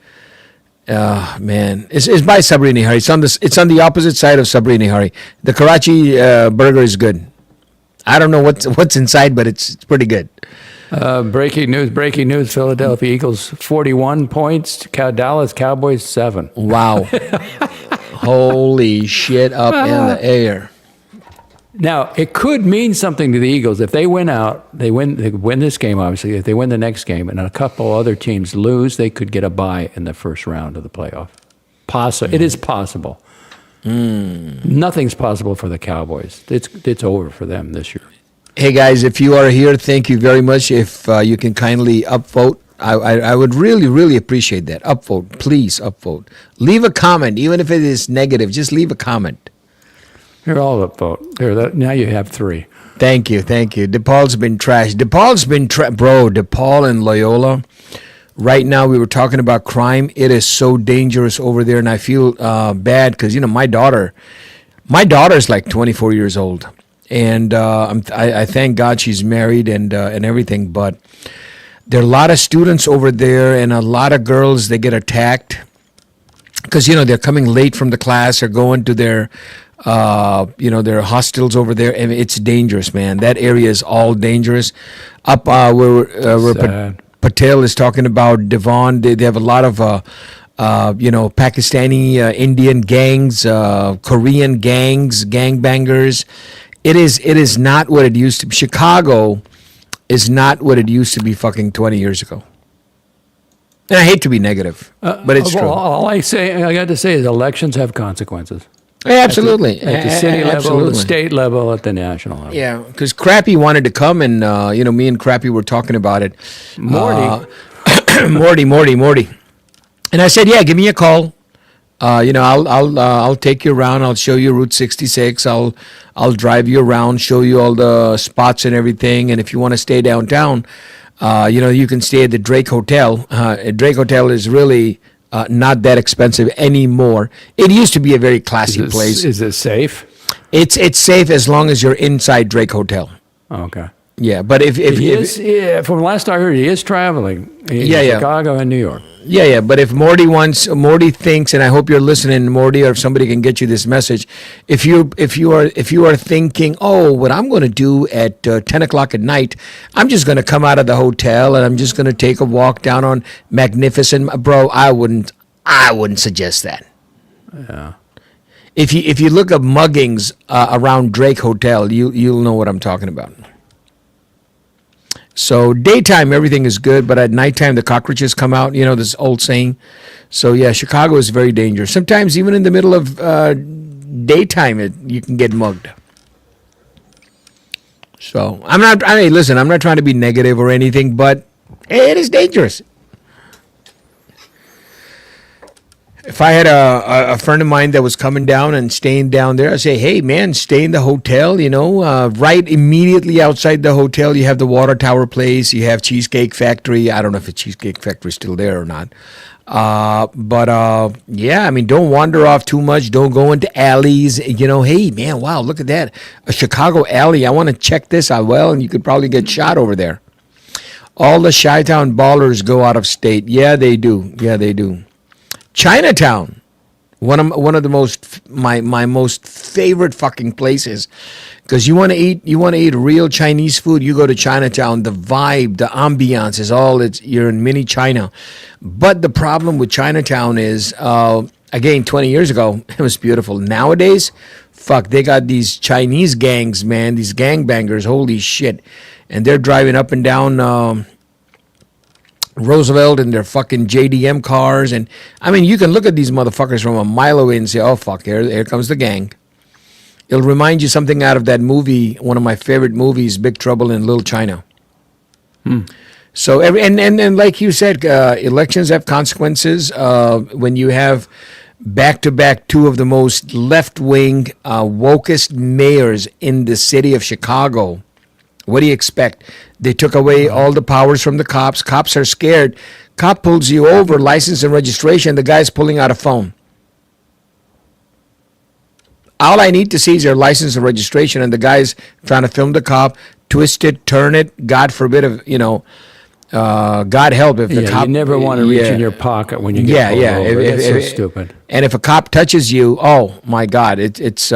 Man, it's by Sabri Hari. It's on the opposite side of Sabri Hari. The Karachi burger is good. I don't know what's inside, but it's pretty good.
Breaking news, Philadelphia Eagles 41 points, Dallas Cowboys 7.
Wow. Holy shit up in the air.
Now, it could mean something to the Eagles. If they win out, they win this game, obviously. If they win the next game and a couple other teams lose, they could get a bye in the first round of the playoff. It is possible. Nothing's possible for the Cowboys. It's over for them this year.
Hey, guys, if you are here, thank you very much. If you can kindly upvote, I would really, really appreciate that. Upvote. Please upvote. Leave a comment, even if it is negative. Just leave a comment.
You're all upvote. Now you have 3.
Thank you. DePaul's been trashed. Bro, DePaul and Loyola. Right now, we were talking about crime. It is so dangerous over there, and I feel bad because, my daughter's like 24 years old. And I thank God she's married and everything, but there are a lot of students over there and a lot of girls, they get attacked because, they're coming late from the class or going to their hostels over there, and it's dangerous, man. That area is all dangerous. Up where Patel is talking about Devon, they have a lot of Pakistani, Indian gangs, Korean gangs, gangbangers. It is not what it used to be. Chicago is not what it used to be fucking 20 years ago. And I hate to be negative, but it's true.
All I got to say is elections have consequences.
Yeah, absolutely.
At the city level, the state level, at the national level.
Yeah, because Crappy wanted to come, and me and Crappy were talking about it.
Morty.
Morty. And I said, yeah, give me a call. I'll take you around. I'll show you Route 66. I'll drive you around, show you all the spots and everything. And if you want to stay downtown, you can stay at the Drake Hotel. Drake Hotel is really not that expensive anymore. It used to be a very classy place.
Is it safe?
It's safe as long as you're inside Drake Hotel.
Okay.
Yeah, but if
from last I heard, he is traveling. Chicago and New York.
Yeah. But if Morty thinks, and I hope you're listening, Morty, or if somebody can get you this message, if you are thinking, oh, what I'm going to do at 10 o'clock at night, I'm just going to come out of the hotel and I'm just going to take a walk down on Magnificent, bro. I wouldn't suggest that.
Yeah.
If you look up muggings around Drake Hotel, you'll know what I'm talking about. So daytime, everything is good, but at nighttime, the cockroaches come out, this old saying. So, yeah, Chicago is very dangerous. Sometimes even in the middle of daytime, you can get mugged. So, I'm not trying to be negative or anything, but it is dangerous. If I had a friend of mine that was coming down and staying down there, I'd say, hey, man, stay in the hotel, right immediately outside the hotel, you have the Water Tower Place, you have Cheesecake Factory. I don't know if the Cheesecake Factory is still there or not. Don't wander off too much. Don't go into alleys. Hey, man, wow, look at that. A Chicago alley. I want to check this out. Well, and you could probably get shot over there. All the Chi-Town ballers go out of state. Yeah, they do. Chinatown, one of the my most favorite fucking places, because you want to eat real Chinese food, you go to Chinatown. The vibe, the ambiance is you're in mini China. But the problem with Chinatown is, again, 20 years ago, it was beautiful. Nowadays, they got these Chinese gangs, man, these gangbangers, holy shit. And they're driving up and down Roosevelt in their fucking JDM cars. And you can look at these motherfuckers from a mile away and say, oh, fuck, here comes the gang. It'll remind you something out of that movie, one of my favorite movies, Big Trouble in Little China. So, and like you said, elections have consequences. When you have back-to-back two of the most left-wing, wokest mayors in the city of Chicago, what do you expect? They took away all the powers from the cops. Cops are scared. Cop pulls you over, license and registration. The guy's pulling out a phone. All I need to see is your license and registration, and the guy's trying to film the cop, twist it, turn it, God forbid, God help if the
Yeah,
cop.
you never want to reach
yeah.
in your pocket when you get pulled over. That's so stupid.
And if a cop touches you, oh my God, it's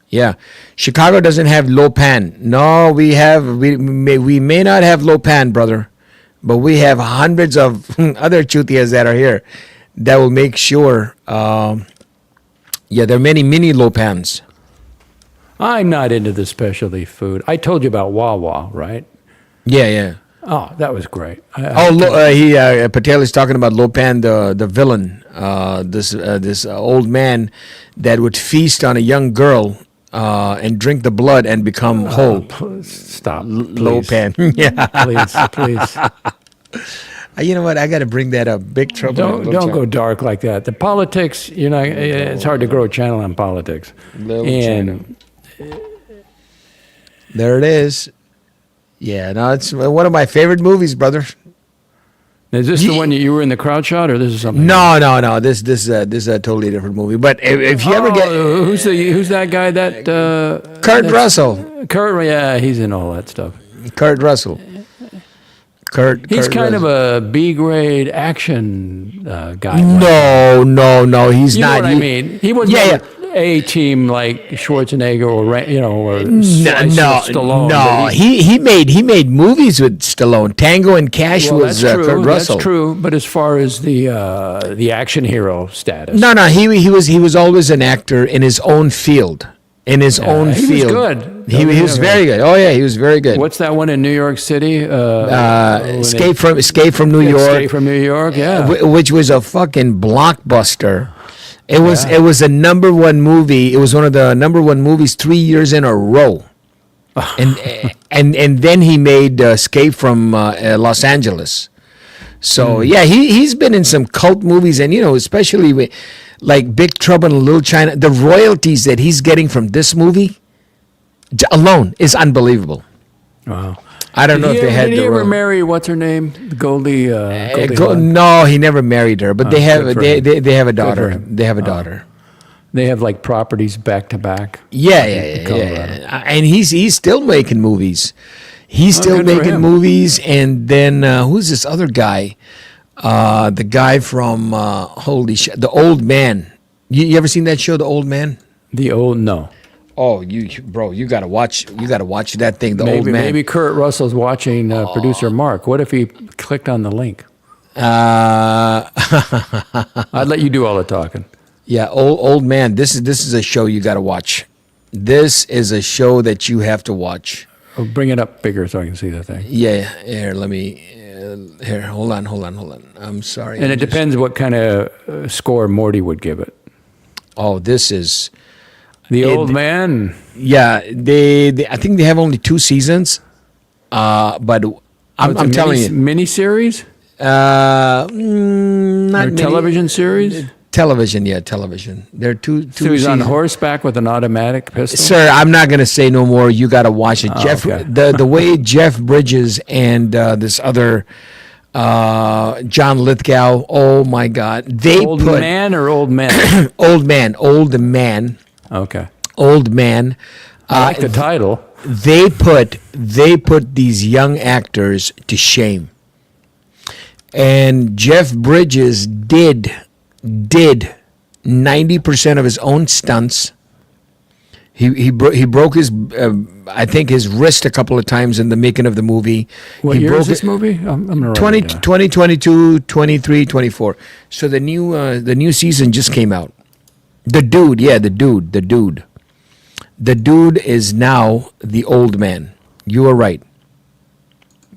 yeah. Chicago doesn't have Lopan. No, we may not have Lopan, brother, but we have hundreds of other chutias that are here that will make sure. Yeah, there are many mini Lopans.
I'm not into the specialty food. I told you about Wawa, right?
Yeah, yeah.
Oh, that was great.
Patel is talking about Lopan, the villain, this old man that would feast on a young girl and drink the blood and become whole.
Stop, please.
Lopan, yeah.
Please.
You know what? I got to bring that up. Big trouble.
Don't go dark like that. The politics, it's hard to grow a channel on politics. And
there it is. Yeah, no, it's one of my favorite movies, brother.
Is this the one that you were in the crowd shot, or this is something?
No. This is a totally different movie. But if you ever get
who's that guy? That
Kurt Russell.
Kurt, yeah, he's in all that stuff.
Kurt Russell.
He's kind of a B grade action guy.
No, he's
you
not.
Know what I mean, he wasn't A team like Schwarzenegger or Stallone.
No, he made movies with Stallone. Tango and Cash was Kurt Russell.
That's true, but as far as the action hero status,
no, he was always an actor in his own field. He was
good.
He was very good. Oh yeah, he was very good.
What's that one in New York City?
Escape from New York.
Escape from New York, yeah.
Which was a fucking blockbuster. It was a number one movie. It was one of the number one movies 3 years in a row. and then he made Escape from Los Angeles. So yeah, he's been in some cult movies, and especially with like Big Trouble in Little China. The royalties that he's getting from this movie alone is unbelievable.
Wow.
I don't know if they had.
Did he ever marry what's her name, Goldie?
No, he never married her. But they have a daughter. They have a daughter.
They have like properties back to back.
Yeah. And he's still making movies. He's still making movies. And then who's this other guy? The guy from The Old Man. You ever seen that show, The Old Man?
No.
Oh, you gotta watch that thing, The Old Man.
Maybe Kurt Russell's watching producer Mark. What if he clicked on the link?
I'd
let you do all the talking.
Yeah, Old Man. This is a show you gotta watch. This is a show that you have to watch.
Oh, bring it up bigger so I can see the thing.
Yeah, here, let me. Here, hold on. I'm sorry.
And it depends what kind of score Morty would give it.
Oh, this is.
The Old Man.
Yeah, they I think they have only 2 seasons, but I'm telling you,
miniseries.
Not
television series.
Television, yeah, television. There are two.
So he's on horseback with an automatic pistol.
Sir, I'm not going to say no more. You got to watch it, Jeff.
Okay.
The way Jeff Bridges and this other John Lithgow. Oh my God,
Old man or old man?
Old man.
Okay.
Old man.
I like the title.
They put these young actors to shame. And Jeff Bridges did 90% of his own stunts. He broke his I think his wrist a couple of times in the making of the movie.
What year is this movie? I'm gonna write it down.
2022, 23, 24. So the new season just came out. The dude is now the old man. You are right.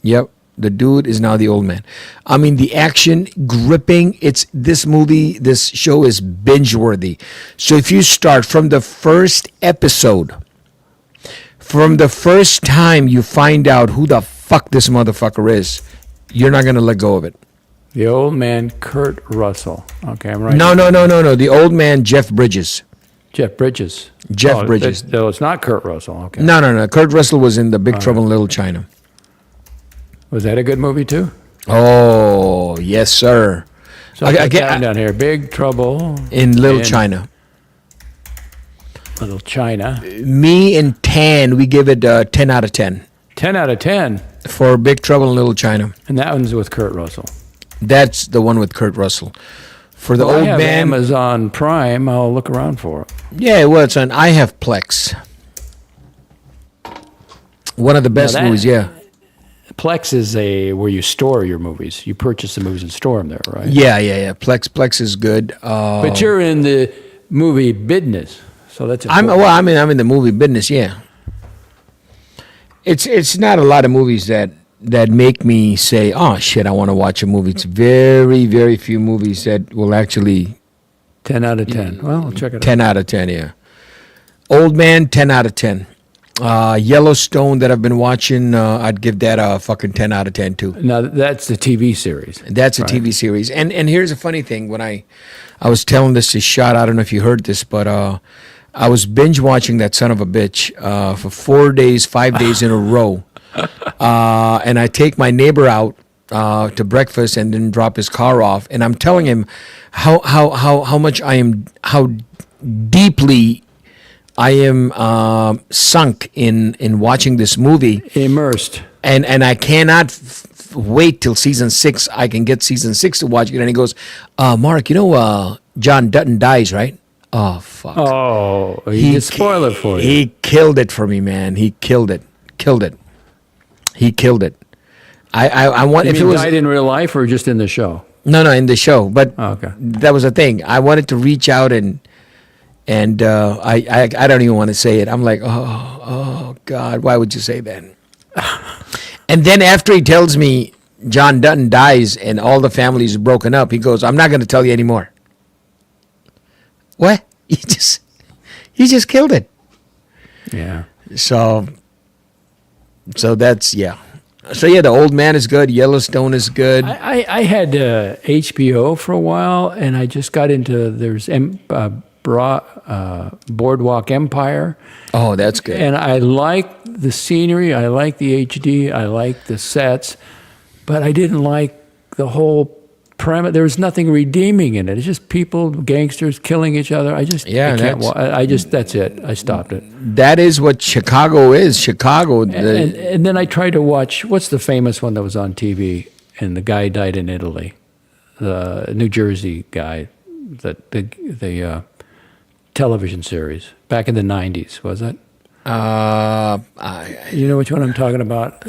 Yep. The dude is now the old man. I mean, the action, gripping. This show is binge worthy. So if you start from the first episode, from the first time you find out who the fuck this motherfucker is, you're not going to let go of it.
The Old Man, Kurt Russell. Okay, I'm right.
No. The old man, Jeff Bridges.
Jeff Bridges. So it's not Kurt Russell. Okay.
No. Kurt Russell was in the Big Trouble in Little China.
Was that a good movie too?
Oh, yes, sir.
So I get down here. Big Trouble
in Little China.
Little China.
Me and Tan, we give it 10 out of 10.
10 out of 10.
For Big Trouble in Little China.
And that one's with Kurt Russell.
That's the one with Kurt Russell. For the
Well,
old
I have
man.
Amazon Prime. I'll look around for it.
Yeah, well, it's on. I have Plex. One of the best
that-
movies, yeah.
Plex is where you store your movies. You purchase the movies and store them there, right?
Yeah. Plex is good.
But you're in the movie business, so that's
I'm
important.
I'm in the movie business, yeah. It's not a lot of movies that make me say, oh shit, I want to watch a movie. It's very, very few movies that will actually
10 out of 10. Well, I'll check it out.
10 out of 10, yeah. Old Man, 10 out of 10. Yellowstone that I've been watching, I'd give that a fucking 10 out of 10 too.
Now, that's the TV series.
That's a TV series. And here's a funny thing. When I was telling this to Shot, I don't know if you heard this, but I was binge watching that son of a bitch for 4 days, 5 days in a row. And I take my neighbor out to breakfast and then drop his car off. And I'm telling him how much how deeply I am sunk in watching this movie.
Immersed.
And I cannot wait till season 6. I can get season 6 to watch it. And he goes, Mark, John Dutton dies, right? Oh, fuck.
Oh, he just spoil it for you.
He killed it for me, man. He killed it. He killed it. I want,
You
if
mean
it was,
died in real life or just in the show?
no, in the show. But
Okay.
that was the thing. I wanted to reach out and I don't even want to say it. I'm like, oh God, why would you say that? And then after he tells me John Dutton dies and all the family's broken up, he goes, I'm not going to tell you anymore. What? He just killed it.
Yeah.
So that's, yeah. So yeah, The Old Man is good. Yellowstone is good.
I had HBO for a while, and I just got into Boardwalk Empire.
Oh, that's good.
And I like the scenery, I like the HD, I like the sets, but I didn't like the whole premise. There was nothing redeeming in it. It's just people, gangsters killing each other. I just that's it. I stopped it.
That is what Chicago is. Chicago.
And then I tried to watch, what's the famous one that was on TV, and the guy died in Italy, the New Jersey guy, the television series back in the 90s, was it? You know which one I'm talking about?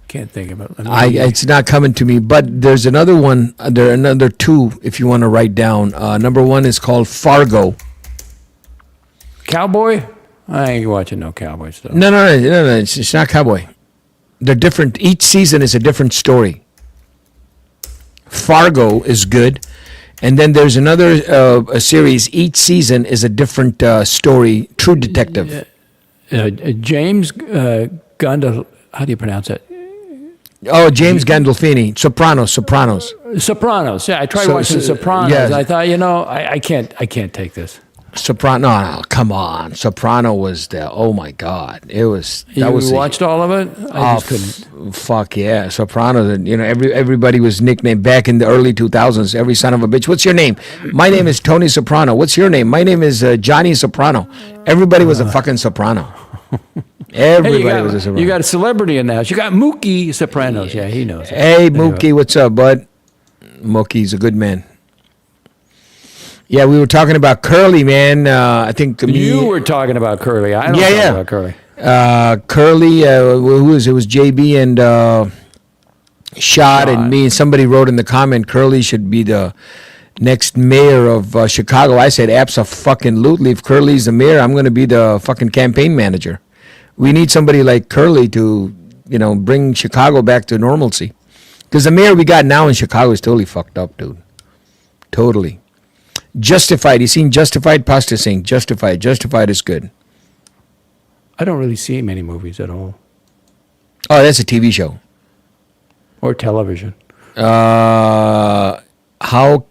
Can't think of it.
It's not coming to me, but there's another one. There are another two if you want to write down. Number one is called Fargo.
Cowboy? I ain't watching no cowboy stuff.
No. It's not Cowboy. They're different. Each season is a different story. Fargo is good. And then there's another a series. Each season is a different story. True Detective.
James Gandal. How do you pronounce it?
Oh, James Gandolfini. Sopranos.
Sopranos. Yeah, I tried watching Sopranos.
yes.
I thought, I can't take this.
Soprano. No, come on. Soprano was the. Oh my God! It was.
You watched all of it? I just couldn't.
Fuck yeah, Sopranos. Everybody was nicknamed back in the early 2000s. Every son of a bitch. What's your name? My name is Tony Soprano. What's your name? My name is Johnny Soprano. Everybody was a fucking soprano. Everybody was a soprano.
You got a celebrity in the house. You got Mookie Sopranos. Yeah, he knows.
Hey, Mookie, what's up, bud? Mookie's a good man. Yeah, we were talking about Curly, man. I think
you were talking about Curly. I don't talk about Curly.
Curly, who was it? Was JB and Shot and me, and somebody wrote in the comment, Curly should be the next mayor of Chicago. I said, abso-fucking-lutely. If Curly's the mayor, I'm going to be the fucking campaign manager. We need somebody like Curly to, bring Chicago back to normalcy. Because the mayor we got now in Chicago is totally fucked up, dude. Totally. Justified. You seen Justified? Pasta saying Justified. Justified is good.
I don't really see many movies at all.
Oh, that's a TV show.
Or television.
How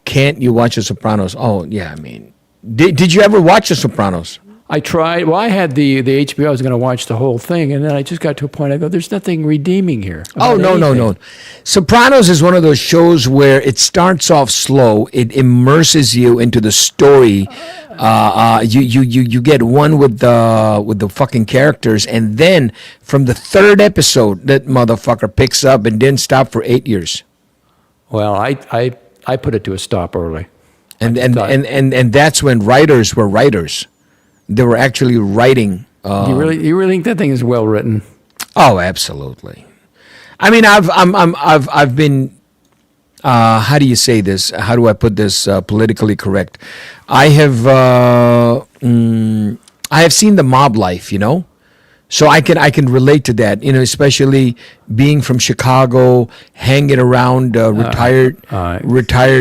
can't you watch The Sopranos? Oh, yeah, I mean. Did you ever watch The Sopranos?
I tried. Well, I had the HBO. I was going to watch the whole thing, and then I just got to a point. I go, "There's nothing redeeming here."
Oh, no. Sopranos is one of those shows where it starts off slow. It immerses you into the story You get one with the fucking characters, and then from the third episode, that motherfucker picks up and didn't stop for 8 years.
Well, I put it to a stop early.
And that's when writers were writers. They were actually writing.
You really think that thing is well written?
Oh, absolutely. I mean, I've been. How do you say this? How do I put this politically correct? I have seen the mob life, so I can relate to that, especially being from Chicago, hanging around, retired,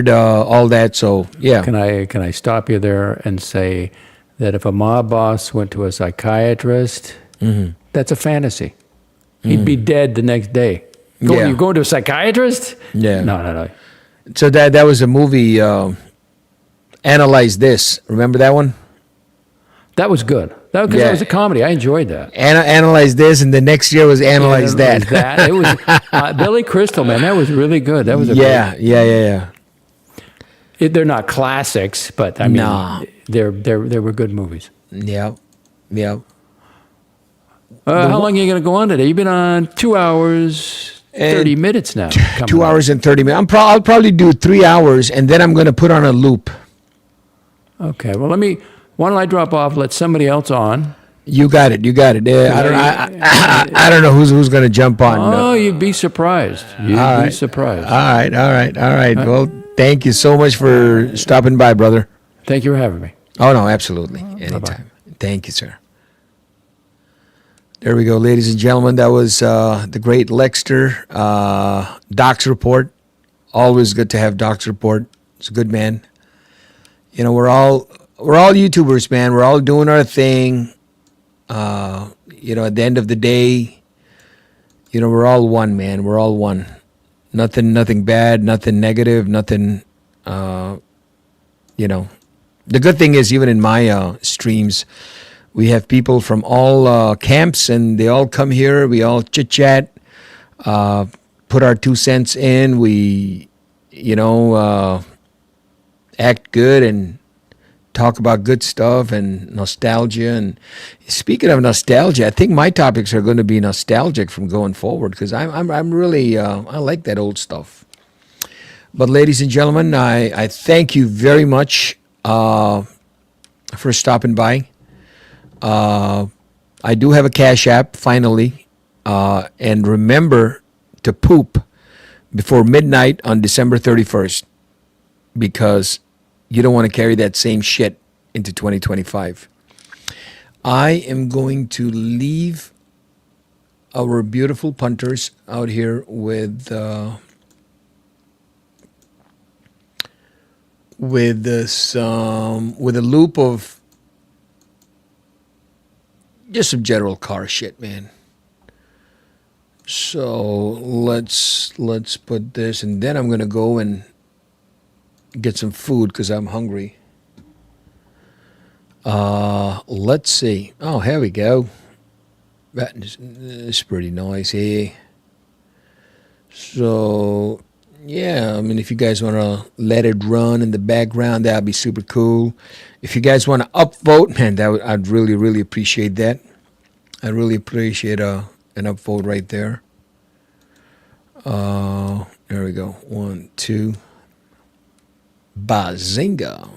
all that. So yeah.
Can I stop you there and say that if a mob boss went to a psychiatrist, that's a fantasy. He'd be dead the next day. You're going to a psychiatrist?
Yeah.
No.
So that was a movie. Analyze This. Remember that one?
That was good. That was a comedy. I enjoyed that.
Analyze This, and the next year was Analyze That.
It was Billy Crystal, man. That was really good. That was
yeah.
They're not classics, but I mean, they were good movies.
Yeah.
How long are you going to go on today? You've been on 2 hours, 30 minutes now.
2 hours and 30 minutes. I'll probably do 3 hours, and then I'm going to put on a loop.
Okay. Well, why don't I drop off? Let somebody else on.
You got it. I don't know who's going to jump on.
Oh, you'd be surprised. You'd be surprised.
All right. Well, thank you so much for stopping by, brother.
Thank you for having me.
Oh no, absolutely. Anytime. Bye-bye. Thank you, sir. There we go, ladies and gentlemen. That was the great Lexter. Doc's Report. Always good to have Doc's Report. It's a good man. We're all YouTubers, man. We're all doing our thing. At the end of the day, we're all one, man. We're all one. Nothing bad, nothing negative, nothing. The good thing is, even in my streams, we have people from all camps, and they all come here. We all chit chat, put our 2 cents in. We, act good and talk about good stuff and nostalgia. And speaking of nostalgia, I think my topics are going to be nostalgic from going forward, because I'm really I like that old stuff. But ladies and gentlemen, I thank you very much for stopping by. I do have a Cash App, finally. And remember to poop before midnight on December 31st, because you don't want to carry that same shit into 2025. I am going to leave our beautiful punters out here with a loop of just some general car shit, man. So let's put this, and then I'm gonna go and get some food because I'm hungry. Let's see. Oh, here we go. That is pretty noisy. So yeah, I mean, if you guys want to let it run in the background, that'd be super cool. If you guys want to upvote, man, I'd really, really appreciate that. I'd really appreciate an upvote right there. There we go. 1, 2. Bazinga.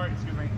sorry, excuse me.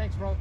Thanks, bro.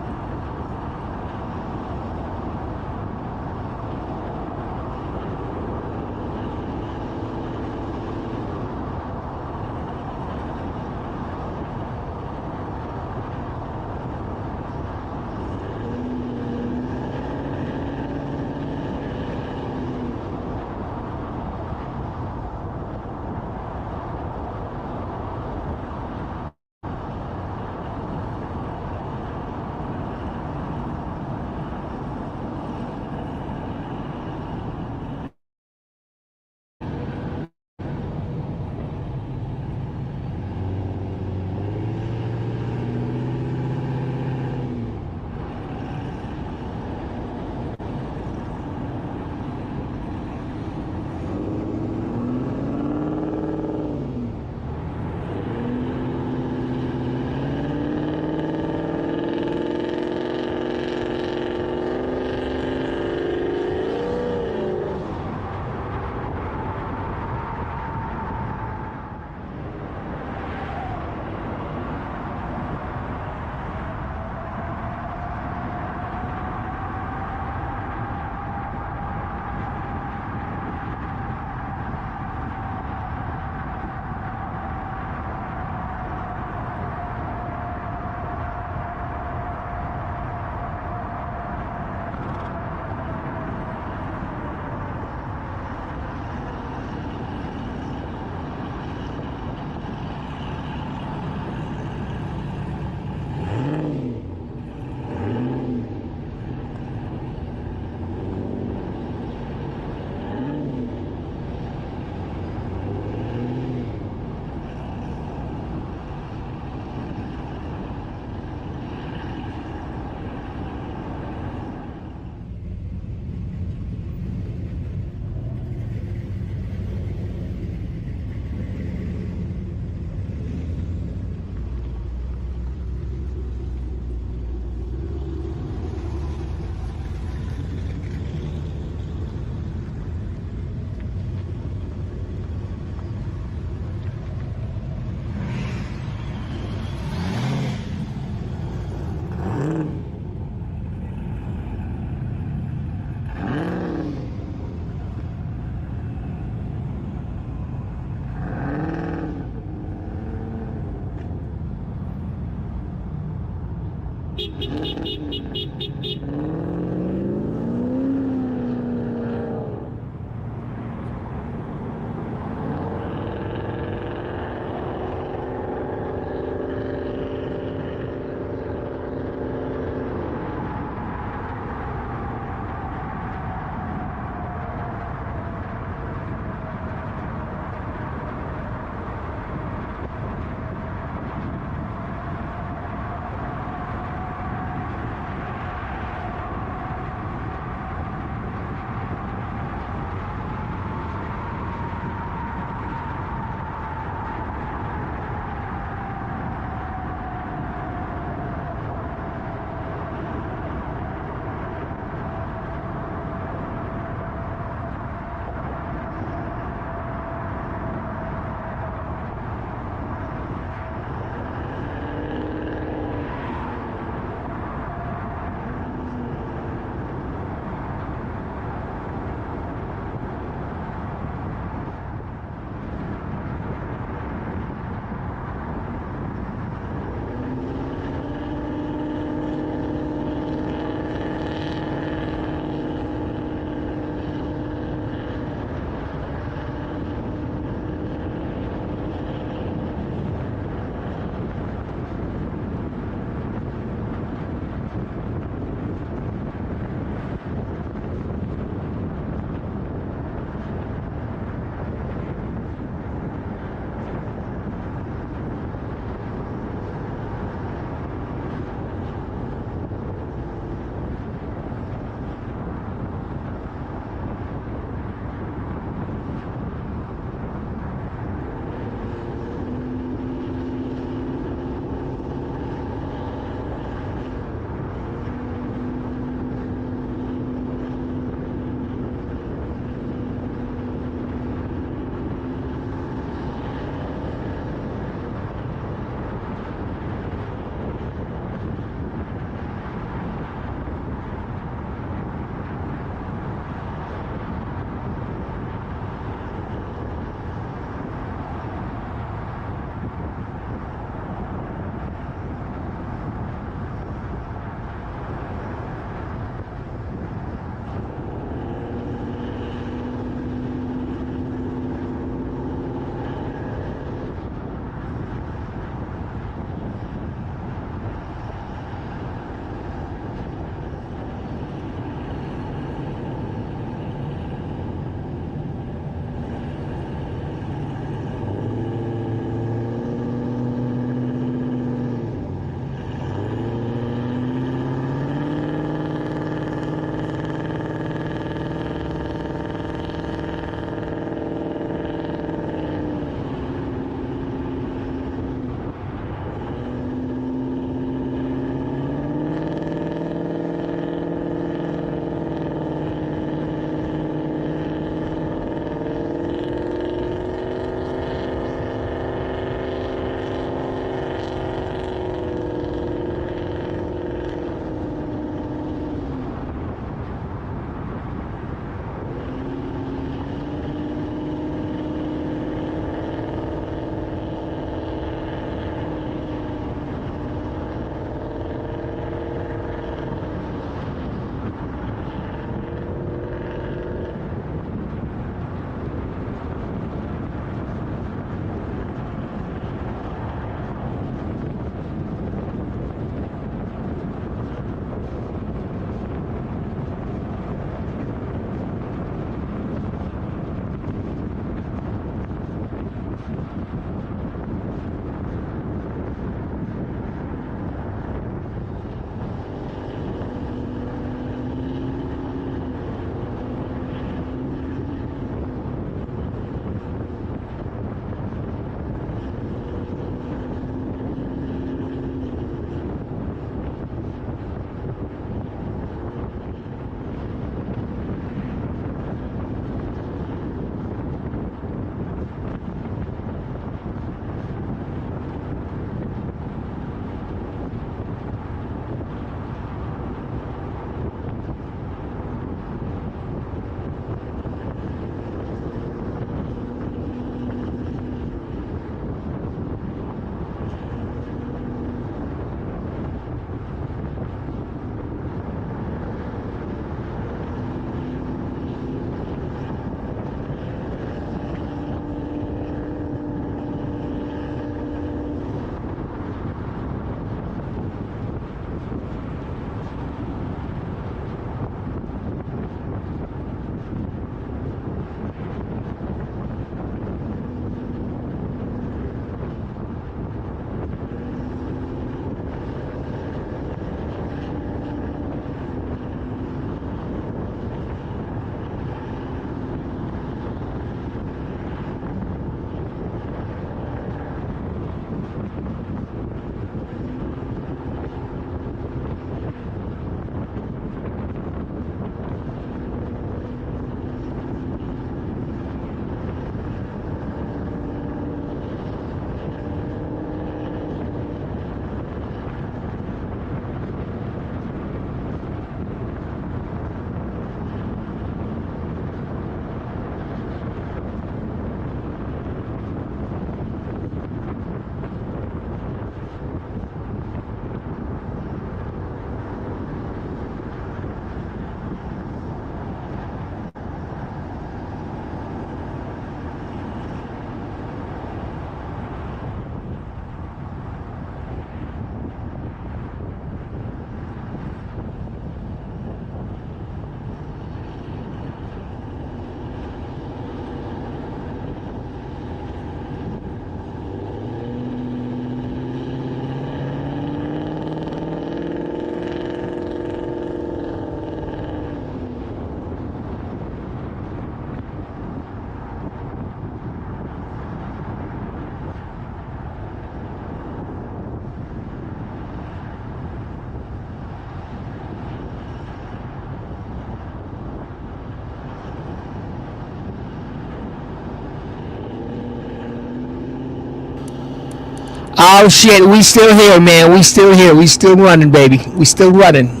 Oh shit, we still here, man. We still here. We still running, baby. We still running.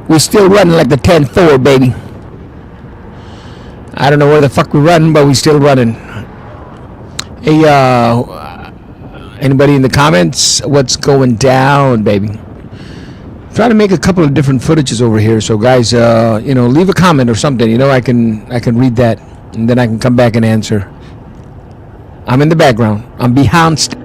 We still running like the 10-4, baby. I don't know where the fuck we're running, but we still running. Hey, anybody in the comments? What's going down, baby? Trying to make a couple of different footages over here, so guys, leave a comment or something. I can read that, and then I can come back and answer. I'm in the background. I'm behind.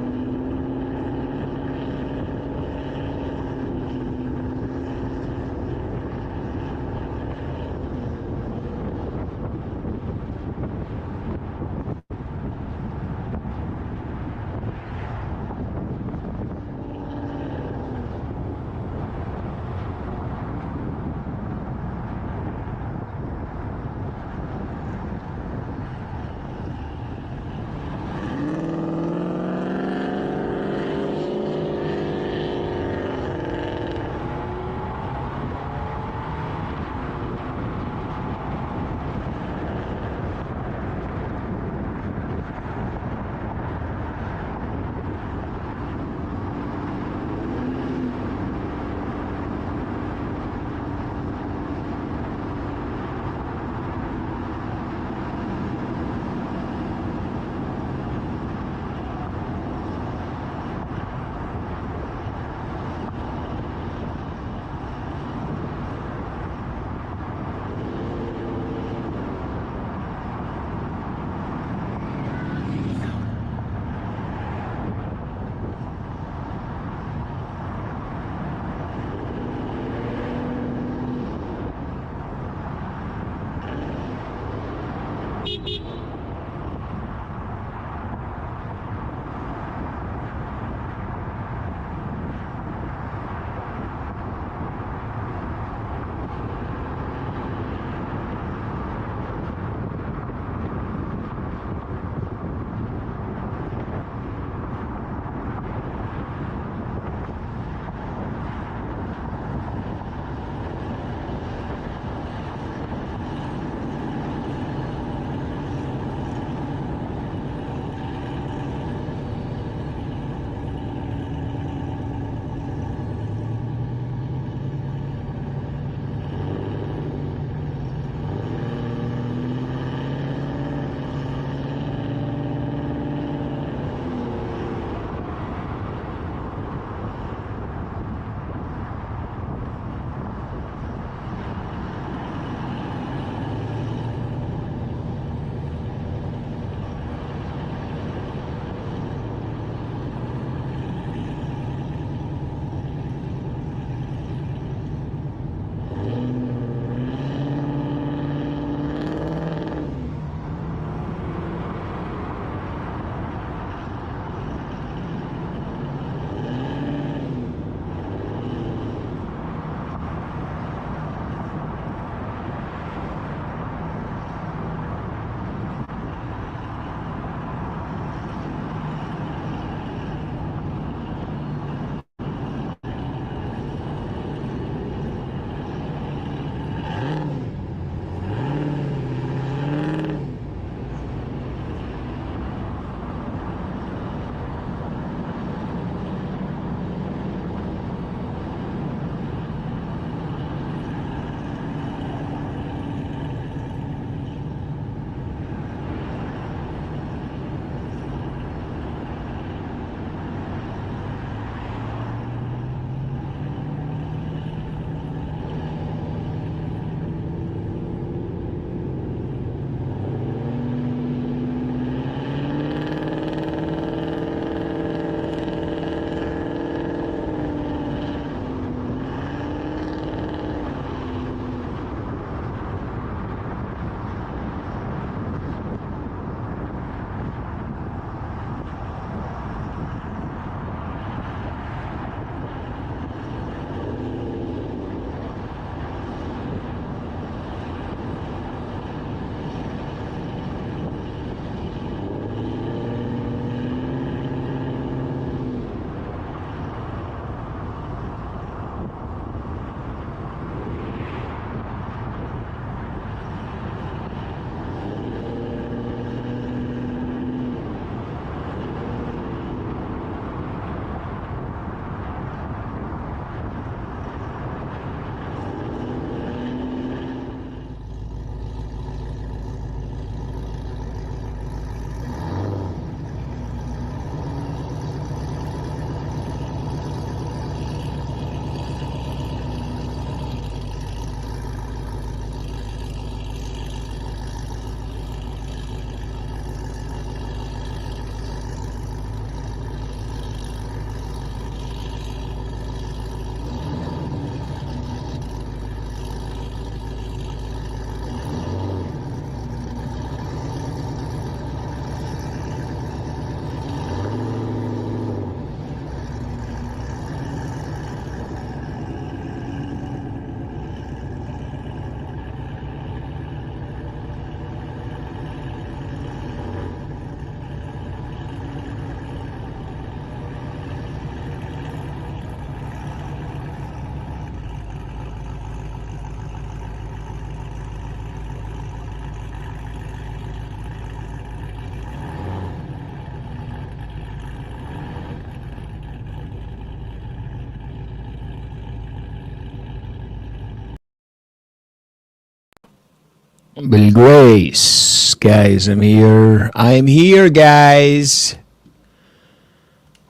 Bill Grace. Guys, I'm here. I'm here, guys.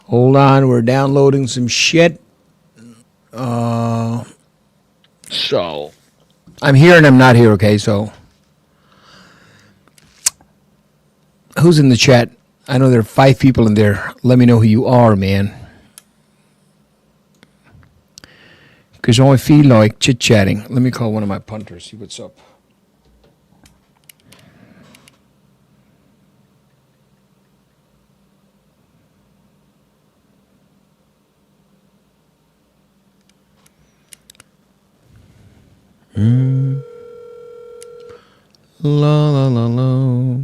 Hold on, we're downloading some shit. So, I'm here and I'm not here, okay? So, who's in the chat? I know there are 5 people in there. Let me know who you are, man. Because I feel like chit-chatting. Let me call one of my punters, see what's up. La la la la.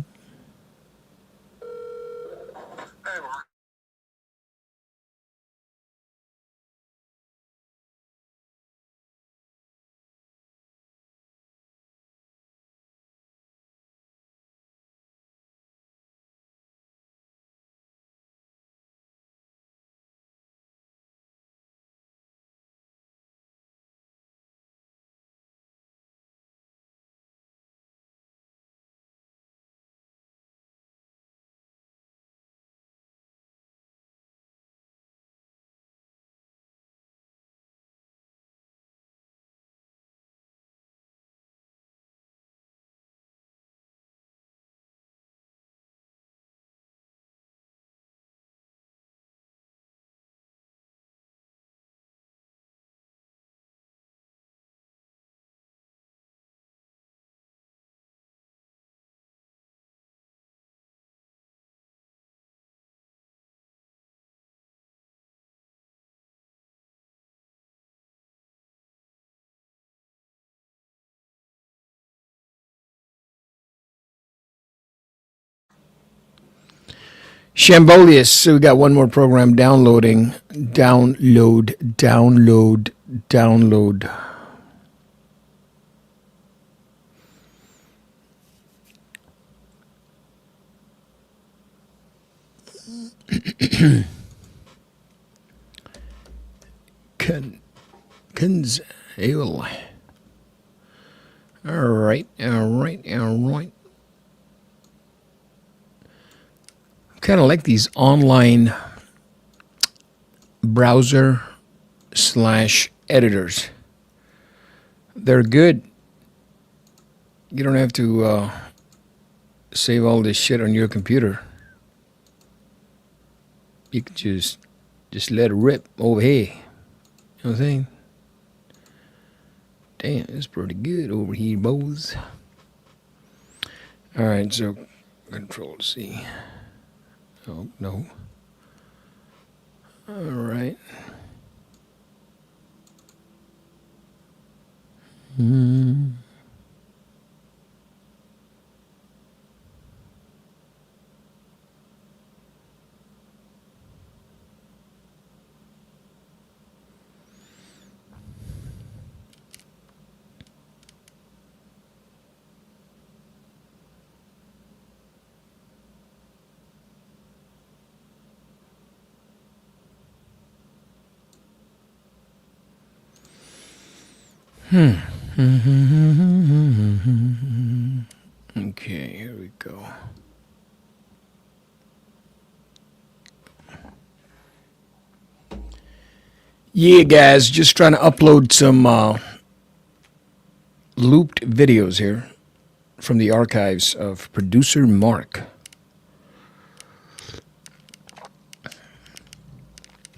Shambolius. So we got one more program downloading. Download. Ale. All right. Kind of like these online browser / editors. They're good. You don't have to save all this shit on your computer. You can just let it rip over here. You know what I'm saying? Damn, it's pretty good over here, boys. All right, so Control C. Oh, no. All right. Okay, here we go. Yeah, guys, just trying to upload some looped videos here from the archives of producer Mark.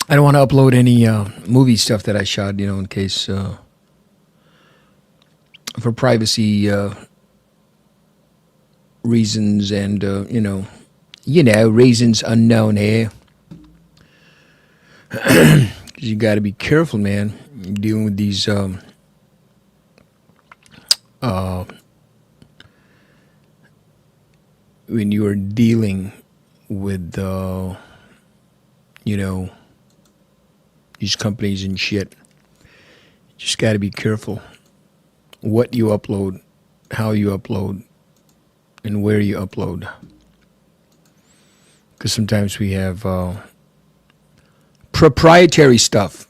I don't want to upload any movie stuff that I shot, in case for privacy reasons and reasons unknown here. You got to be careful, man. You're dealing with these when you are dealing with these companies and shit. You just got to be careful what you upload, how you upload, and where you upload. Because sometimes we have proprietary stuff.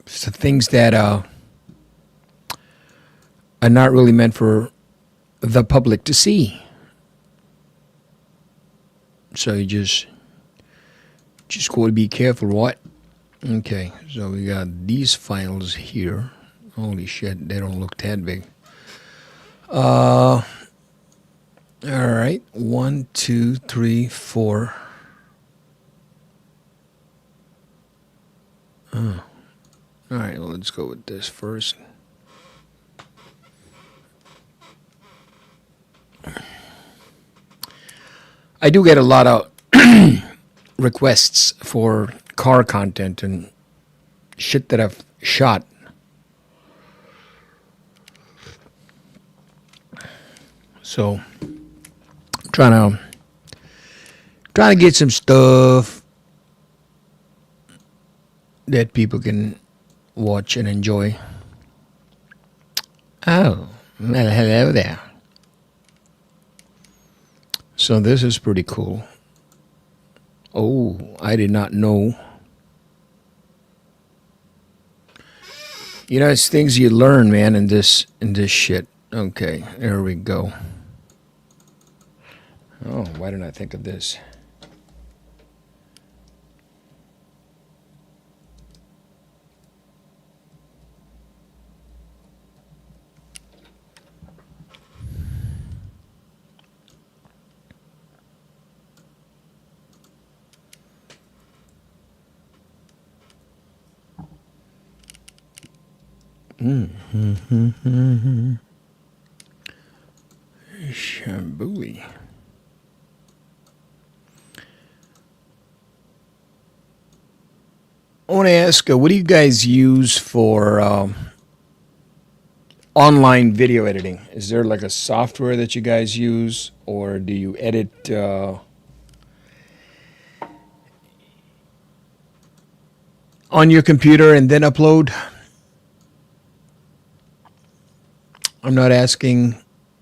So things that are not really meant for the public to see. So you just got to be careful, right? Okay, so we got these files here. Holy shit, they don't look that big. All right, 1, 2, 3, 4. Oh, all right. Well, let's go with this first. I do get a lot of requests for car content and shit that I've shot. So, trying to get some stuff that people can watch and enjoy. Oh, well, hello there. So this is pretty cool. Oh, I did not know. You know, it's things you learn, man, in this shit. Okay, there we go. Oh, why didn't I think of this? Shambooey. I want to ask, what do you guys use for online video editing? Is there like a software that you guys use, or do you edit on your computer and then upload? I'm not asking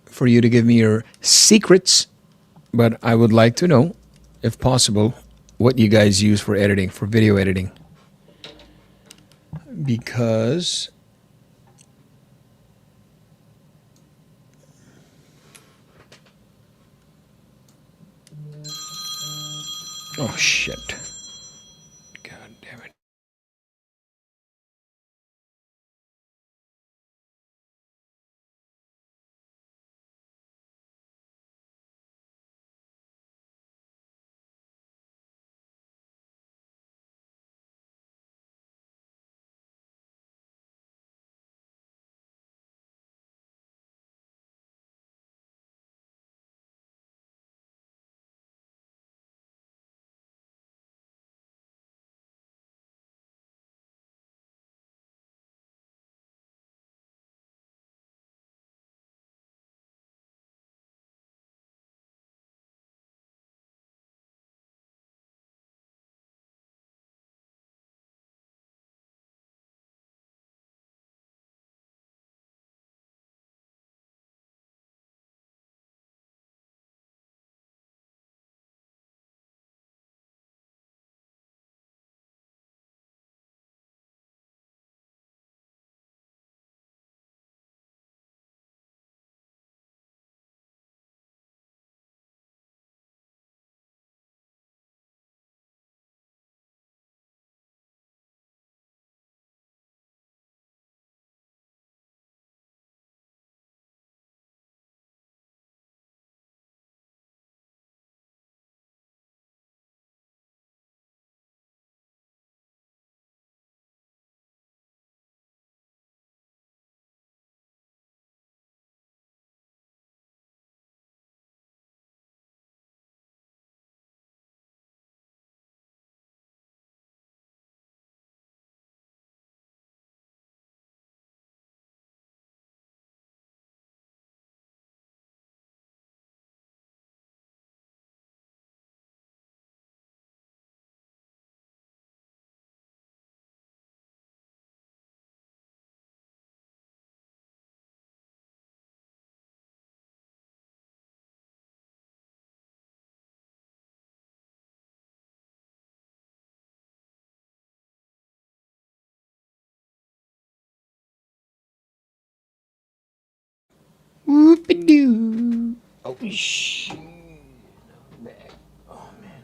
for you to give me your secrets, but I would like to know, if possible, what you guys use for editing, for video editing. Because oh shit. Whoop-a-doo. Oh, shit. Oh, man.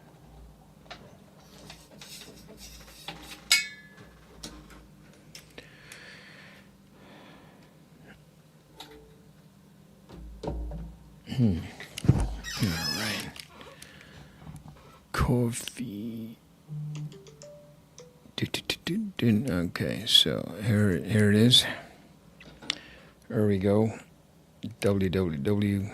All right. Coffee. Okay, so here it is. Here we go. www.ko.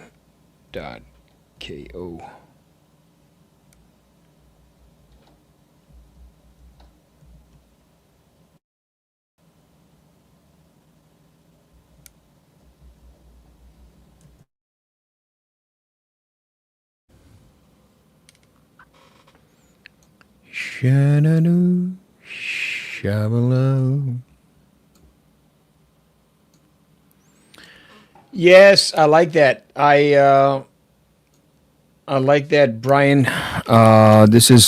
Sha-na-doo, shabala. Yes, I like that. I like that, Brian. This is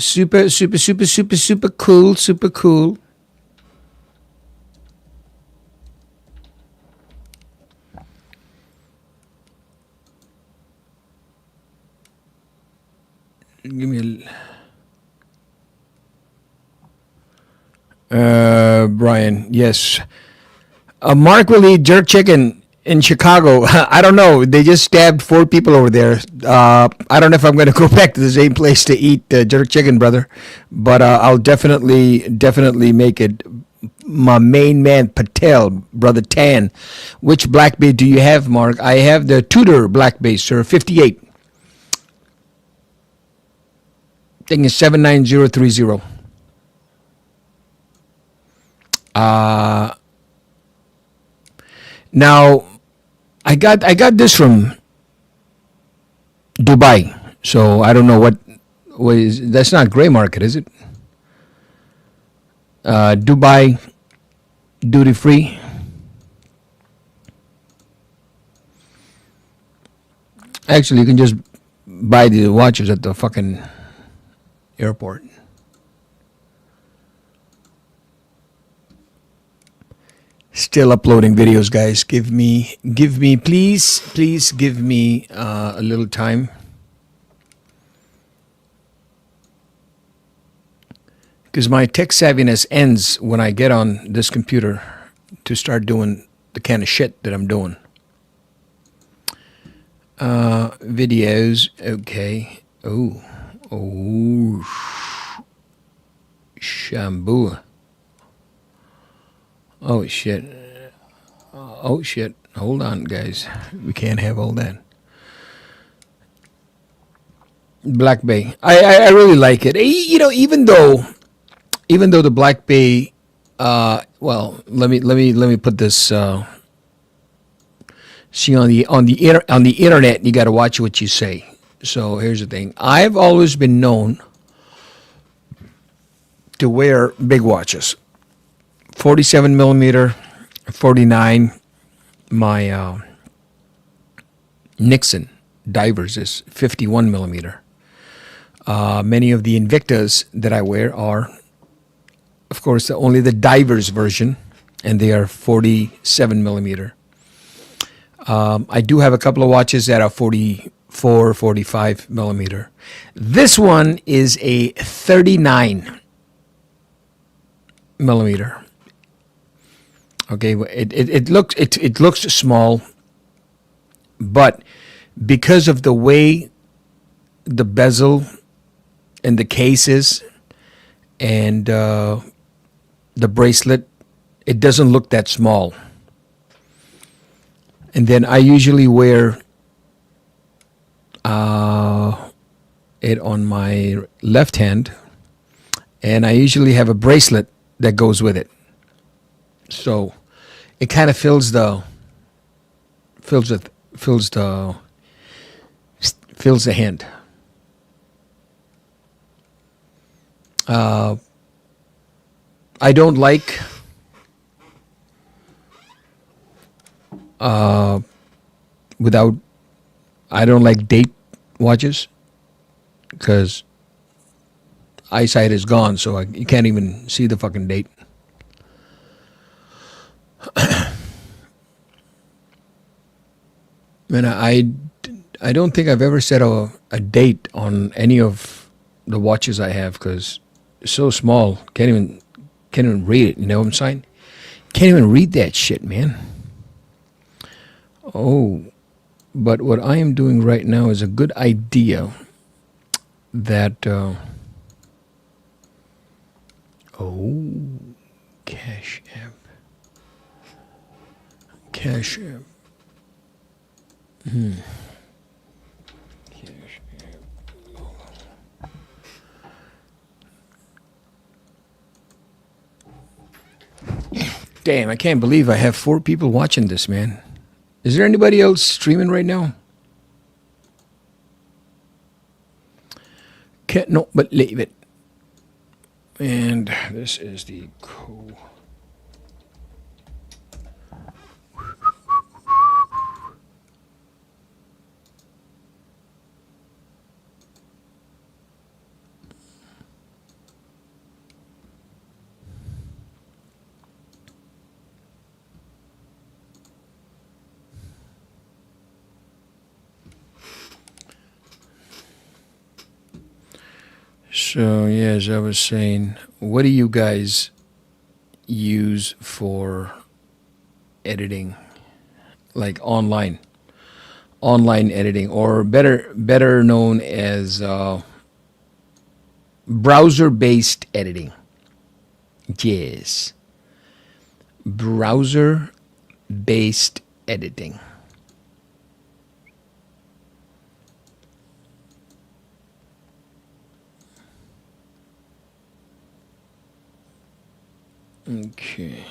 super, super, super, super, super cool. Super cool. Give me Brian, yes. Mark will eat jerk chicken in Chicago. I don't know. They just stabbed 4 people over there. I don't know if I'm going to go back to the same place to eat jerk chicken, brother. But I'll definitely make it. My main man, Patel, brother Tan. Which Black Bay do you have, Mark? I have the Tudor Black Bay, sir, 58. Thing is 79030. Now, I got this from Dubai, so I don't know what was. That's not gray market, is it? Dubai duty free. Actually, you can just buy the watches at the fucking airport. Still uploading videos, guys. Give me, please give me a little time. Because my tech savviness ends when I get on this computer to start doing the kind of shit that I'm doing. Videos, okay. Oh, Shamboo. Oh shit. Oh shit. Hold on, guys. We can't have all that. Black Bay. I really like it. You know, even though the Black Bay well, let me put this see on the internet you got to watch what you say. So here's the thing. I've always been known to wear big watches. 47 millimeter, 49. My Nixon divers is 51 millimeter. Many of the Invictas that I wear are, of course, only the divers version, and they are 47 millimeter. I do have a couple of watches that are 44, 45 millimeter. This one is a 39 millimeter. Okay, it looks small, but because of the way the bezel and the cases and the bracelet, it doesn't look that small. And then I usually wear it on my left hand, and I usually have a bracelet that goes with it. So it kind of fills the hand. I don't like I don't like date watches because eyesight is gone, so you can't even see the fucking date. Man, I don't think I've ever set a date on any of the watches I have because it's so small. Can't even read it. You know what I'm saying? Can't even read that shit, man. Oh, but what I am doing right now is a good idea that. Cash app. Cash app. Cash app. Damn, I can't believe I have 4 people watching this, man. Is there anybody else streaming right now? Can't not believe it. And this is the code. So, yeah, as I was saying, what do you guys use for editing? Like online editing, or better known as browser-based editing. Yes. Browser-based editing. Okay.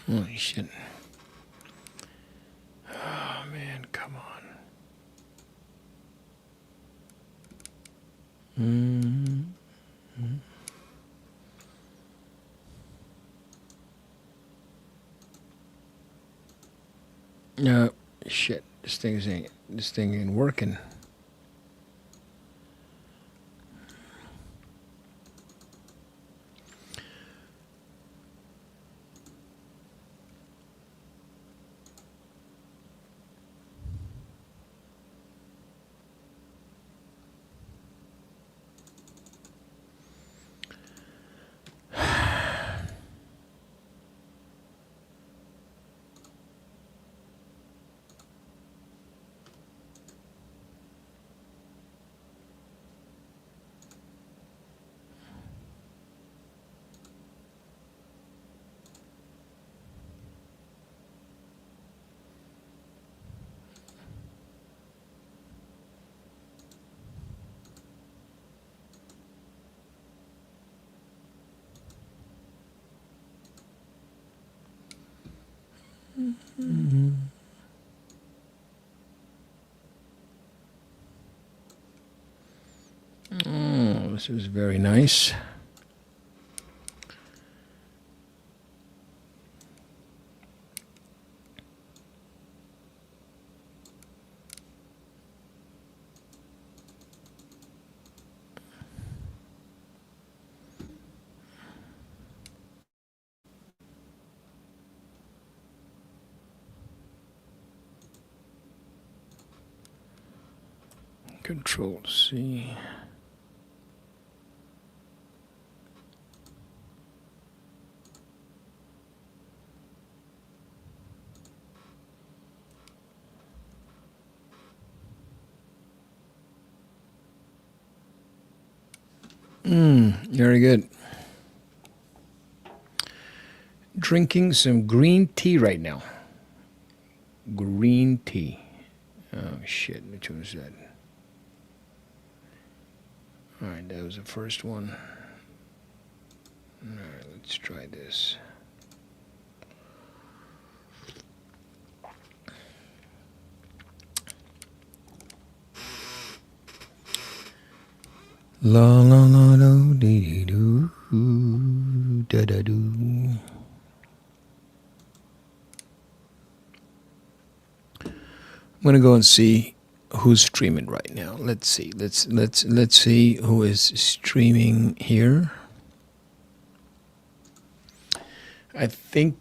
Holy shit. Oh, man, come on. No, shit. This thing ain't working. Oh, this is very nice. Control C. Very good. Drinking some green tea right now. Green tea. Oh shit! Which one was that? All right, that was the first one. All right, let's try this. La la la do dee doo da da doo. I'm gonna go and see who's streaming right now. Let's see. Let's see who is streaming here. I think.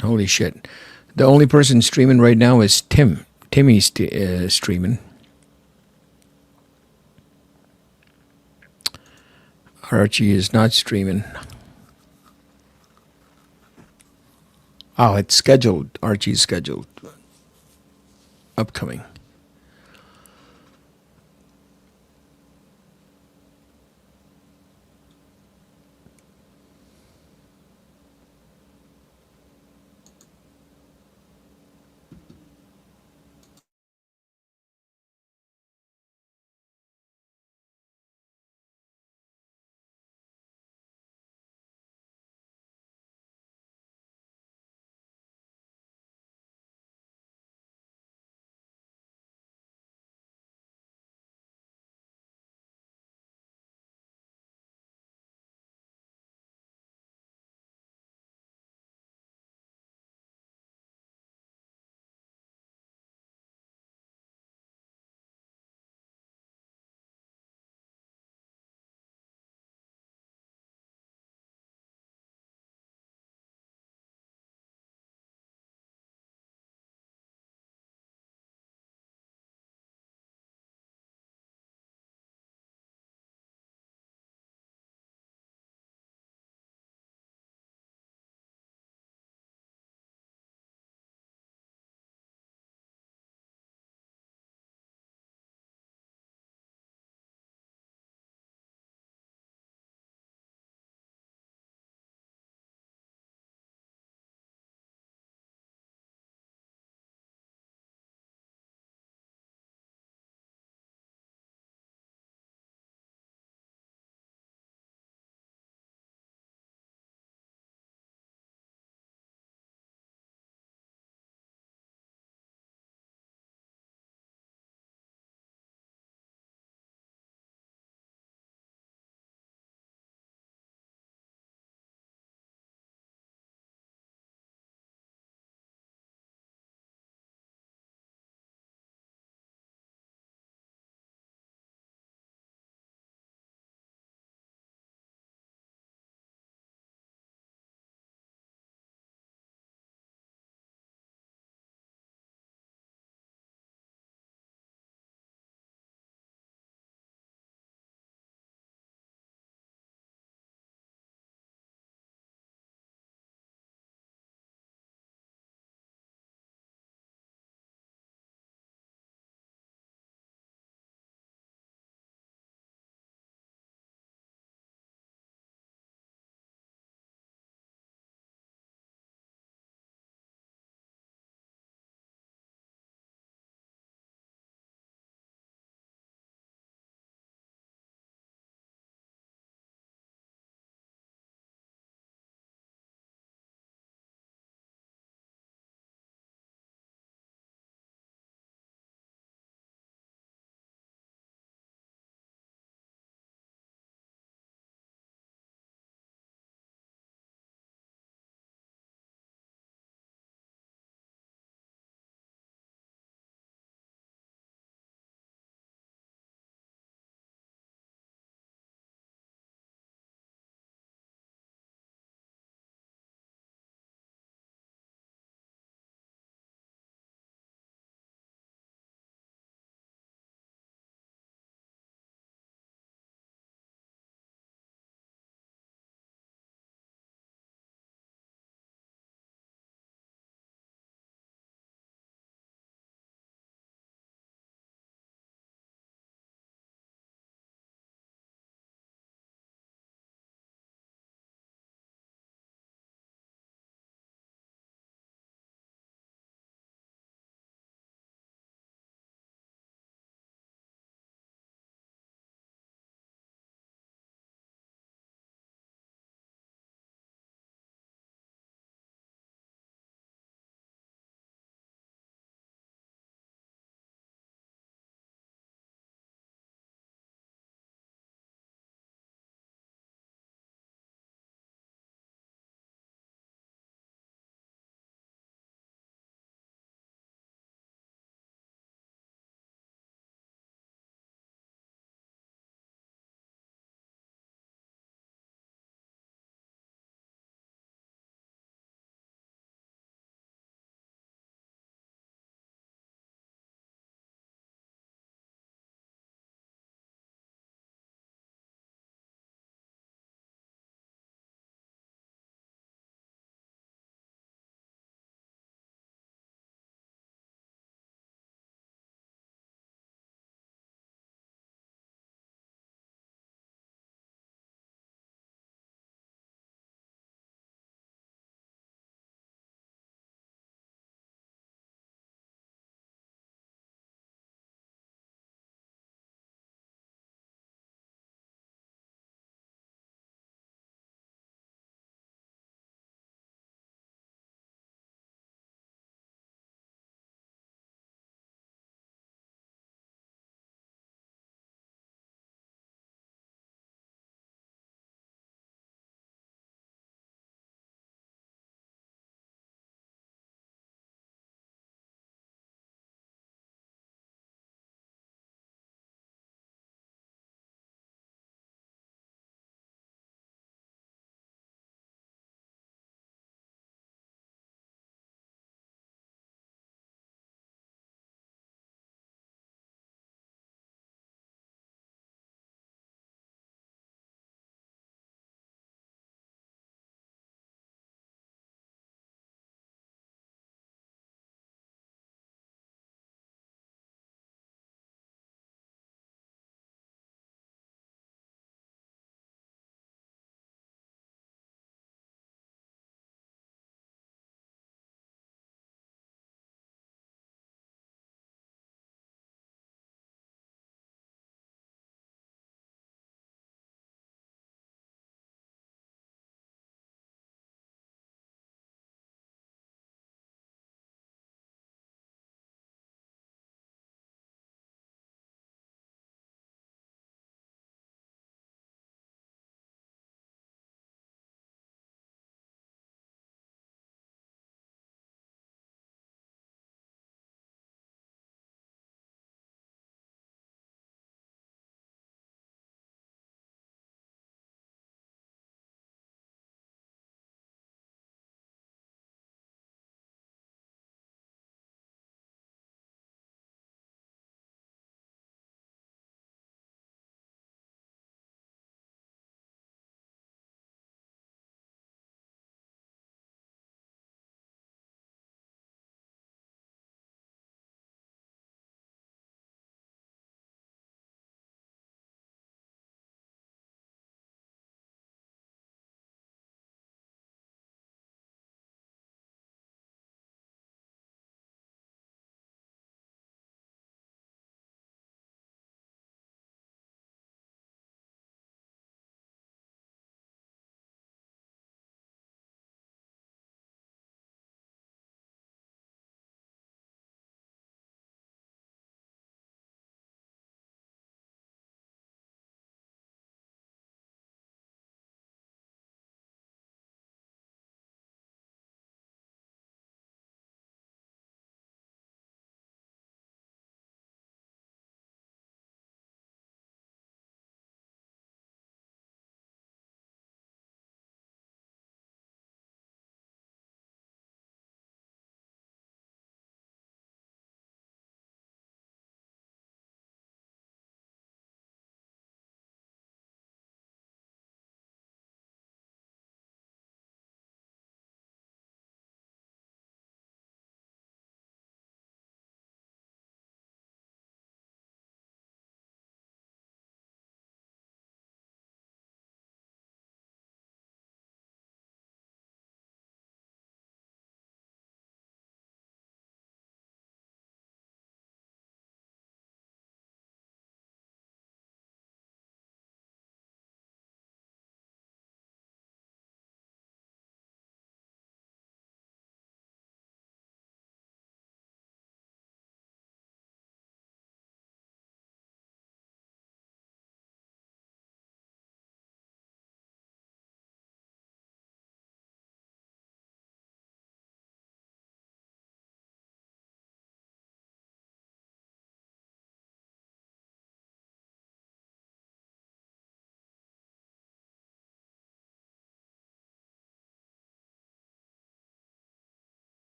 Holy shit! The only person streaming right now is Tim. Timmy's streaming. Archie is not streaming. Oh, it's scheduled. Archie's scheduled. Upcoming.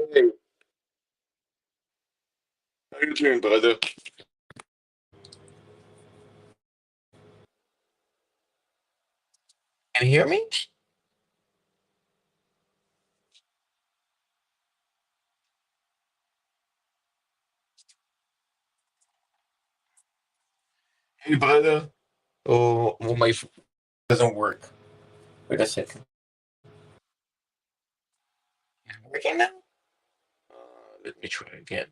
Hey, how you doing, brother? Can you hear me? Hey, brother. Oh, my phone doesn't work. Wait a second. Is it working now? Let me try again.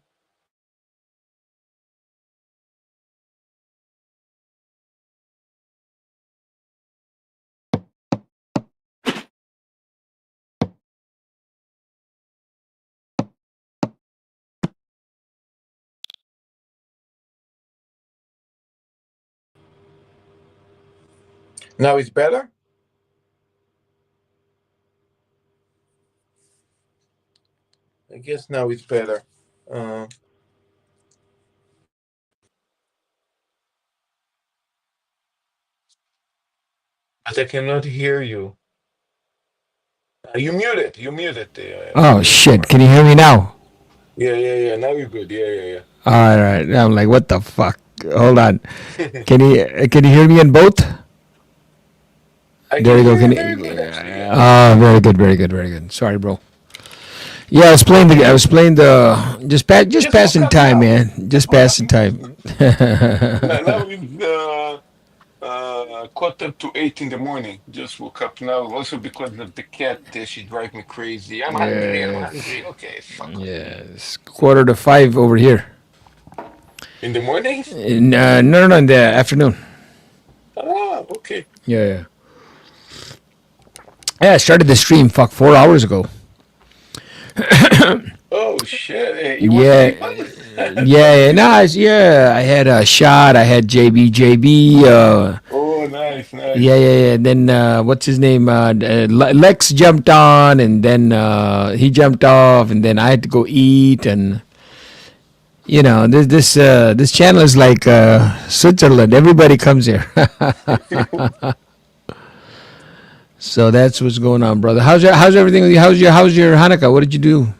Now it's better? I guess now it's better. Uh, but I cannot hear you. You muted. You muted.
Oh
There you
shit!
are.
Can you hear me now?
Yeah. Now you're good. Yeah.
All right. I'm like, what the fuck? Hold on. Can you hear me in both?
I
There
can
you go.
hear
Can
you very good,
you?
actually. Yeah.
Very good, very good, very good. Sorry, bro. Yeah, I was playing the just
Just woke
passing
up
time,
now.
man. Just passing time.
Now it's 7:45 in the morning. Just woke up now. Also because of the cat, she drives me crazy. I'm hungry. I'm
Yes.
hungry. Okay, fuck.
Yes. Quarter to five over here.
In the morning?
No, no, no, in the afternoon.
Ah, okay.
Yeah. Yeah, I started the stream 4 hours ago.
Oh shit! You want to
Yeah,
be on?
yeah. Nice. Yeah, I had a shot. I had JB.
Oh, nice,
Yeah,
nice.
yeah, yeah. Then what's his name? Lex jumped on, and then he jumped off, and then I had to go eat, and this channel is like Switzerland. Everybody comes here. So that's what's going on, brother. How's everything with you? How's your Hanukkah? What did you do?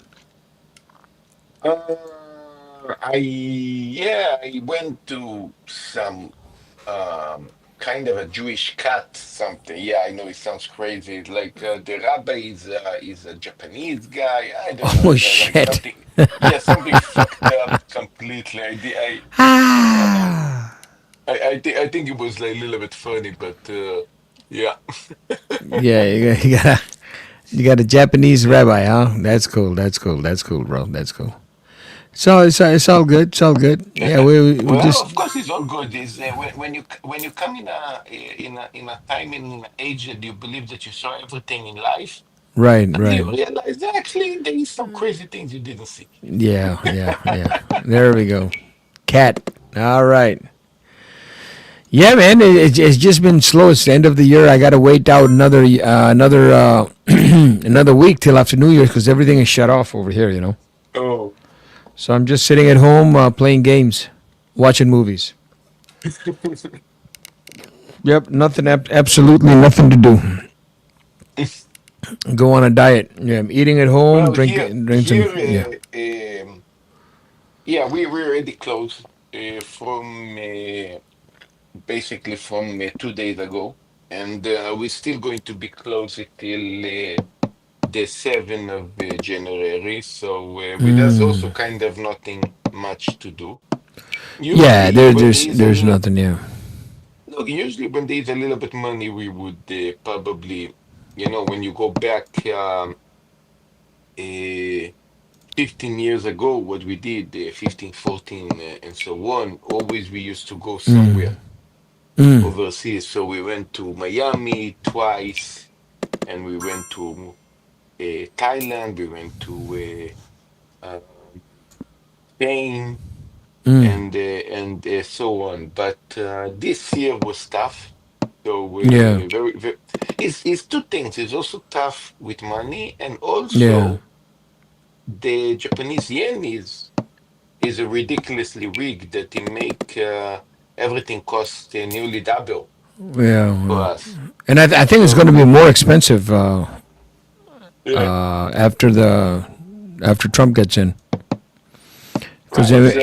I went to some kind of a Jewish cut something. Yeah, I know it sounds crazy. It's like the rabbi is a Japanese guy. I don't know.
Oh
It's like
shit.
something. Yeah, something fucked up completely.
Ah.
I think it was like a little bit funny, but yeah.
Yeah, you got a Japanese rabbi, huh? That's cool. That's cool. That's cool, bro. That's cool. So it's all good. It's all good. Yeah, we
Well,
just
of course, it's all good. Is when you come in a time in an age that you believe that you saw everything in life,
right,
and you
right.
realize that actually there is some crazy things you didn't see.
Yeah. There we go. Cat. All right. Yeah, man. It's just been slow. It's the end of the year. I gotta wait out another week till after New Year's because everything is shut off over here.
Oh,
So I'm just sitting at home playing games, watching movies. Yep. Nothing. Absolutely nothing to do. Go on a diet. Yeah. I'm eating at home.
well,
Drink some. Yeah.
here, yeah, we're already closed from basically from 2 days ago, and we're still going to be closed till the 7th of January. So there's also kind of nothing much to do.
Yeah.
Usually, when there is a
There's
little,
nothing. Yeah.
look, usually when there is a little bit money, we would probably, when you go back uh, 15 years ago, what we did, 15, 14, and so on, always we used to go somewhere overseas. So we went to Miami twice, and we went to Thailand, we went to Spain, and so on. But this year was tough. So
Yeah.
very, it's two things. It's also tough with money, and
Yeah.
also the Japanese yen is ridiculously weak that it make everything cost nearly double for
Yeah.
us.
And I think it's going to be
So
more expensive
yeah,
after the after Trump gets in. Because
Right. So,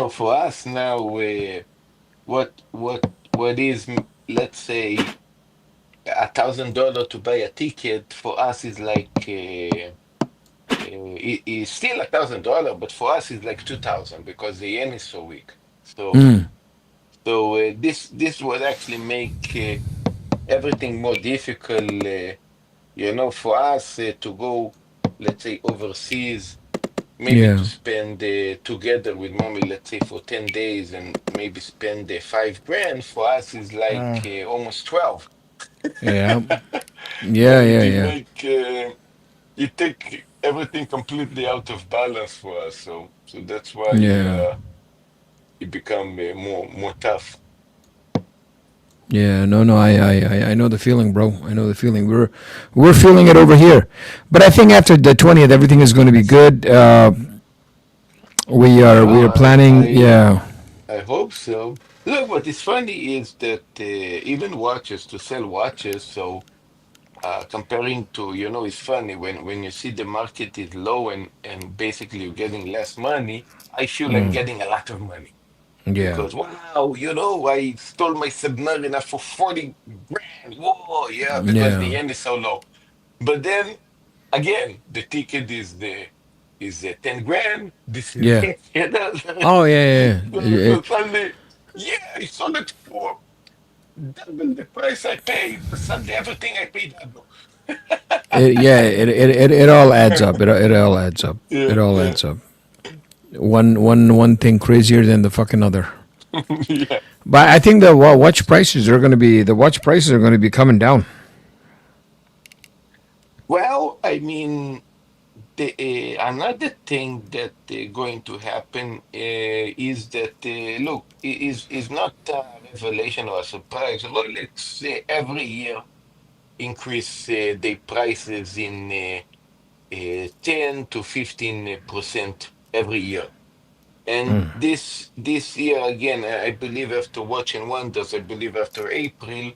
for us now, what is, let's say, $1,000 to buy a ticket for us is like it is still $1,000, but for us it's like 2,000 because the yen is so weak. So this would actually make everything more difficult. For us to go, let's say, overseas, maybe to
yeah,
spend together with mommy, let's say, for 10 days and maybe spend 5 grand for us is like almost 12.
yeah, yeah,
Right?
yeah,
It
yeah,
make it take everything completely out of balance for us. So that's why
yeah,
it become more tough.
yeah. No, no, I know the feeling, bro. I know the feeling. We're feeling it over here, but I think after the 20th, everything is going to be good. We
Well,
are planning. Yeah.
I hope so. Look, what is funny is that even watches to sell watches. So comparing to, it's funny when you see the market is low and basically you're getting less money. I feel I'm getting a lot of money
Yeah.
because wow, I stole my Submariner for 40 grand. Whoa, yeah, because the
Yeah.
yen is so low. But then again, the ticket is 10 grand. This is
Yeah.
$10.
Oh yeah, yeah, yeah.
So suddenly, yeah, I sold it for double the price I paid, but suddenly everything I paid double.
Yeah, it all adds up. It all adds up. It
Yeah,
all
yeah,
adds up. One thing crazier than the fucking other.
yeah.
But I think the watch prices are going to be coming down.
Well, I mean, another thing that going to happen is that look, is not a revelation or a surprise. Well, let's say every year increase the prices in 10 to 15% every year. And this year again, I believe after watching wonders, I believe after April,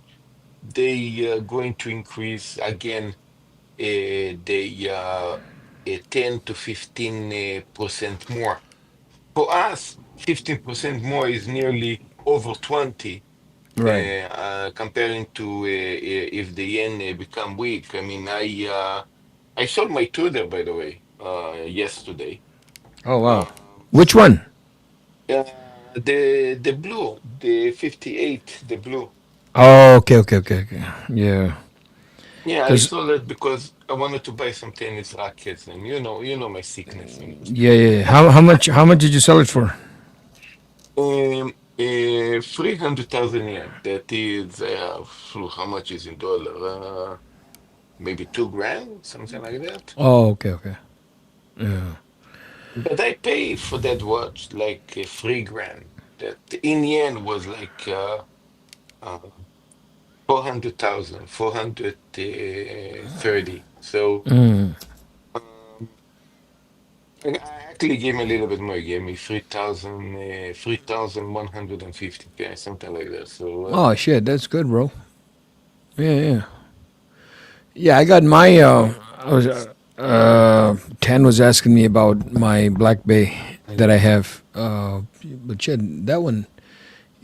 they are going to increase again the 10 to 15% more. For us, 15% more is nearly over 20,
Right.
comparing to if the yen become weak. I mean, I sold my Tudor, by the way, yesterday.
Oh wow. Which
So
one?
uh, the blue, the 58, the blue.
Oh, okay, okay, okay, okay. Yeah.
Yeah, I
Cause
sold it because I wanted to buy some tennis rackets, and my sickness.
yeah, yeah. Yeah. How much did you sell it for?
300,000 yen. That is, how much is in dollar? Maybe 2 grand, something like that.
Oh, okay, okay. Yeah.
But I pay for that watch like 3 grand. That in yen was like uh 400,000, 430. So um, I actually gave me a little bit more. He gave me 3,000, 3,150, okay, something like that. So
Oh shit, that's good, bro. Yeah, yeah. Yeah, I got my. I was. Tan was asking me about my Black Bay that I have. But shit, that one.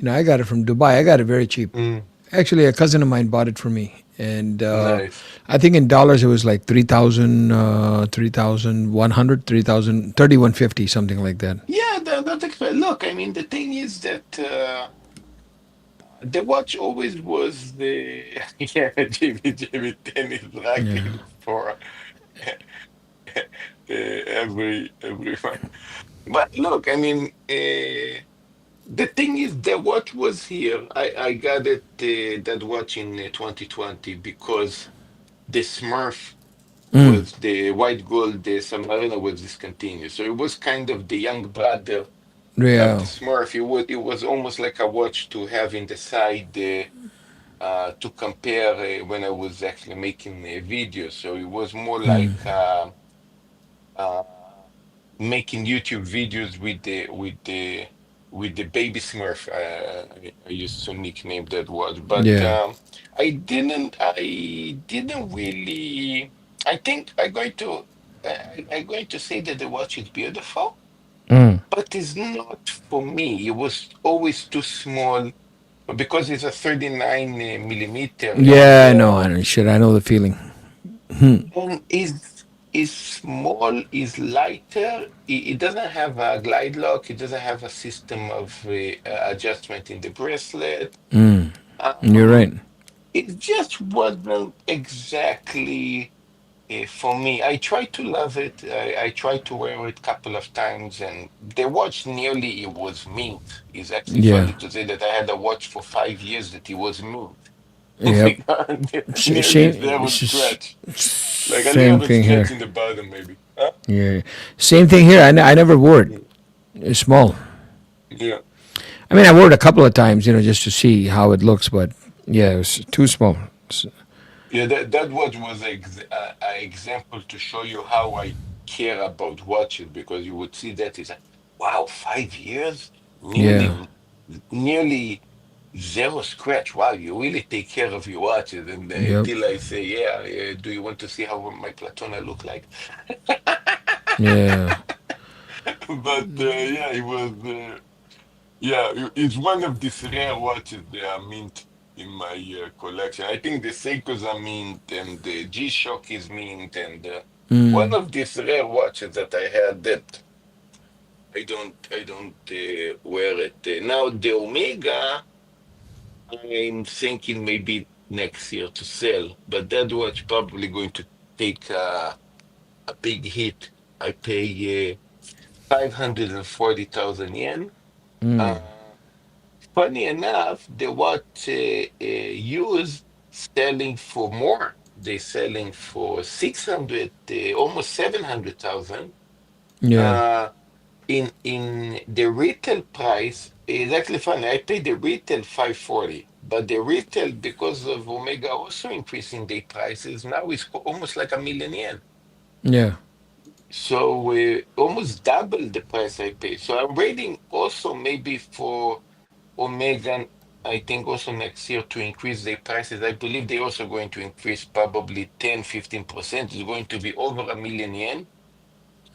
I got it from Dubai. I got it very cheap.
mm,
Actually, a cousin of mine bought it for me, and
nice.
I think in dollars it was like 3,000, 3,100, 3,150, something like that.
Yeah, look, I mean, the thing is that the watch always was the yeah, Jimmy tennis
Yeah.
racket for everyone. But look, I mean, the thing is, the watch was here. I got it that watch in 2020 because the Smurf was the white gold, the Submariner was discontinued. So it was kind of the young brother of the
Yeah.
Smurf. It was almost like a watch to have in the side to compare when I was actually making a video. So it was more like uh, making YouTube videos with the baby Smurf. I used to nickname that watch, but
Yeah.
I didn't really. I think I'm going to say that the watch is beautiful,
Mm.
but it's not for me. It was always too small because it's a 39 millimeter,
Yeah, I know. I know. Shit, I know the feeling.
and is small, is lighter. It doesn't have a glide lock. It doesn't have a system of adjustment in the bracelet.
You're right.
Um, it just wasn't exactly for me. I tried to love it. I tried to wear it a couple of times, and the watch nearly it was mint. It's actually
Yeah.
funny to say that I had a watch for 5 years that it was mint.
Yep.
Nearly
Same.
zero scratch. Like a little
Same
bit
thing
scratch
here.
in the bottom, maybe. Huh?
Yeah. Same thing here. I never wore it.
Mm.
It's small.
Yeah.
I mean, I wore it a couple of times, just to see how it looks, but yeah, it was too small.
Yeah, that watch was an example to show you how I care about watches because you would see that it's like, wow, 5 years,
Yeah.
nearly zero scratch. Wow, you really take care of your watches. And
Yep.
until I say, yeah, do you want to see how my Platona look like?
Yeah.
But yeah, it was. Yeah, it's one of these rare watches that are mint in my collection. I think the Seikos are mint and the G-Shock is mint and one of these rare watches that I had that I don't wear it. Now the Omega, I'm thinking maybe next year to sell, but that watch probably going to take a big hit. I pay 540,000 yen. Uh, Funny enough, the what used selling for more. They selling for 600, almost 700,000.
Yeah.
Uh, in the retail price is actually funny. I paid the retail 540, but the retail because of Omega also increasing their prices now is almost like a million yen.
Yeah.
So almost double the price I paid. So I'm waiting also maybe for Omega, I think also next year to increase their prices. I believe they're also going to increase probably 10-15%. It's going to be over a million yen.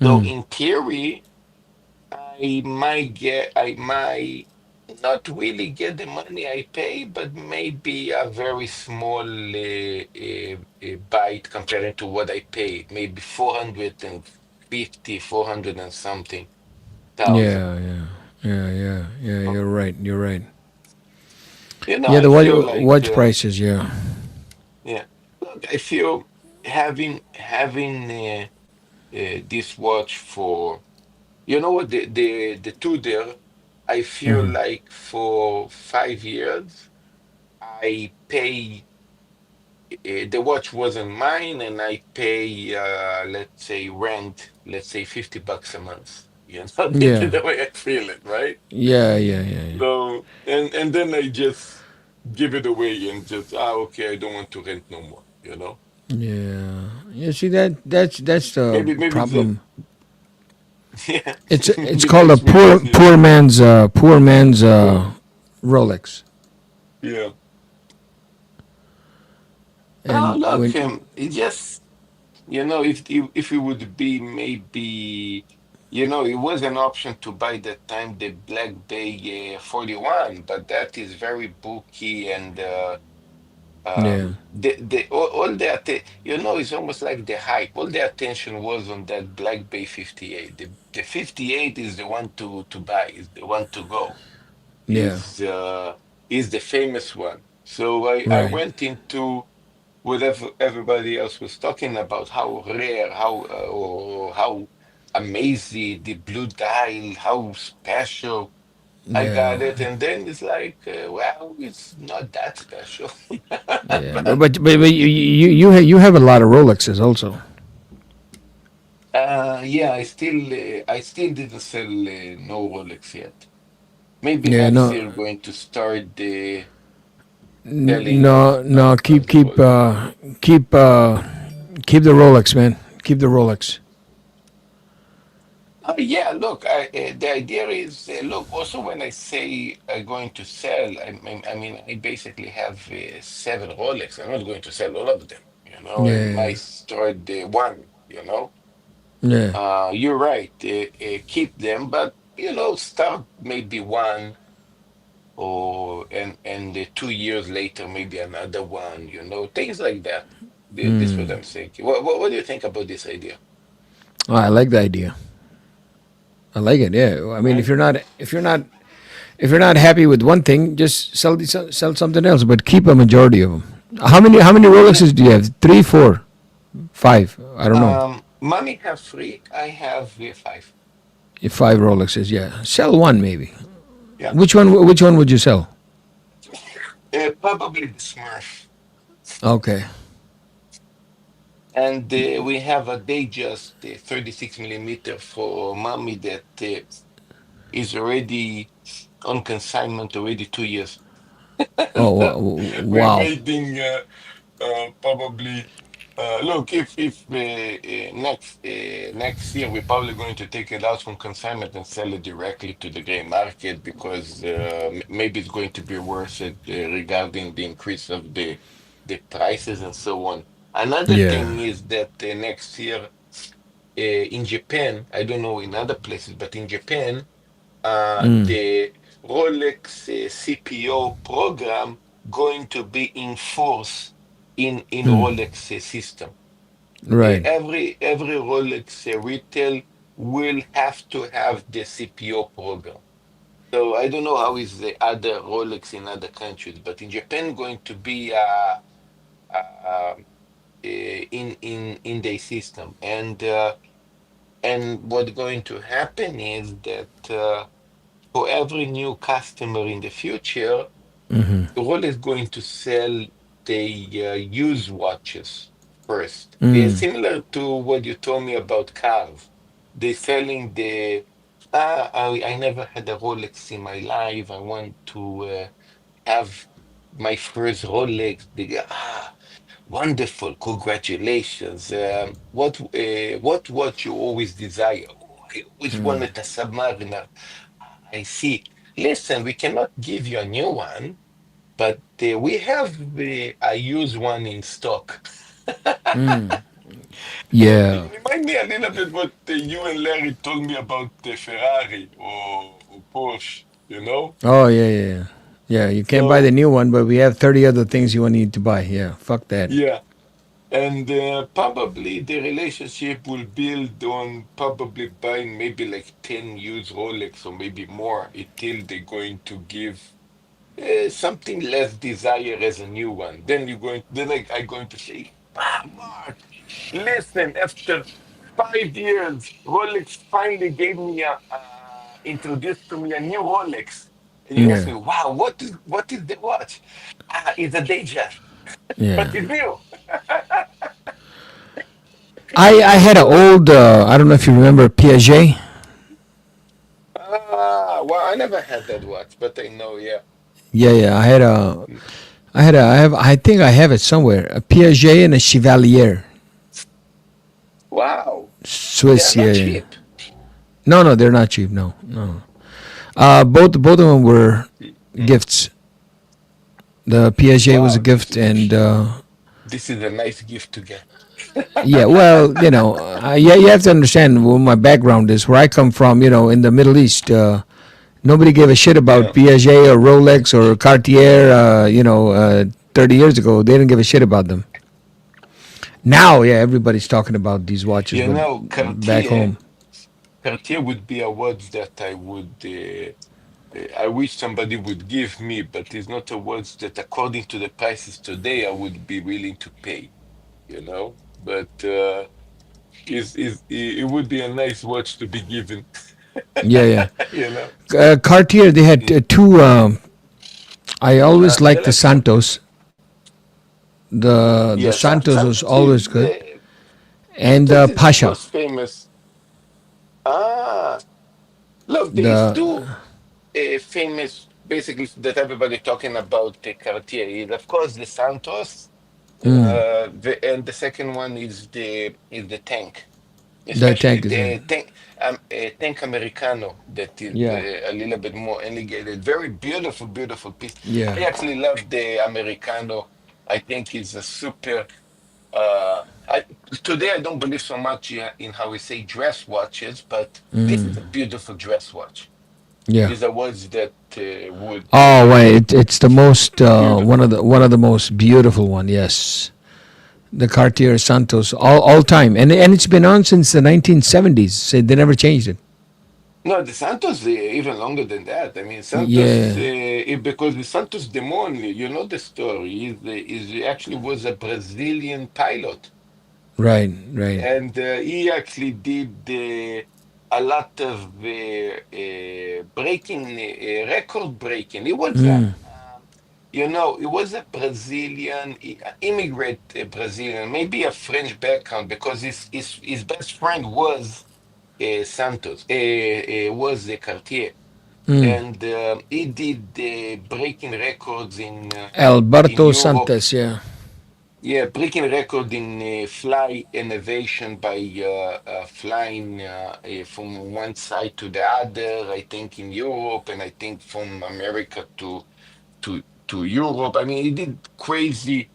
So in theory, I might not really get the money I pay, but maybe a very small bite compared to what I paid, maybe 450, 400 and something thousand.
Yeah. Yeah. Yeah. Yeah. Yeah. You're right. You're right. Yeah.
I
The
feel like
watch prices. Yeah.
yeah. Look, I feel having this watch for what the two there. I feel like for 5 years I pay the watch wasn't mine, and I pay let's say rent, let's say $50 a month. This is
Yeah.
the way I feel it, right?
Yeah. Yeah. Yeah. Yeah.
So and then I just give it away and just okay, I don't want to rent no more.
Yeah. You see that's the
Maybe
problem.
yeah,
It's
maybe
called a
that's me just
poor man's
yeah,
Rolex.
yeah. Oh,
And
look,
when
it just if it would be maybe it was an option to buy that time the Black Bay 41, but that is very bulky and
yeah.
all the it's almost like the hype. All the attention was on that Black Bay 58. The 58 is the one to buy, is the one to go,
Yeah.
is the famous one. So I
Right.
went into whatever everybody else was talking about, how rare, or how amazing the blue dial, how special. I
Yeah.
got it, and then it's like, well, it's not that special.
Yeah. But you have a lot of Rolexes also.
Yeah, I still didn't sell no Rolex yet. Maybe
Yeah.
next
No.
year going to start selling
No. No.
of the Rolex.
Keep keep the Rolex, man. Keep the Rolex.
Yeah, look, the idea is, look, also when I say I'm going to sell, I mean, I basically have seven Rolex. I'm not going to sell all of them. and
Yeah,
might start the one,
yeah.
You're right. Keep them, but start maybe one, or and 2 years later maybe another one. Things like that. This is what I'm thinking. What do you think about this idea?
Oh, I like the idea. I like it. Yeah. I mean,
Right?
if you're not happy with one thing, just sell something else, but keep a majority of them. How many
Yeah.
Rolexes do you have? Three, four, five? I don't know.
Mommy have three. I have five.
If five Rolexes, yeah. Sell one maybe.
Yeah.
Which one would you sell?
Probably the Smurf.
Okay.
And we have a Datejust 36 millimeter for mommy that is already on consignment already 2 years.
Oh,
We're
wow.
waiting probably. Look, if next year we're probably going to take it out from consignment and sell it directly to the gray market because maybe it's going to be worth it regarding the increase of the prices and so on. Another
Yeah.
thing is that next year in Japan, I don't know in other places, but in Japan, the Rolex CPO program going to be in force in Rolex system.
Right.
Every Rolex retail will have to have the CPO program. So I don't know how is the other Rolex in other countries, but in Japan going to be in the system, and what's going to happen is that for every new customer in the future, Rolex is going to sell the used watches first. Similar to what you told me about cars. They're selling I never had a Rolex in my life. I want to have my first Rolex. Wonderful, congratulations. What you always desire? Oh, I always wanted a Submariner. I see. Listen, we cannot give you a new one, but we have a used one in stock.
Yeah.
It remind me a little bit what you and Larry told me about the Ferrari or Porsche, you know?
Oh, yeah, yeah, yeah. Yeah, you can't buy the
So,
new one, but we have 30 other things you want need to buy. Yeah, fuck that.
yeah. And probably the relationship will build on probably buying maybe like 10 used Rolex or maybe more until they're going to give something less desire as a new one. Then I'm going to say, Mark, listen, after 5 years, Rolex finally gave me introduced to me a new Rolex. And you ask
Yeah,
me, wow, what is the watch? It's a Datejust, but
yeah.
it's new.
I had an
So,
old, I don't know if you remember Piaget.
well, I never had that watch, but I know, yeah.
Yeah, yeah. I think I have it somewhere. A Piaget and a Chevalier.
Wow, they're
Swiss,
not
yeah, yeah.
cheap.
No, no, they're not cheap. No, no. Both of them were gifts. The Piaget was a
Wow,
gift, and
this is a nice gift to get.
yeah, well, yeah, you have to understand what my background is, where I come from. In the Middle East, nobody gave a shit about
Yeah.
Piaget or Rolex or Cartier. 30 years ago, they didn't give a shit about them. Now, yeah, everybody's talking about these watches,
You
but
know,
back
Cartier,
home,
Cartier would be a watch that I wish somebody would give me, but it's not a watch that, according to the prices today, I would be willing to pay. But it would be a nice watch to be given,
yeah, yeah.
you know.
Cartier, they had
Mm.
two. I always liked
They
the
like something.
Santos. The
Yeah,
Santos was
Santos
always good, and
Santos is the
Pasha.
most famous. Ah, look, there is
The
two famous, basically, that everybody talking about Cartier. Is of course the Santos, and the second one is the tank,
the
especially
tank is it.
the tank Americano that is
Yeah,
a little bit more elevated. Very beautiful, beautiful piece.
yeah,
I actually love the Americano. I think it's a super. I today I don't believe so much in how we say dress watches, but this is a beautiful dress watch.
Yeah.
These are watches that would
Oh wait, it's the most
beautiful.
one of the most beautiful one. Yes, the Cartier Santos all time, and it's been on since the 1970s. So they never changed it.
No, the Santos even longer than that. I mean, Santos
Yeah.
because the Santos Dumont, you know the story, is actually was a Brazilian pilot,
Right. Right.
and he actually did a lot of breaking record breaking. He was a you know, he was a Brazilian immigrant, Brazilian, maybe a French background because his best friend was Santos, was Cartier, and he did breaking records in
Alberto
Europe.
Santos. Yeah.
Yeah, breaking record in fly innovation by flying from one side to the other. I think in Europe, and I think from America to Europe. I mean, he did crazy.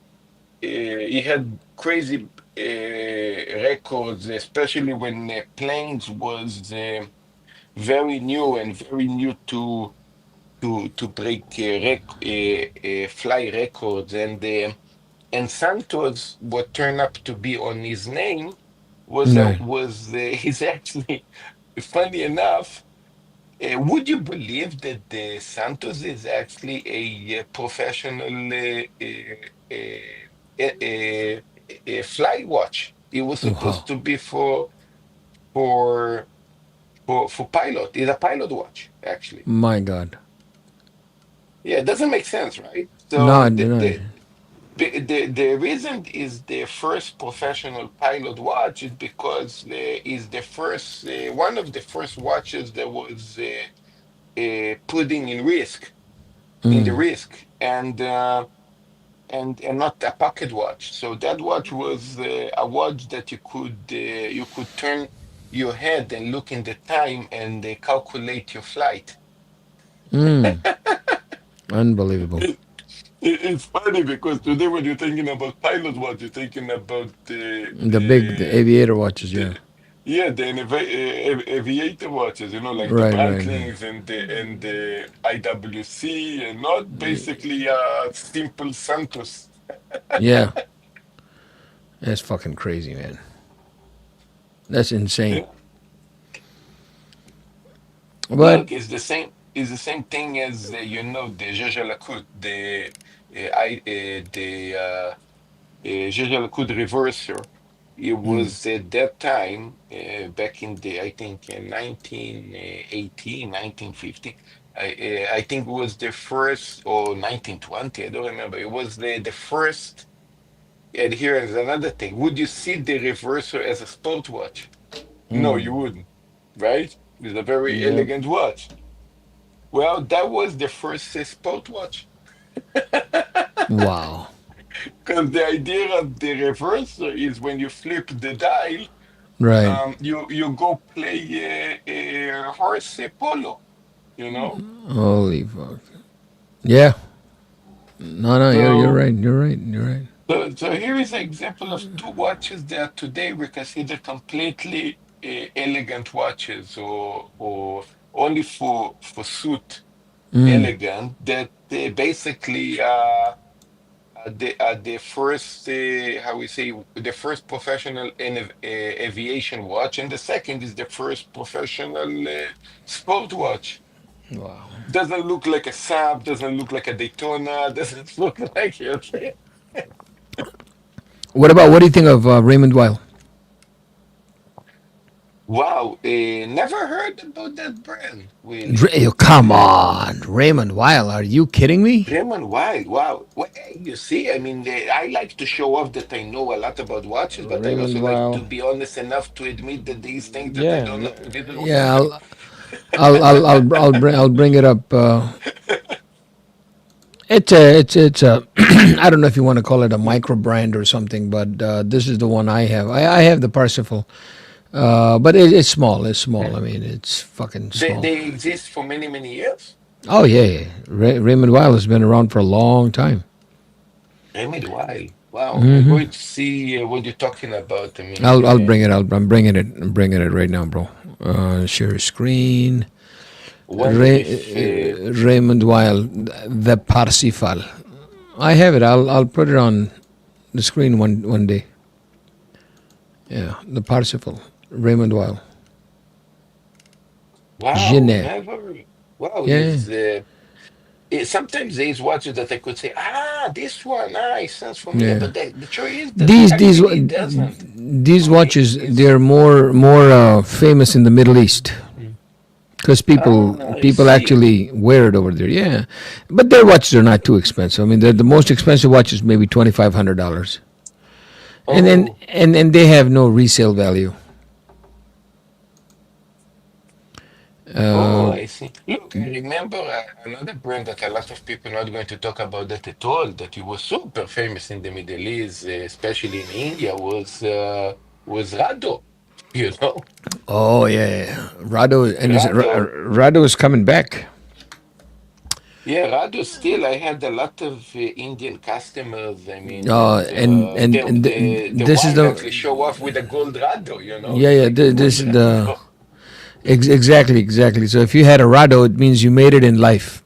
He had crazy records, especially when planes was very new and very new to break fly records. And Santos, what turned up to be on his name
Right.
he's actually funny enough. Would you believe that Santos is actually a professional fly watch? It was supposed
Wow.
to be for for pilot. It's a pilot watch, actually.
My God.
Yeah, it doesn't make sense, right?
No,
So
no.
the reason is the first professional pilot watch is because is the first one of the first watches that was putting in the risk and not a pocket watch. So that watch was a watch that you could turn your head and look in the time and calculate your flight.
Unbelievable.
It's funny because today when you're thinking about pilot watch, you're thinking about
The aviator watches.
the
Yeah.
yeah the aviator watches, you know, like the
Right. Right. Right.
Breitlings and the IWC, and not basically a simple Santos.
Yeah. That's fucking crazy, man. That's insane. But
Look, it's the same. It's the same thing as you know the Jaja Lacoute, the Jaja Lacoute reverser. It was at that time, back in the, I think, 1918, 1950. I think it was the first, or 1920, I don't remember. It was the first, and here is another thing. Would you see the reverser as a sport watch? No, you wouldn't, right? It's a very
yep.
elegant watch. Well, that was the first sport watch.
Wow.
Because the idea of the reverser is when you flip the dial,
Right.
you go play a horse polo, you know?
Holy fuck. Yeah. No, no, you're
So,
right. You're right. You're right.
so here is an example of two watches that today we consider completely elegant watches or only for suit elegant that basically the first how we say the first professional in aviation watch, and the second is the first professional sport watch.
Wow.
Doesn't look like a Saab, doesn't look like a Daytona, doesn't look like it.
What do you think of Raymond Weil?
Wow, never heard about that brand, really.
Come on, Raymond Weil. Are you kidding me?
Raymond Wild, wow. Well, you see, I mean, I like to show off that I know a lot about watches, but I
Raymond
also like to
Weil.
be honest enough to admit that these things that I
Yeah.
don't know didn't know
Yeah.
something.
I'll bring it up. It's a I don't know if you want to call it a micro brand or something, but this is the one I have. I have the Parsifal, but it's small. It's small. I mean, it's fucking small.
They exist for many, many years.
Oh yeah, yeah. Raymond Weil has been around for a long time.
Raymond Wild, Wow, I'm going to see what you're talking about. I mean,
I'll bring it. I'm bringing it. I'm bringing it right now, bro. Share screen.
wonder if
Raymond Weil, the Parsifal. I have it. I'll put it on the screen one day. Yeah, the Parsifal, Raymond Weil.
wow,
Genet.
never. Wow,
Yeah,
sometimes there's watches that I could say, this one, it sounds familiar,
yeah.
but the truth is that
These these
actually it doesn't.
these
For me,
watches,
it's
they're more famous in the Middle East because
I
people
see.
actually wear it over there. Yeah, but their watches are not too expensive. I mean, the most expensive watch is maybe $2,500, and then
Oh.
and they have no resale value.
Oh,
Uh,
I see. Look, I remember another brand that a lot of people not going to talk about that at all, that it was super famous in the Middle East, especially in India, was Rado. You know,
oh yeah, Rado and
Rado.
Rado is coming back.
Yeah, Rado still. I had a lot of Indian customers. I mean, that the
This is
wife
the
actually show off with a gold Rado.
yeah
It's
yeah
like a gold
this is the
Rado.
exactly. So if you had a Rado, it means you made it in life.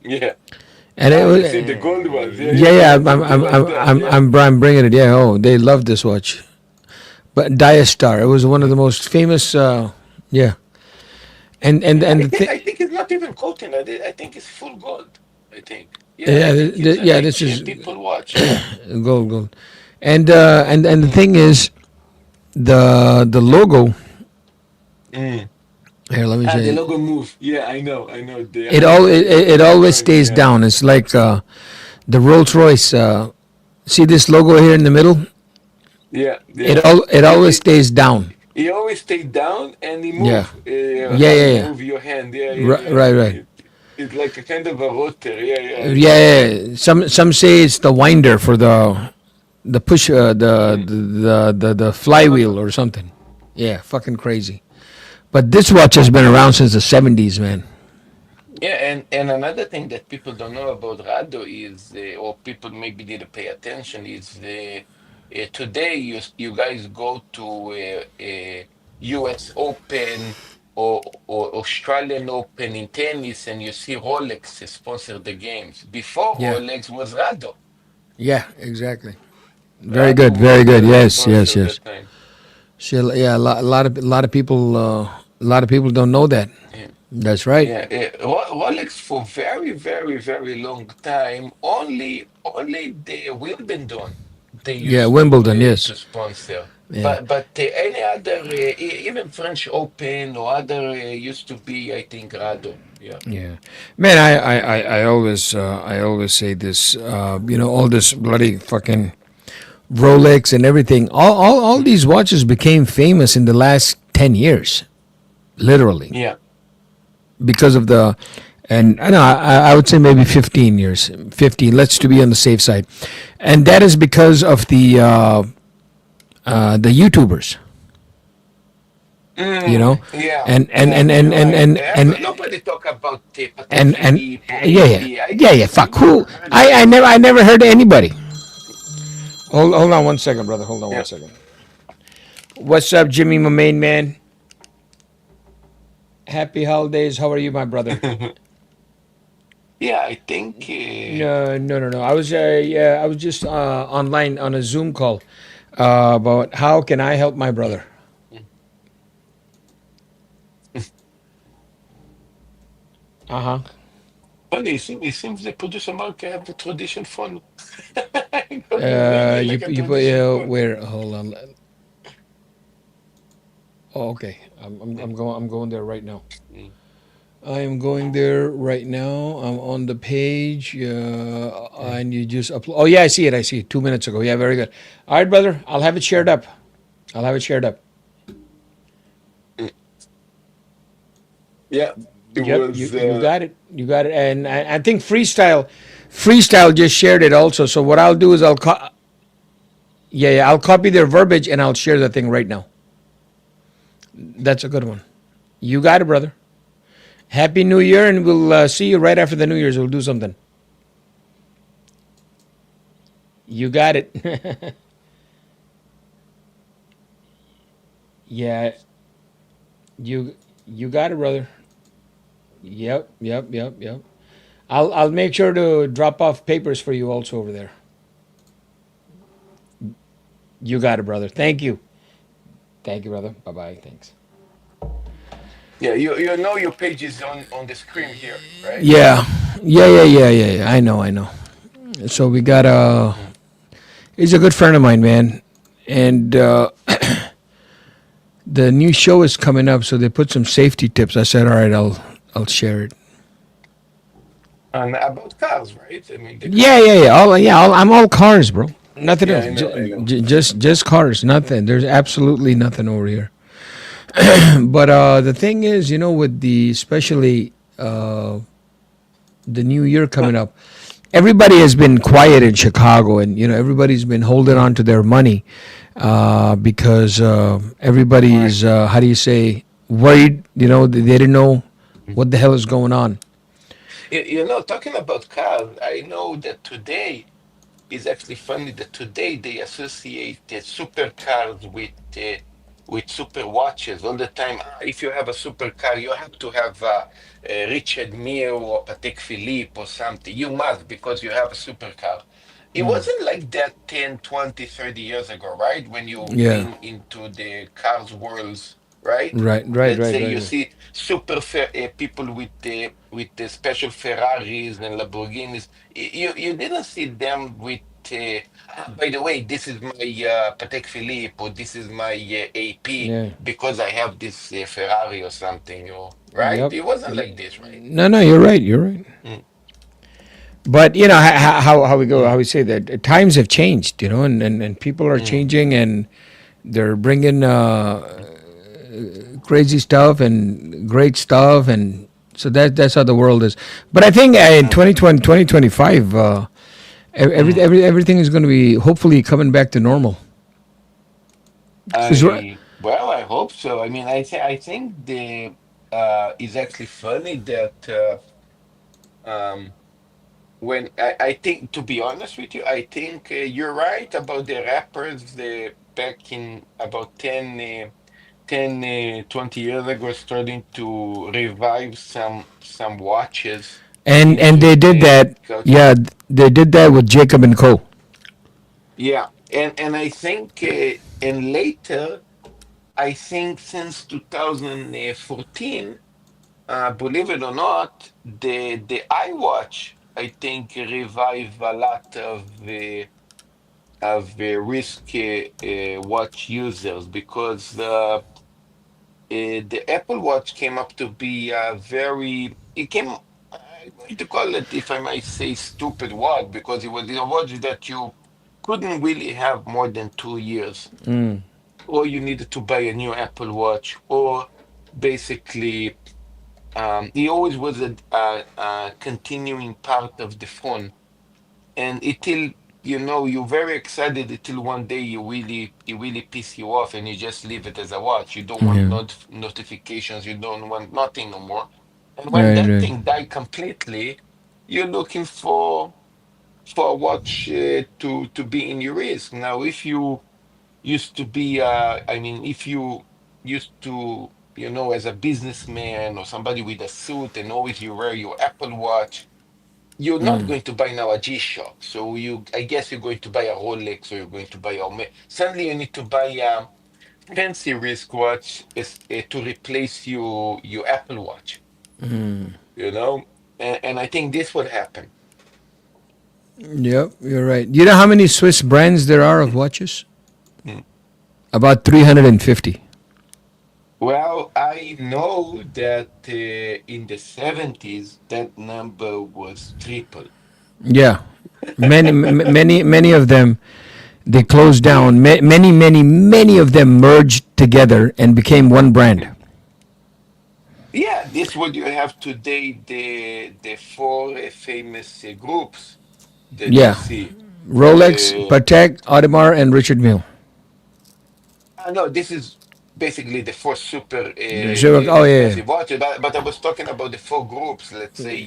Yeah.
And it was
You see the gold ones. Yeah,
yeah
yeah. There
yeah
are people like that. Yeah.
I'm bringing it. Yeah, oh, they love this watch. But Diastar, it was one of the most famous. Yeah,
Yeah,
and
I
the
think
thing.
I think it's not even coating. I think it's full gold. I think. Yeah, I
Yeah,
think it's a
yeah, this
rich
is
people watch. Yeah.
gold, and the
Mm,
thing is the logo.
mm.
Here, let me show
The
you.
logo move. Yeah, I know. I know. They
It
have
all it
the
always
drawing.
stays
Yeah.
down. It's like the Rolls Royce. See this logo here in the middle?
Yeah, yeah.
It
It,
always
it,
stays down.
he always stay down and he
Yeah,
move.
yeah,
How
yeah,
you
yeah.
move your hand. Yeah, yeah, yeah.
Right.
It's like a kind of a rotor. Yeah, yeah. I know.
Yeah, yeah. Some say it's the winder for the push
Mm.
the flywheel or something. Yeah, fucking crazy. But this watch has been around since the 70s, man.
Yeah, and another thing that people don't know about Rado is, or people maybe need to pay attention, is today you guys go to U.S. Open or Australian Open in tennis, and you see Rolex sponsor the games. Before
Yeah.
Rolex was Rado.
Yeah, exactly. Very
Rado
good, very
was
good.
the
Yes, yes,
sponsor at
yes.
that time.
So, yeah, a lot of people don't know that.
Yeah.
That's right.
Yeah, Rolex for very, very, very long time. Only the Wimbledon they
Yeah,
used
Wimbledon.
to
Yes.
sponsor.
Yeah.
But any other, even French Open or other used to be, I think, Rado. Yeah.
Yeah, man. I always say this. All this bloody fucking Rolex and everything. All these watches became famous in the last 10 years, literally,
Yeah.
because of the. And I know I would say maybe 15 years, 15. Let's to be on the safe side, and that is because of the YouTubers.
Yeah,
And
yeah,
and
you're
and
right.
and and
Nobody talk about Patek
and
Philippe or
yeah,
AD. I
yeah.
think
Fuck
people
who?
hardly.
I never heard of anybody. Hold on one second, brother. Hold on one
Yeah.
second. What's up, Jimmy, my main man? Happy holidays. How are you, my brother?
Yeah, I think.
No. I was just online on a Zoom call about how can I help my brother. Uh huh.
Funny, it seems the producer America have the tradition phone. Like a
You put
tradition phone.
where? Hold on. Oh, okay.
Mm,
I'm going there right now.
mm,
I am going there right now. I'm on the page,
mm,
and you just upload. Oh yeah, I see it. I see it 2 minutes ago. Yeah, very good. All right, brother. I'll have it shared
mm,
up. I'll have it shared up.
mm. Yeah, it
Yep,
was.
you got it. You got it. And I think Freestyle just shared it also. So what I'll do is I'll copy their verbiage and I'll share the thing right now. That's a good one. You got it, brother. Happy New Year, and we'll see you right after the New Year's. We'll do something. You got it. Yeah, you you got it, brother. Yep, yep, yep, yep. I'll make sure to drop off papers for you also over there. You got it, brother. Thank you. Thank you, brother. Bye bye. Thanks.
Yeah, you know your page is on the screen here, right?
Yeah, yeah. I know, I know. So we got
Mm.
he's a good friend of mine, man, and the new show is coming up, so they put some safety tips. I said, all right, I'll share it.
And about cars, right? I mean the
Yeah,
cars.
I'm all cars, bro. Nothing
Yeah,
else.
I know.
Just cars. Nothing. There's absolutely nothing over here. But the thing is, with the especially the new year coming up, everybody has been quiet in Chicago, and everybody's been holding
Mm.
on to their money because
Right.
everybody's how do you say worried. They didn't know what the hell is going on.
Talking about cars, I know that today is actually funny that today they associate supercars with super watches all the time. Ah, if you have a supercar, you have to have Richard Mille or Patek Philippe or something. You must because you have a supercar. It wasn't like that 10, 20, 30 years ago, right? When you've
Yeah.
been into the cars worlds, right?
Right. Right.
Let's
Right.
say you
Right.
see people with the special Ferraris and Lamborghinis. You didn't see them with. By the way, this is my Patek Philippe or this is my AP
Yeah.
because I have this Ferrari or something. Or right?
Yep.
It wasn't like this, right?
No, no, you're right. You're right.
Mm,
But how we go, how
mm,
we say that times have changed, and people are
mm,
changing, and they're bringing crazy stuff and great stuff, and so that's how the world is. But I think in
mm,
2020, 2025,
mm.
everything is going to be hopefully coming back to normal. 'Cause
Well, I hope so. I mean, I think the is actually funny that um when I think, to be honest with you, I think you're right about the rappers back in about 20 years ago starting to revive some watches
and
into
they did
the
that.
culture.
Yeah, they did that with Jacob and Co.
Yeah, and I think and later I think since 2014, believe it or not, the iWatch I think revive a lot of risk watch users because the Apple Watch came up to be I'm going to call it, if I might say, stupid watch because it was a watch that you couldn't really have more than 2 years, or you needed to buy a new Apple Watch, or basically, it always was a continuing part of the phone, and you're very excited until one day you really piss you off and you just leave it as a watch. You don't want
Yeah.
notifications, you don't want nothing no more. And when
Right.
that
Right.
thing died completely, you're looking for a watch to be in your wrist. Now, if you used to be I mean, if you used to, as a businessman or somebody with a suit and always you wear your Apple Watch, you're not going to buy now a G-Shock. So I guess you're going to buy a Rolex or you're going to buy suddenly you need to buy a fancy wristwatch to replace your Apple Watch, you know? And I think this would happen.
Yep, you're right. You know how many Swiss brands there are of
Mm,
watches?
mm.
About 350.
Well, I know that in the 70s, that number was triple.
Yeah, many of them they closed
Yeah.
down. Many of them merged together and became one brand.
Mm. Yeah, this what you have today, the four famous groups that you
Yeah,
see.
Rolex,
Uh,
Patek, Audemars, and Richard Mille.
no, this is basically the four super
Oh yeah,
expensive watches, but I was talking about the four groups. Let's say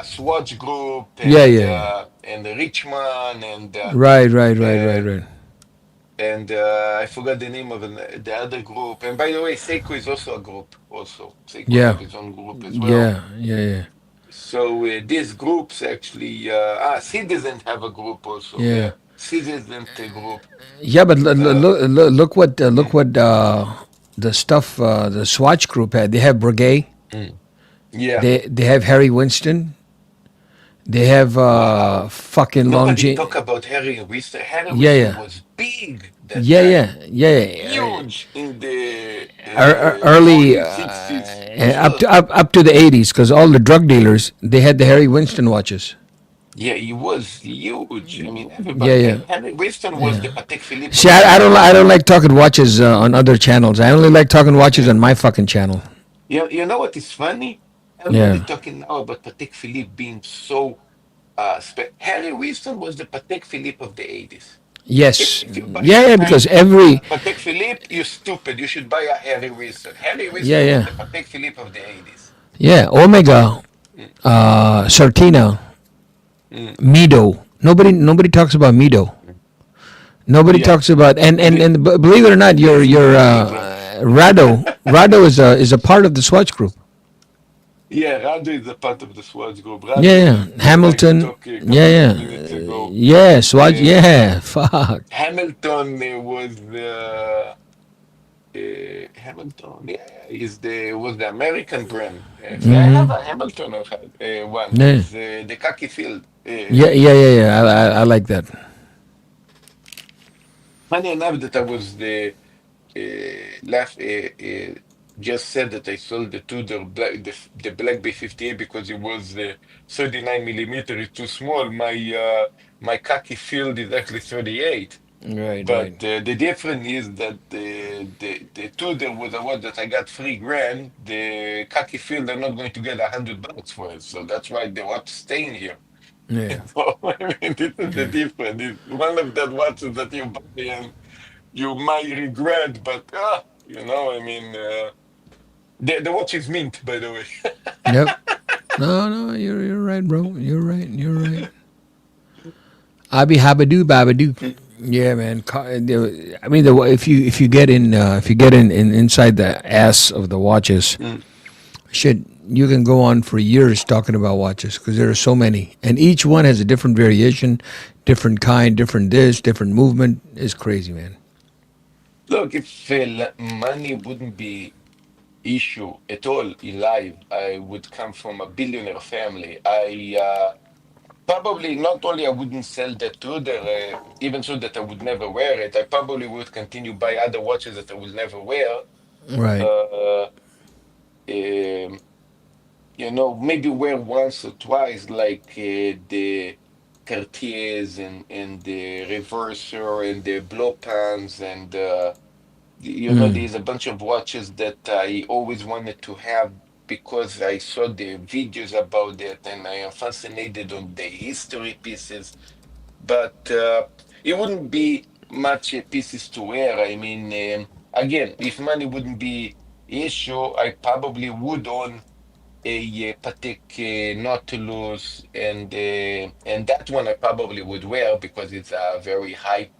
Swatch Group
Yeah, yeah, yeah.
and Richmond
Right, right, right, right,
uh,
right.
I forgot the name of the other group. And by the way, Seiko is also a group. Also, Seiko
Yeah,
have his own group as well.
yeah, yeah, yeah,
So these groups actually, Citizen have a group also.
yeah.
Yeah, Citizen group.
Yeah, but
Uh,
look
mm,
what the stuff the Swatch group had. They have Breguet.
mm. Yeah.
They have Harry Winston. They have
Wow.
fucking Long
Nobody
Jean.
talk about Harry Winston. Harry
Yeah,
Winston
yeah,
was big that
yeah,
time.
yeah, yeah, yeah.
Huge in the
Early
early 60s.
up to the 80s, because all the drug dealers they had the Harry Winston watches.
Yeah, he was huge. I mean,
Yeah,
everybody.
yeah,
Henry Winston was the
yeah.
Patek Philippe
See,
of the
I
80s.
don't like talking watches on other channels. I only like talking watches on my fucking channel.
You know what is funny? Everybody
Yeah.
talking now about Patek Philippe being so Harry Winston was the Patek Philippe of the 80s.
Yes.
If you buy
Yeah, yeah.
a
Because every
Patek Philippe, you're stupid. You should buy a Harry Winston. Harry
yeah,
Winston was
yeah,
the Patek Philippe of the 80s.
yeah. Omega,
Mm,
Sartina,
mm,
Mido. Nobody talks about Mido.
mm.
Nobody
Yeah.
talks about and believe it or not,
Lazy Boy.
Rado is a part of the Swatch group.
Yeah, Rado is a part of the Swatch group.
Yeah,
Rado,
yeah.
like we
Hamilton.
talked a
Yeah,
couple of
yeah.
minutes ago,
Yeah, Swatch.
uh,
Yeah, fuck.
Hamilton Hamilton. Yeah, was the American brand. I have a Hamilton one.
Yeah,
Is the khaki field.
yeah, yeah, yeah, yeah. I like that.
Funny enough that I was the laugh just said that I sold the Tudor black the Black B58 because it was 39 millimeter is too small. My khaki field is actually 38.
Right,
But
right.
the difference is that the Tudor was the one that I got 3 grand. The khaki field I'm not going to get $100 for it, so that's why they want to stay in here.
Yeah.
So I mean, this is the difference. It's one of that watches that you buy and you might regret, but I mean, the watch is mint, by the way.
Yep. No, no, you're right, bro. You're right. You're right. Abi habadoo babadoo. Yeah, man. I mean, if you get in inside the ass of the watches,
Mm.
shit, you can go on for years talking about watches because there are so many, and each one has a different variation, different kind, different this, different movement. It's crazy, man.
Look, if money wouldn't be issue at all in life, I would come from a billionaire family. I probably not only I wouldn't sell that Tudor, even so that I would never wear it. I probably would continue buy other watches that I will never wear.
Right.
Uh, um, maybe wear once or twice, like the Cartiers and the Reverser and the blow pans and there's a bunch of watches that I always wanted to have because I saw the videos about it and I am fascinated on the history pieces. But it wouldn't be much pieces to wear. I mean, again, if money wouldn't be issue, I probably would own a Patek Nautilus, and that one I probably would wear because it's a very high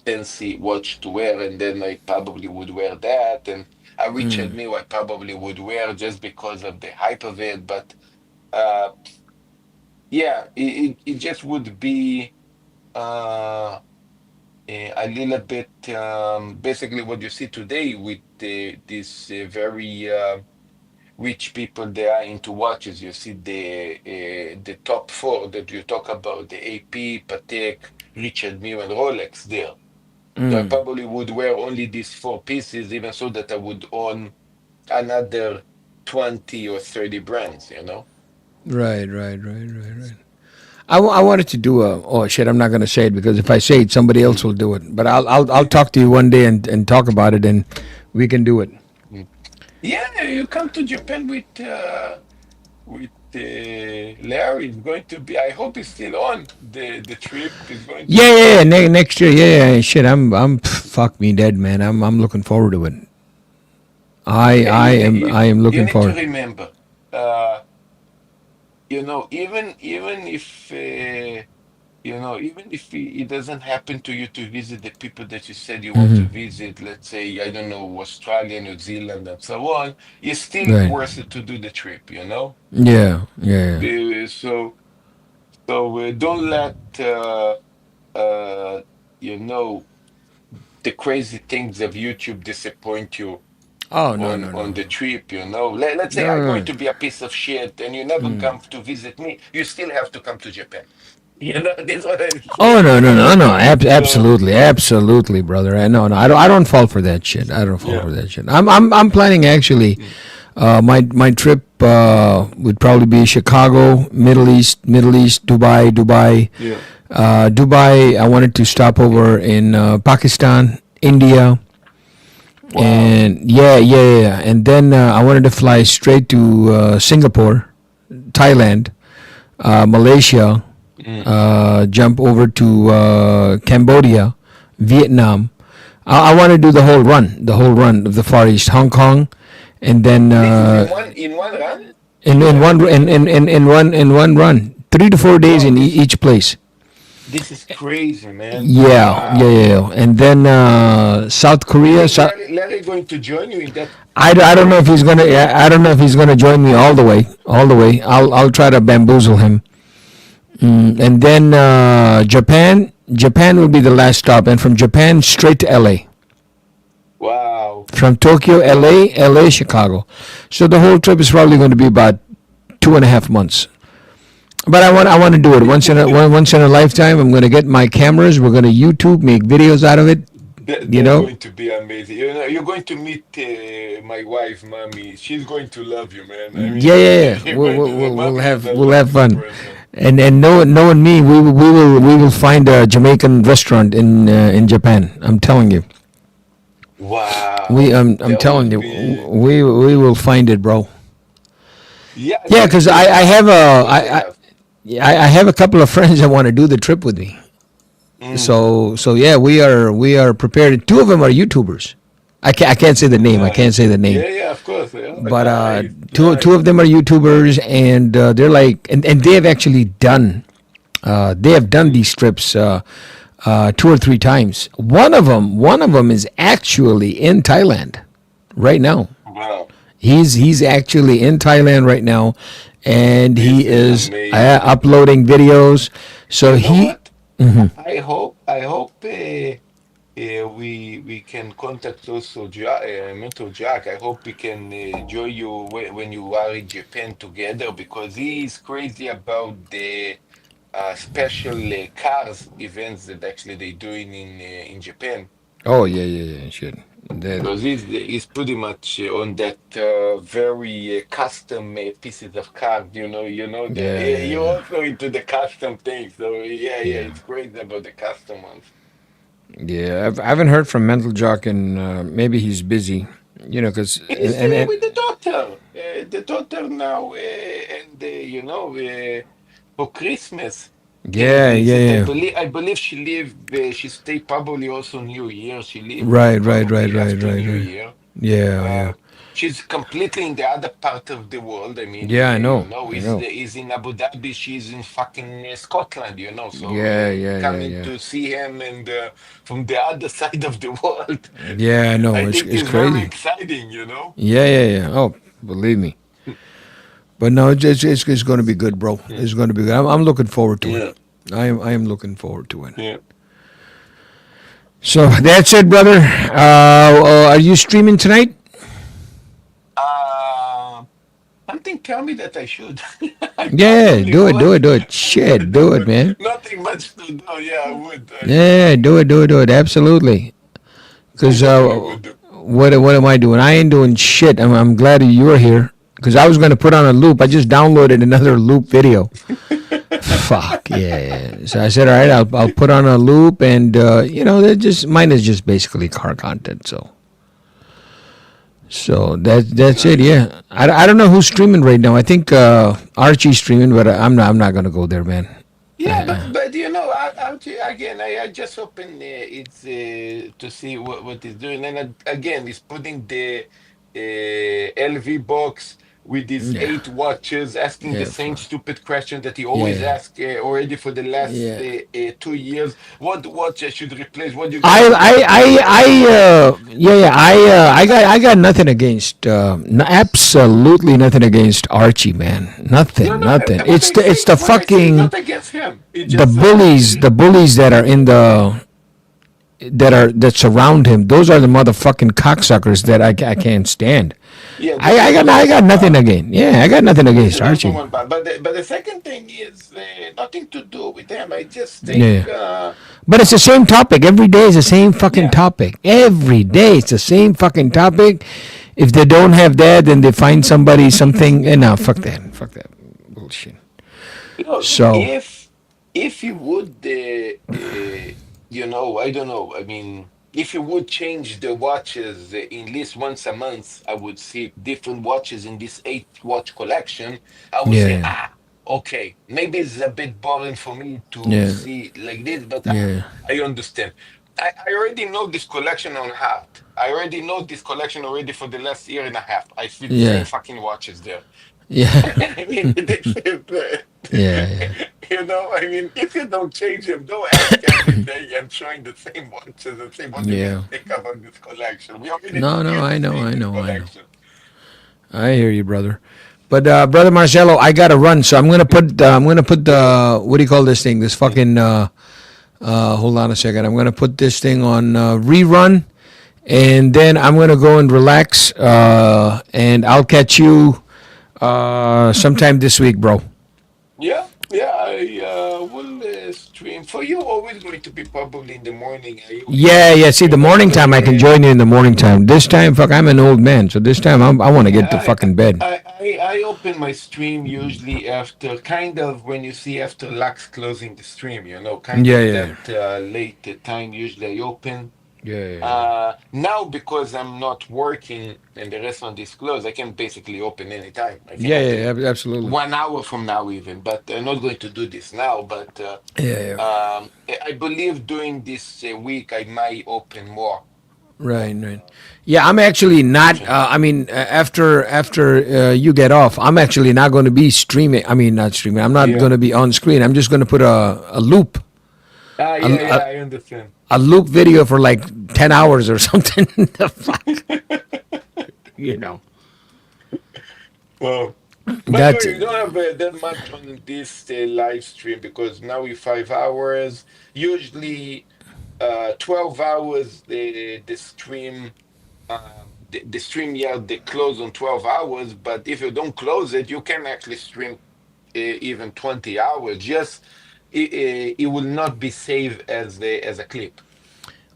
fancy watch to wear, and then I probably would wear that. And a Richard Mille I probably would wear just because of the hype of it. But uh, yeah, it just would be a little bit basically what you see today with this very rich people they are into watches. You see the top four that you talk about, the AP, Patek, Richard Mille, and Rolex there. So I probably would wear only these 4 pieces, even so that I would own another 20 or 30 brands.
Right. Right. Right. Right. Right. I wanted to do a oh shit, I'm not gonna say it because if I say it somebody else
Mm.
will do it. But I'll talk to you one day and talk about it and we can do it.
Mm. Yeah, you come to Japan with Larry. It's going to be. I hope he's still on. The trip is going to
Yeah,
be.
yeah, yeah. Next year, yeah, yeah. Shit, fuck me dead, man. I'm looking forward to it.
Yeah,
I am
you
looking
need to
forward.
remember. Uh, even if even if it doesn't happen to you to visit the people that you said you want to visit, let's say, I don't know, Australia, New Zealand, and so on, it's still
Right.
worth it to do the trip, you know?
Yeah. Yeah.
So don't let uh, you know the crazy things of YouTube disappoint you
Oh no
on
no no
on
no
the trip, you know. Let's say I'm
no.
going to be a piece of shit and you never come to visit me, you still have to come to Japan. You know, that's what I'm
Oh
saying,
no
you
no no
know.
no!
So
Absolutely, absolutely, brother. I don't fall for that shit. I don't fall
yeah.
for that shit. I'm planning actually.
Mm.
My trip would probably be Chicago, Middle East, Dubai.
Yeah.
Dubai. I wanted to stop over in Pakistan, India,
Wow.
and yeah. And then I wanted to fly straight to Singapore, Thailand, Malaysia,
Mm.
jump over to Cambodia, Vietnam. I want to do the whole run of the Far East, Hong Kong, and then
This is in one run?
in one in one run, 3 to 4 days
Wow,
in
this
each place.
this is crazy, man.
Yeah.
Wow.
And then South
You
Korea.
think Larry going to join you in that
I don't know if he's gonna.
trip?
I don't know if he's gonna join me all the way. All the way. I'll try to bamboozle him. And then Japan. Japan will be the last stop, and from Japan straight to LA.
Wow.
From Tokyo,
Wow.
LA, Chicago. So the whole trip is probably going to be about 2.5 months. But I want to do it once in a lifetime. I'm going to get my cameras. We're going to YouTube, make videos out of it. You
That's
know.
going to be amazing. You know, you're going to meet my wife, mommy. She's going to love you, man. I
Yeah,
mean,
yeah, yeah.
you're going to love. Mommy is a
We'll have
lovely
fun.
person.
And knowing me, we will find a Jamaican restaurant in Japan. I'm telling you.
Wow,
I'm
that
telling
would
you,
be.
we will find it, bro.
Yeah,
Yeah, because
they
I
have.
have a
What they have.
yeah, I have a couple of friends that want to do the trip with me.
Mm,
So yeah, we are prepared. Two of them are YouTubers. I can't say the name. I can't say
nice.
the name.
Yeah, of course. Yeah.
But
Nice,
two
nice.
of them are YouTubers, and they're like, and they have actually done they have done
Mm,
these trips 2 or 3 times. One of them is actually in Thailand right now.
wow,
He's actually in Thailand right now, and he
this is
is
amazing.
uploading videos. So
You know
he.
what? I hope we can contact also Mentor Jack. I hope we can join you when you are in Japan together because he is crazy about the special cars events that actually they're doing in Japan.
Oh yeah. Shit. That,
Because he's pretty much on that very custom pieces of cars, you're
yeah.
also into the custom things, so yeah,
Yeah.
it's crazy about the custom ones.
Yeah, I haven't heard from Mental Jock, and maybe he's busy. Because
He's with the daughter now, and for Christmas they
yeah, yeah,
visit. I
yeah.
believe I believe she stay probably also New Year. She live probably
Right,
after
right,
New
right.
Year.
Yeah.
Uh, she's completely in the other part of the world. I mean,
Yeah, I know. I
he's
know.
he's in Abu Dhabi. She's in fucking Scotland. So coming
Yeah.
to see him and from the other side of the world,
Yeah, I know.
I think
It's
it's very
crazy.
exciting.
Yeah. Oh, believe me. But no, it's going to be good, bro.
Yeah,
It's going to be good. I'm looking forward to it.
yeah,
I am looking forward to it.
yeah.
So that's it, brother. Are you streaming tonight?
Uh, Something tell me that I should. I
Yeah,
probably would.
do it.
I
Shit,
would.
do it, man.
Nothing much to do. Yeah, I would. I would.
Yeah, do it. Absolutely. Because
Definitely would do.
what am I doing? I ain't doing shit. I'm glad you're here. Because I was going to put on a loop. I just downloaded another loop video. Fuck yeah. So I said, all right, I'll put on a loop, and they're just mine is just basically car content. So that's it.
Nice.
Yeah, I don't know who's streaming right now. I think Archie's streaming, but I'm not gonna go there, man.
Yeah, but again, I just open it's to see what it's doing, and again, it's putting the LV box with his
Yeah.
8 watches, asking the
Yeah.
same stupid question that he
Yeah.
always
Yeah.
asks already for the last
Yeah.
2 years. What watch I should replace? What you
I
guys
I
think?
I
What
I yeah, yeah, I got nothing against
Yes.
absolutely nothing against Archie, man.
No,
Nothing,
no.
nothing.
What
It's
I
the
say, what I say is
fucking
not against him. It's just
the bullies that are in the that surround him. Those are the motherfucking cocksuckers that I can't stand.
yeah. This is the
I got
number
nothing
one.
against. Yeah, I got nothing
This is
against
the number
Archie.
one part. But the second thing is nothing to do with him. I just think
Yeah. But it's the same topic. Every day is the same fucking
yeah.
topic. Every day it's the same fucking topic. If they don't have that, then they find somebody something. And no, fuck that. Fuck that bullshit.
Look,
So
if you would, I don't know. I mean, if you would change the watches in least once a month, I would see different watches in this 8 watch collection. I would say,
yeah,
okay, maybe it's a bit boring for me to
yeah,
see like this, but
yeah,
I understand. I already know this collection on heart. I already know this collection already for the last year and a half. I see the same
yeah,
fucking watches there.
yeah,
I mean, this is
yeah,
I mean, if you don't change them, don't ask every day and showing the same watches and say, what do you guys
yeah.
think about this collection? We already
No, no,
together
I know,
seeing
I
this
know, I know.
collection.
I hear you, brother. But brother Marcelo, I gotta run, so I'm gonna put the what do you call this thing? This fucking hold on a second. I'm gonna put this thing on rerun, and then I'm gonna go and relax. And I'll catch you sometime this week, bro.
Yeah, I will stream. For you, always going to be probably in the morning. I open
Yeah, yeah. See, the morning time I can join you in the morning time. This time, fuck, I'm an old man, so this time I want to get to
Yeah,
fucking bed.
I open my stream usually after kind of when you see after Lux closing the stream, kind
Yeah,
of
yeah,
that late time usually I open.
yeah, yeah,
Now because I'm not working and the restaurant is closed, I can basically open anytime. I can
yeah, yeah,
open
yeah, absolutely.
1 hour from now even, but I'm not going to do this now. But
Yeah, yeah.
I believe during this week I might open more.
Right, right. Yeah, I'm actually not. I mean, after you get off, I'm actually not going to be streaming. I mean, not streaming. I'm not going
Yeah.
to be on screen. I'm just going to put a loop, a,
Yeah,
a,
I understand.
a loop video for like 10 hours or something. The fuck, you know.
Well, by the
That's
way, we don't have that much on this live stream because now we're 5 hours. Usually, 12 hours. The stream, the stream, yeah, they close on 12 hours. But if you don't close it, you can actually stream even 20 hours. Just it will not be saved as a clip.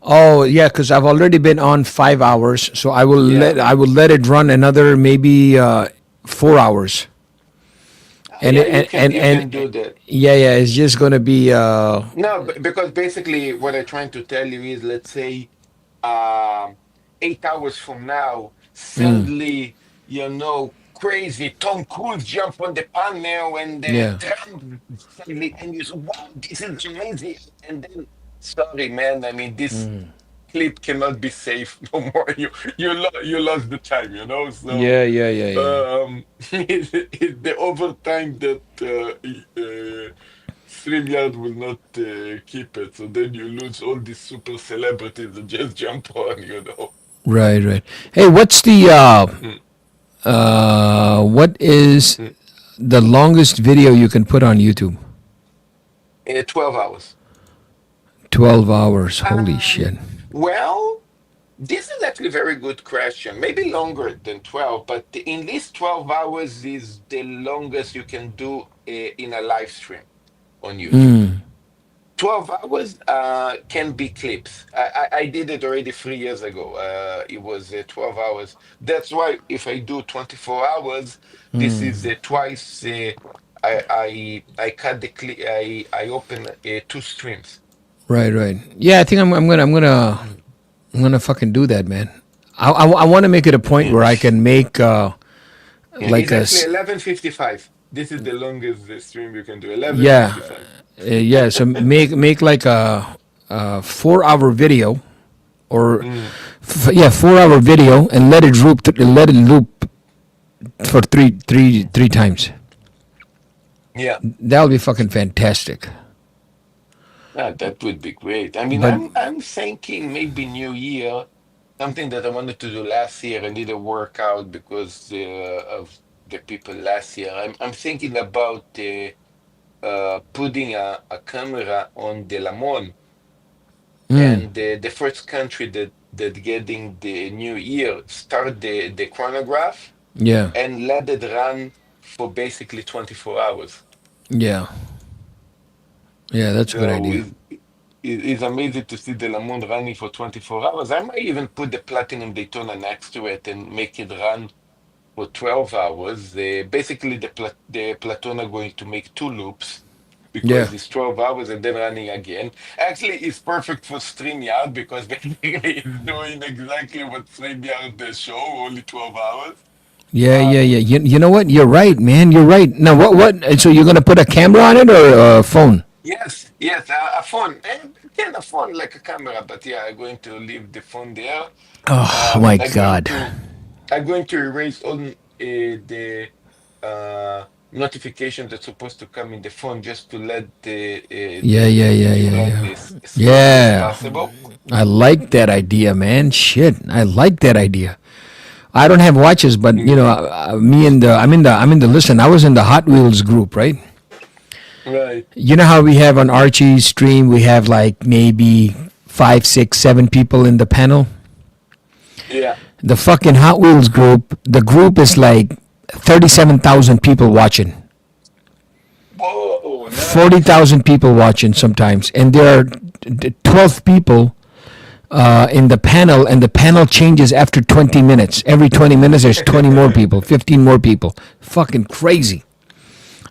Oh yeah, because I've already been on 5 hours, so
Yeah,
I will let it run another maybe 4 hours, and
yeah,
it,
you can do that.
yeah, yeah, it's just gonna be
No, because basically what I'm trying to tell you is, let's say, 8 hours from now, suddenly, crazy Tom Cruise jump on the panel and
yeah,
Trump suddenly, and you say, wow, this is amazing. And then, sorry, man, I mean, this clip cannot be saved no more. You lost the time, So,
yeah, yeah, yeah, yeah.
it's the overtime that StreamYard will not keep it. So then you lose all these super celebrities that just jump on.
Right, right. Hey, what's the
Mm,
what is
mm.
the longest video you can put on YouTube?
12 hours.
12 hours. Holy
Um,
shit.
well, this is actually a very good question. Maybe longer than 12, but in least 12 hours is the longest you can do in a live stream on YouTube. 12 hours can be clips. I did it already 3 years ago. It was 12 hours. That's why if I do 24 hours, this is twice. I cut the clip. I open 2 streams.
Right, right. Yeah, I think
Mm.
I'm gonna fucking do that, man. I want to make it a point
Yeah,
where I can make
yeah.
like
It's actually 11:55. This is the longest stream you can do.
yeah,
11:55.
yeah. So make like a 4 hour video or
Mm.
yeah 4 hour video and let it loop for three times.
Yeah.
That'll be fucking fantastic.
That would be great. I mean,
But
I'm thinking maybe New Year, something that I wanted to do last year and didn't work out because of the people last year. I'm thinking about putting a camera on the Lamon, and the first country that getting the New Year start the chronograph
yeah,
and let it run for basically 24 hours.
yeah, yeah, that's a good
So
idea.
it's amazing to see the Lamont running for 24 hours. I might even put the Platinum Daytona next to it and make it run for 12 hours. Basically, the Platona going to make two loops
Yeah,
because it's 12 hours and then running again. Actually, it's perfect for StreamYard because basically it's doing exactly what StreamYard does show, only 12 hours.
yeah,
But
yeah, yeah. You know what? You're right, man. You're right. Now, what? So you're gonna put a camera on it or a phone?
yes, a phone. And again, a phone like a camera, but yeah, I'm going to leave the phone there.
Oh my
I'm going
God.
to erase all the notifications that's supposed to come in the phone just to let
Yeah, yeah,
the
yeah,
video
yeah,
run
yeah.
as smoothly as
Yeah,
possible.
I like that idea, man. Shit, I like that idea. I don't have watches, but you know,
Mm,
me and I'm in the listen. I was in the Hot Wheels group, right?
right.
You know how we have on Archie's stream, we have like maybe 5, 6, 7 people in the panel.
Yeah.
The fucking Hot Wheels group, the group is like 37,000 people watching,
Whoa,
forty
nice.
thousand people watching sometimes, and there are 12 people in the panel, and the panel changes after 20 minutes. Every 20 minutes, there's 20 more people, 15 more people. Fucking crazy.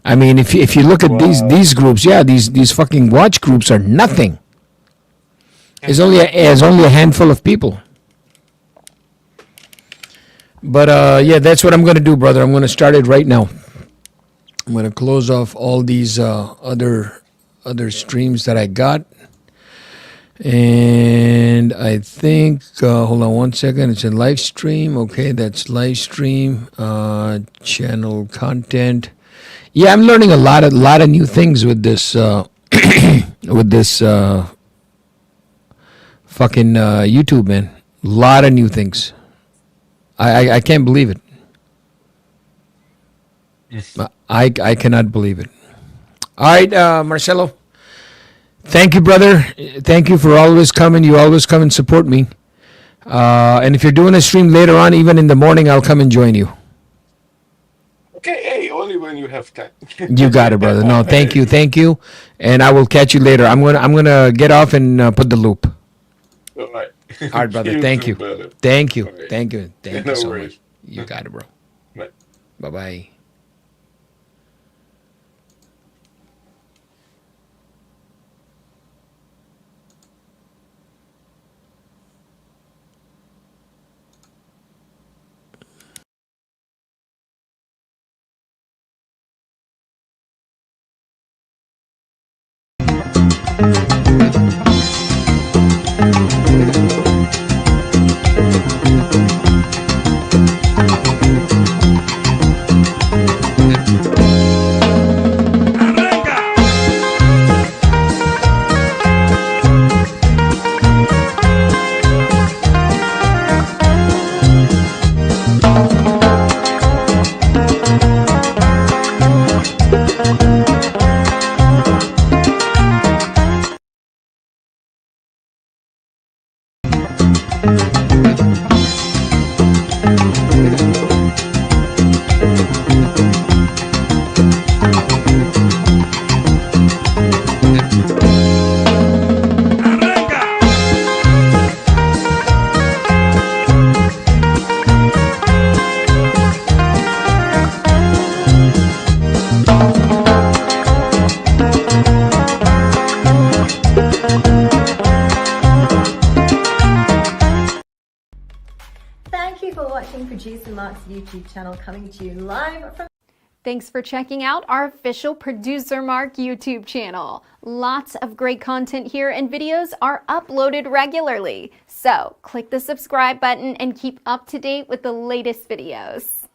I mean, if you look at
Wow.
these groups, yeah, these fucking watch groups are nothing. It's only a handful of people. But yeah, that's what I'm gonna do, brother. I'm gonna start it right now. I'm gonna close off all these other streams that I got, and I think hold on one second. It's a live stream. Okay, that's live stream. Channel content. Yeah, I'm learning a lot of new things with this with this fucking YouTube, man. A lot of new things. I can't believe it. I cannot believe it. All right, Marcelo. Thank you, brother. Thank you for always coming. You always come and support me. And if you're doing a stream later on, even in the morning, I'll come and join you.
Okay, hey, only when you have time.
You got it, brother. No, thank you, and I will catch you later. I'm gonna get off and put the loop.
All right.
All right, brother.
You
Thank
too,
you,
brother.
thank you,
All right.
thank you, thank you
No
so
worries.
much. You got it, bro.
Bye.
Bye bye.
Thank you for watching Producer Mark's YouTube channel, coming to you live from...
Thanks for checking out our official Producer Mark YouTube channel. Lots of great content here and videos are uploaded regularly. So click the subscribe button and keep up to date with the latest videos.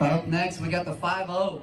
Up next, we got the 5-0.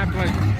My pleasure.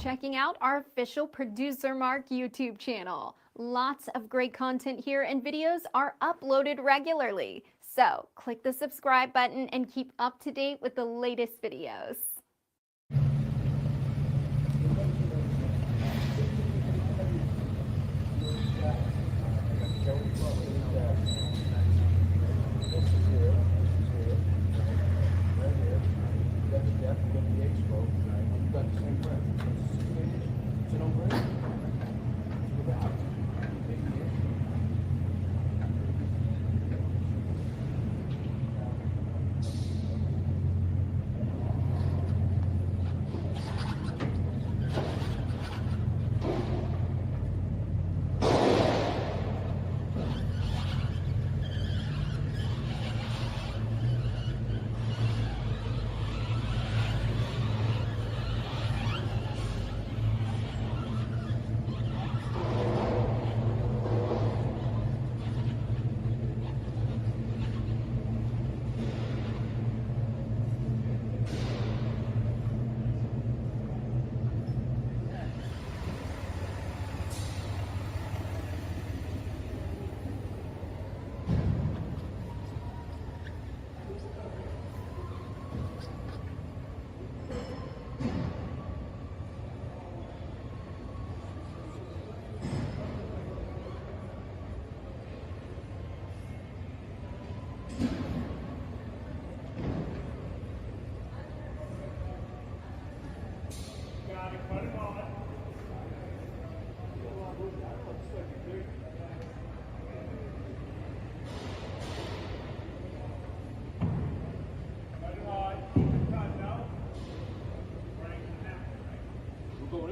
checking out our official Producer Mark YouTube channel. Lots of great content here and videos are uploaded regularly. So click the subscribe button and keep up to date with the latest videos.
Go.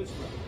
this way.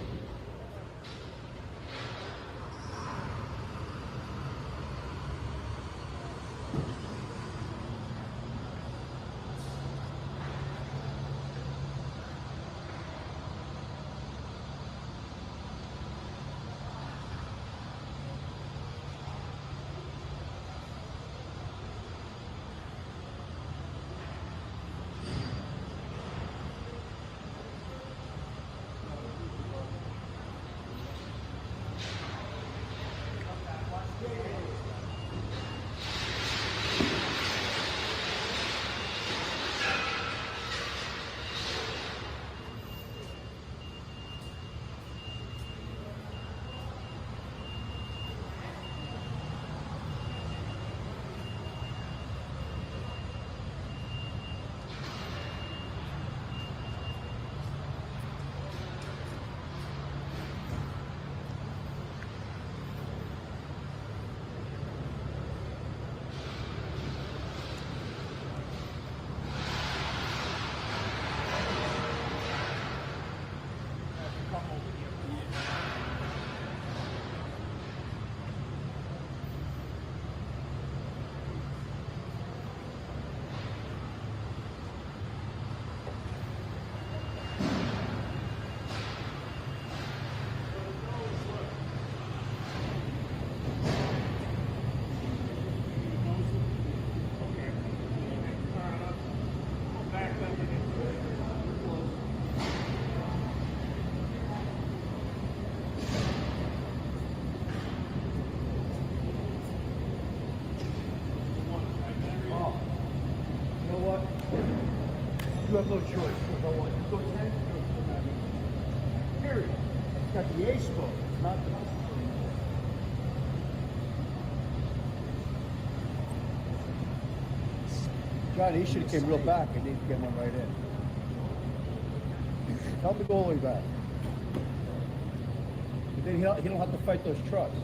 You have no choice. You go 10, period. It's got the A spoke, not the... Johnny, he should have came real back and didn't get one right in. Tell him to go all the way back. But then he don't have to fight those trucks.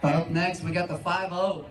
Up next, we got the 5-0.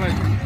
pleasure.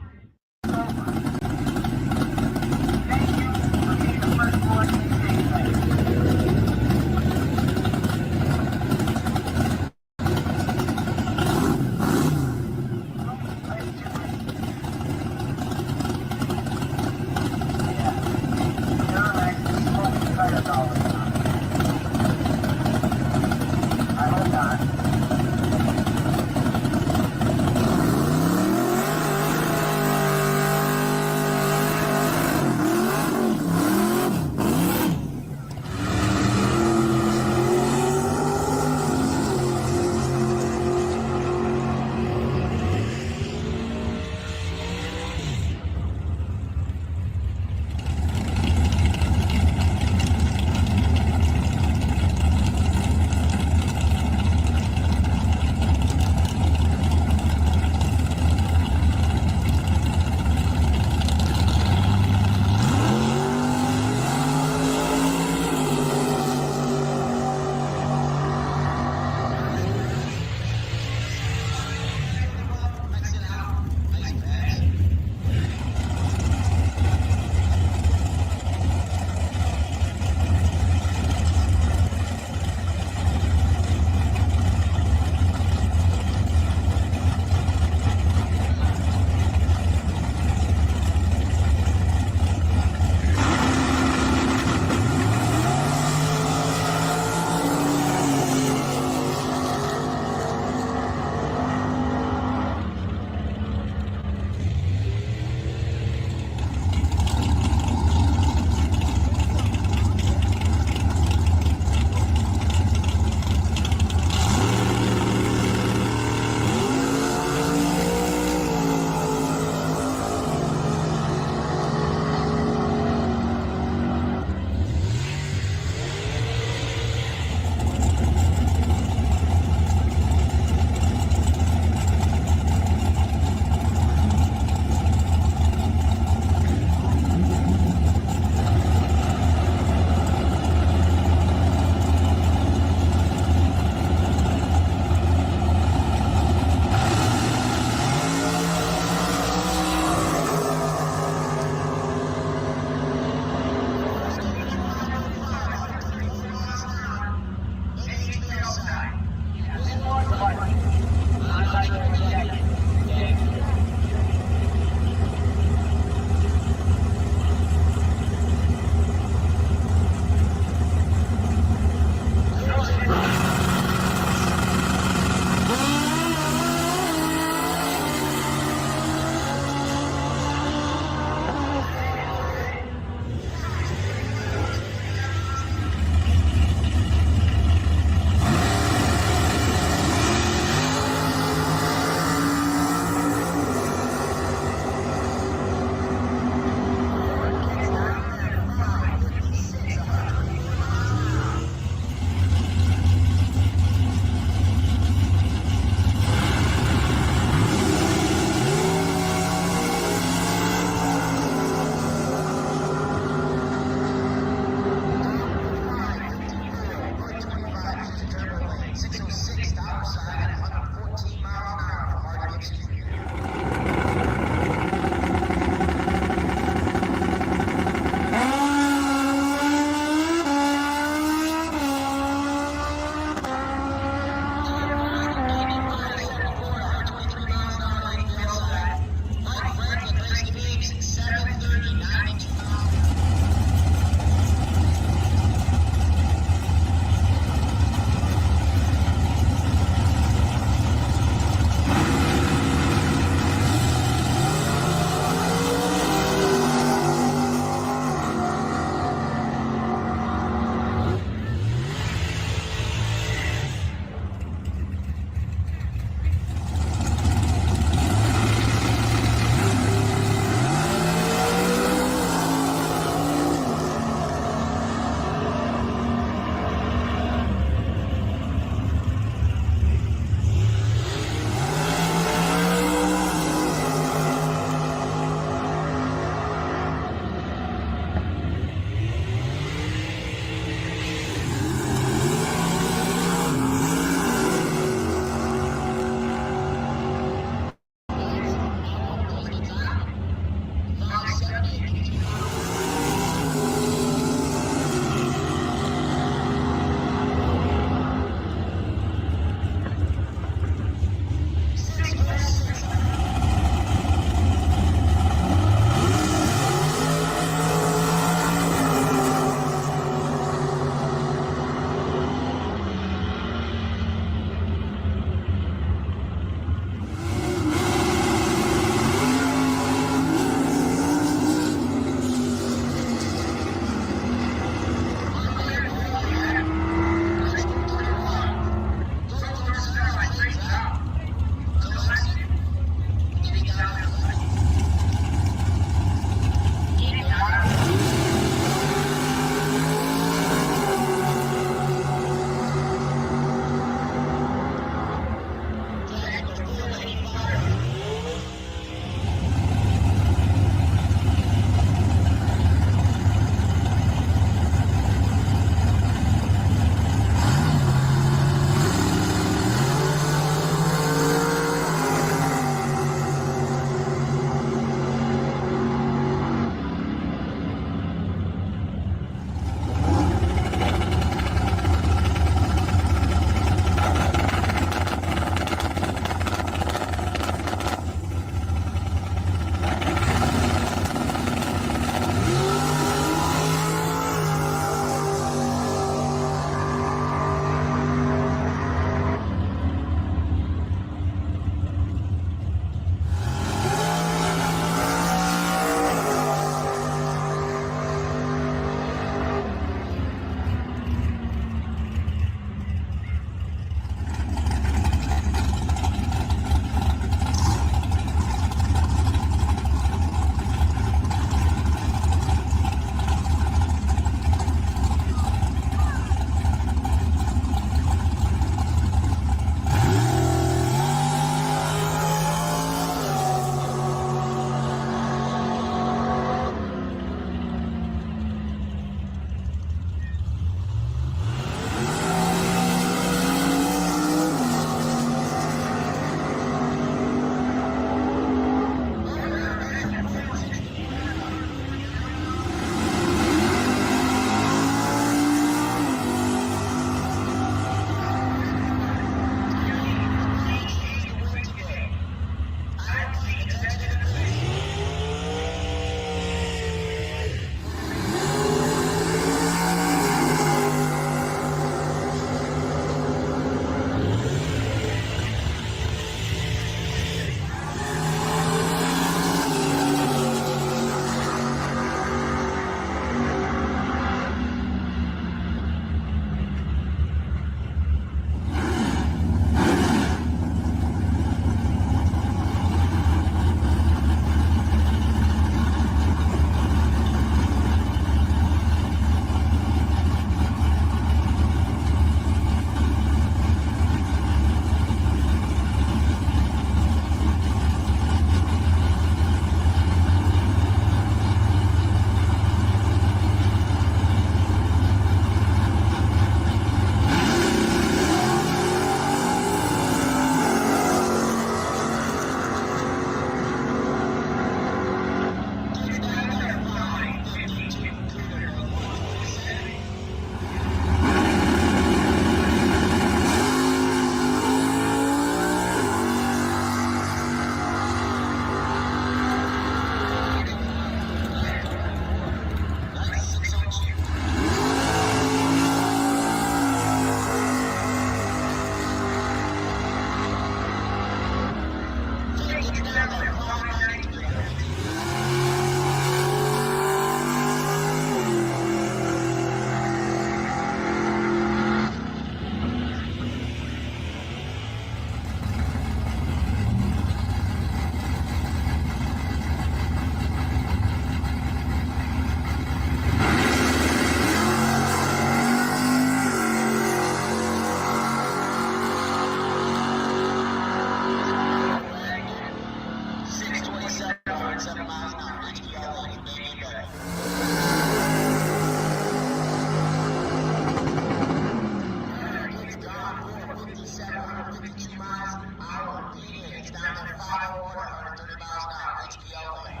157, 152 miles an hour. Median, it's down to 501, 130 miles an hour. HPL delay.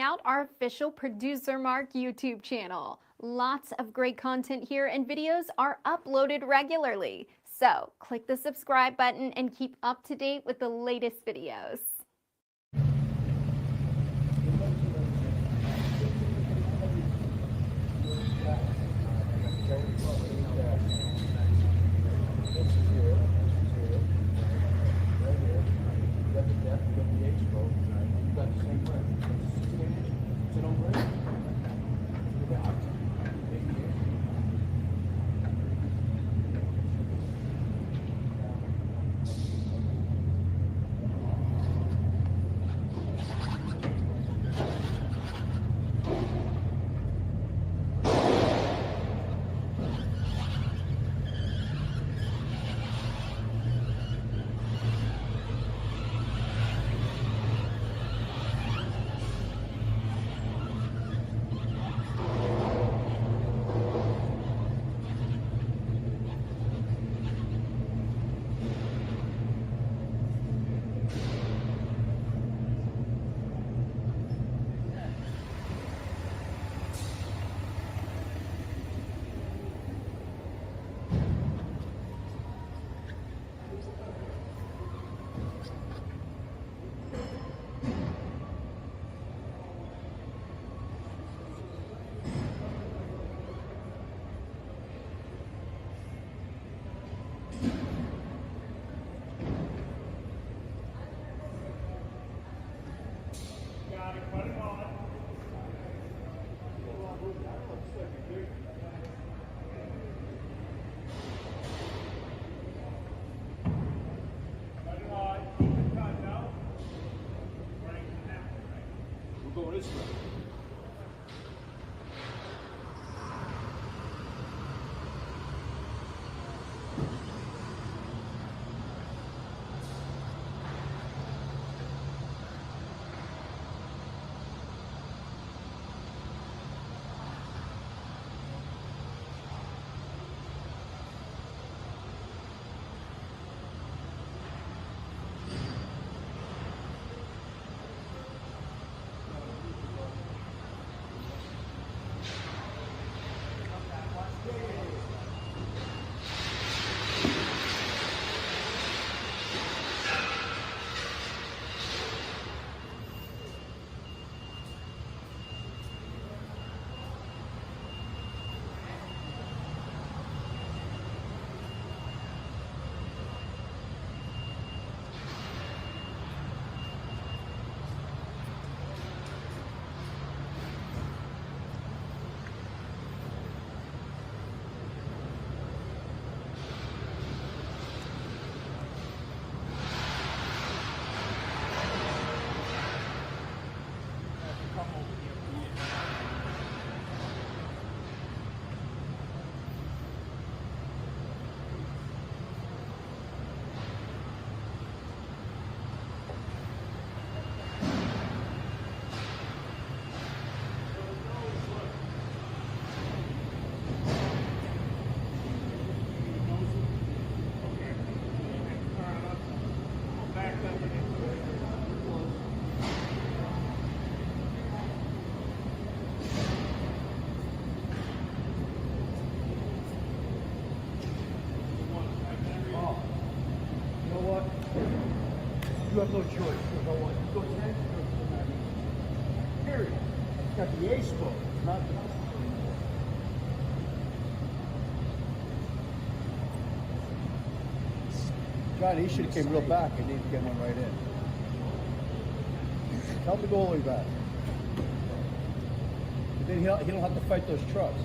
out our official Producer Mark YouTube channel. Lots of great content here and videos are uploaded regularly. So click the subscribe button and keep up to date with the latest videos.
You have no choice. You go on. You go 10, you go 9. Period. It's got the ace book, not the... Johnny, he should have came real back and didn't get one right in. Tell him to go all the way back. But then he don't have to fight those trucks.